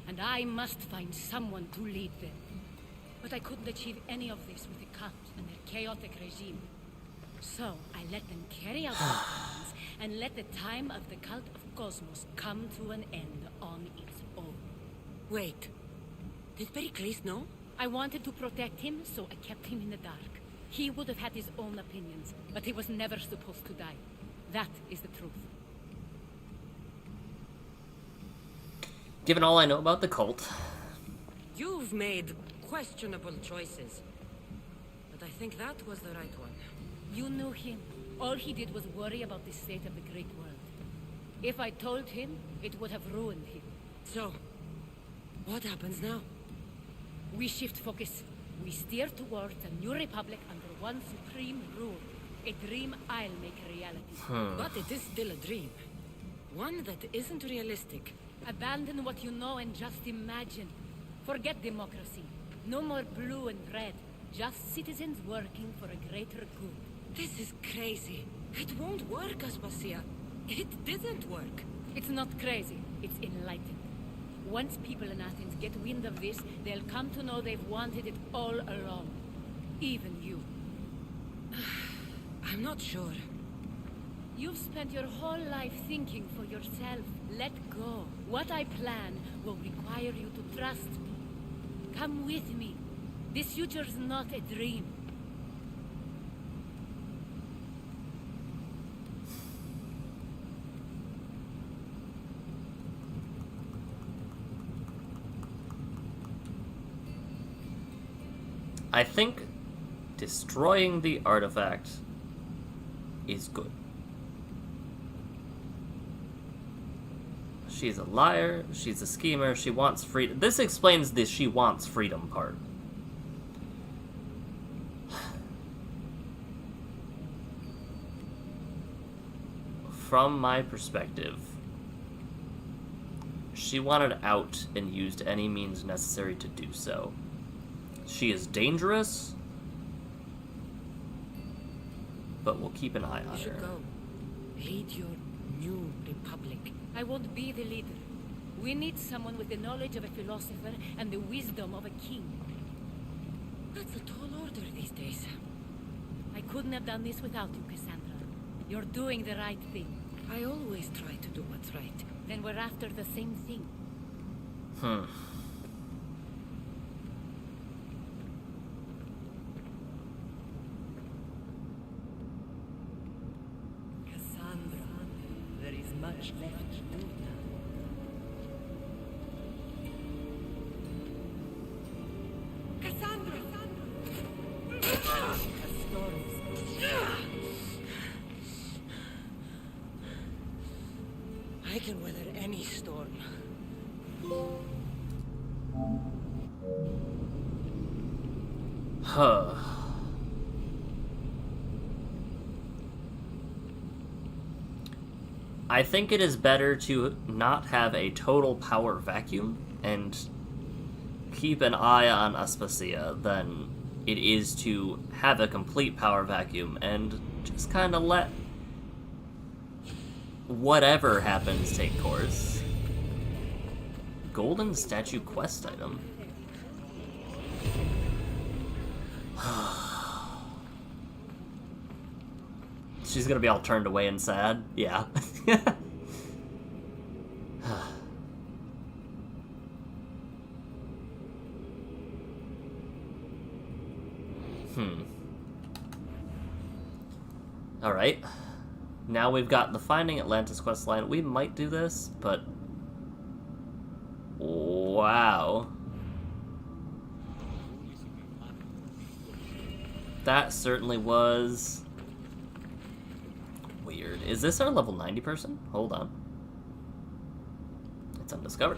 F: And I must find someone to lead them. But I couldn't achieve any of this with the cult and their chaotic regime. So I let them carry out their plans and let the time of the cult of Cosmos come to an end on its own.
C: Wait. Did Pericles know?
F: I wanted to protect him, so I kept him in the dark. He would have had his own opinions, but he was never supposed to die. That is the truth.
A: Given all I know about the cult...
C: You've made questionable choices. But I think that was the right one.
F: You knew him. All he did was worry about the state of the Greek world. If I told him, it would have ruined him.
C: So, what happens now?
F: We shift focus. We steer towards a new republic under one supreme rule. A dream I'll make a reality.
C: But it is still a dream. One that isn't realistic.
F: Abandon what you know and just imagine. Forget democracy. No more blue and red. Just citizens working for a greater good.
C: This is crazy. It won't work, Aspasia. It didn't work.
F: It's not crazy. It's enlightened. Once people in Athens get wind of this, they'll come to know they've wanted it all along. Even you.
C: I'm not sure.
F: You've spent your whole life thinking for yourself. Let go. What I plan will require you to trust me. Come with me. This future's not a dream.
A: I think destroying the artifact is good. She's a liar, she's a schemer, she wants freedom. This explains the she wants freedom part. From my perspective, she wanted out and used any means necessary to do so. She is dangerous, but we'll keep an eye on her.
C: You should go. Lead your new republic.
F: I won't be the leader. We need someone with the knowledge of a philosopher and the wisdom of a king.
C: That's a tall order these days.
F: I couldn't have done this without you, Cassandra. You're doing the right thing.
C: I always try to do what's right.
F: Then we're after the same thing.
C: Cassandra, there is much left to do now.
A: Huh. I think it is better to not have a total power vacuum and keep an eye on Aspasia than it is to have a complete power vacuum and just kind of let whatever happens take course. Golden statue quest item. She's gonna be all turned away and sad. Yeah. Alright. Now we've got the Finding Atlantis questline. We might do this, but... Wow. That certainly was... weird. Is this our level 90 person? Hold on. It's undiscovered.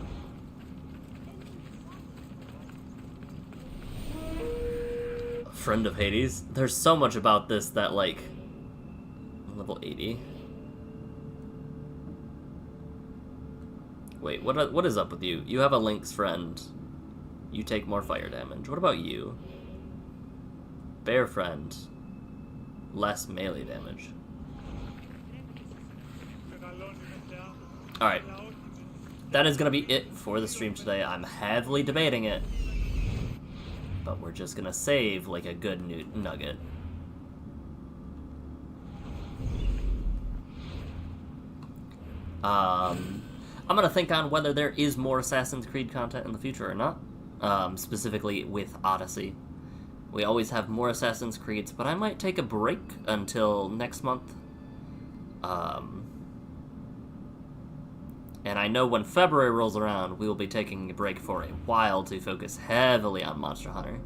A: Friend of Hades. There's so much about this that, like... Level 80. Wait, what is up with you? You have a Lynx friend. You take more fire damage. What about you? Bear friend. Less melee damage. Alright. That is going to be it for the stream today. I'm heavily debating it. But we're just going to save like a good nugget. I'm going to think on whether there is more Assassin's Creed content in the future or not. Specifically with Odyssey. We always have more Assassin's Creeds, but I might take a break until next month. And I know when February rolls around, we will be taking a break for a while to focus heavily on Monster Hunter.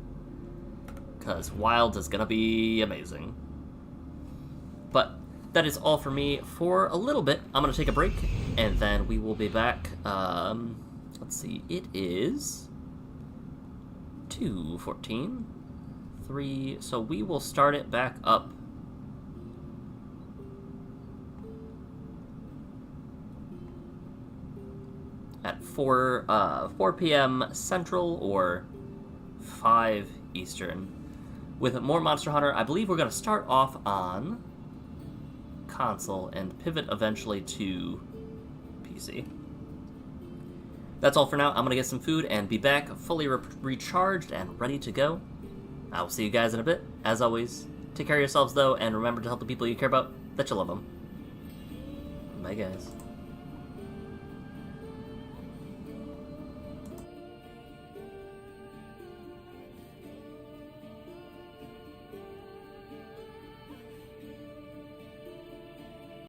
A: Because Wild is going to be amazing. But that is all for me for a little bit. I'm going to take a break, and then we will be back. Let's see, it is 2:14. 3, so we will start it back up at 4 p.m. Central or 5 Eastern with more Monster Hunter. I believe we're going to start off on console and pivot eventually to PC. That's all for now. I'm going to get some food and be back fully recharged and ready to go. I will see you guys in a bit. As always, take care of yourselves though, and remember to help the people you care about, that you love them. Bye guys.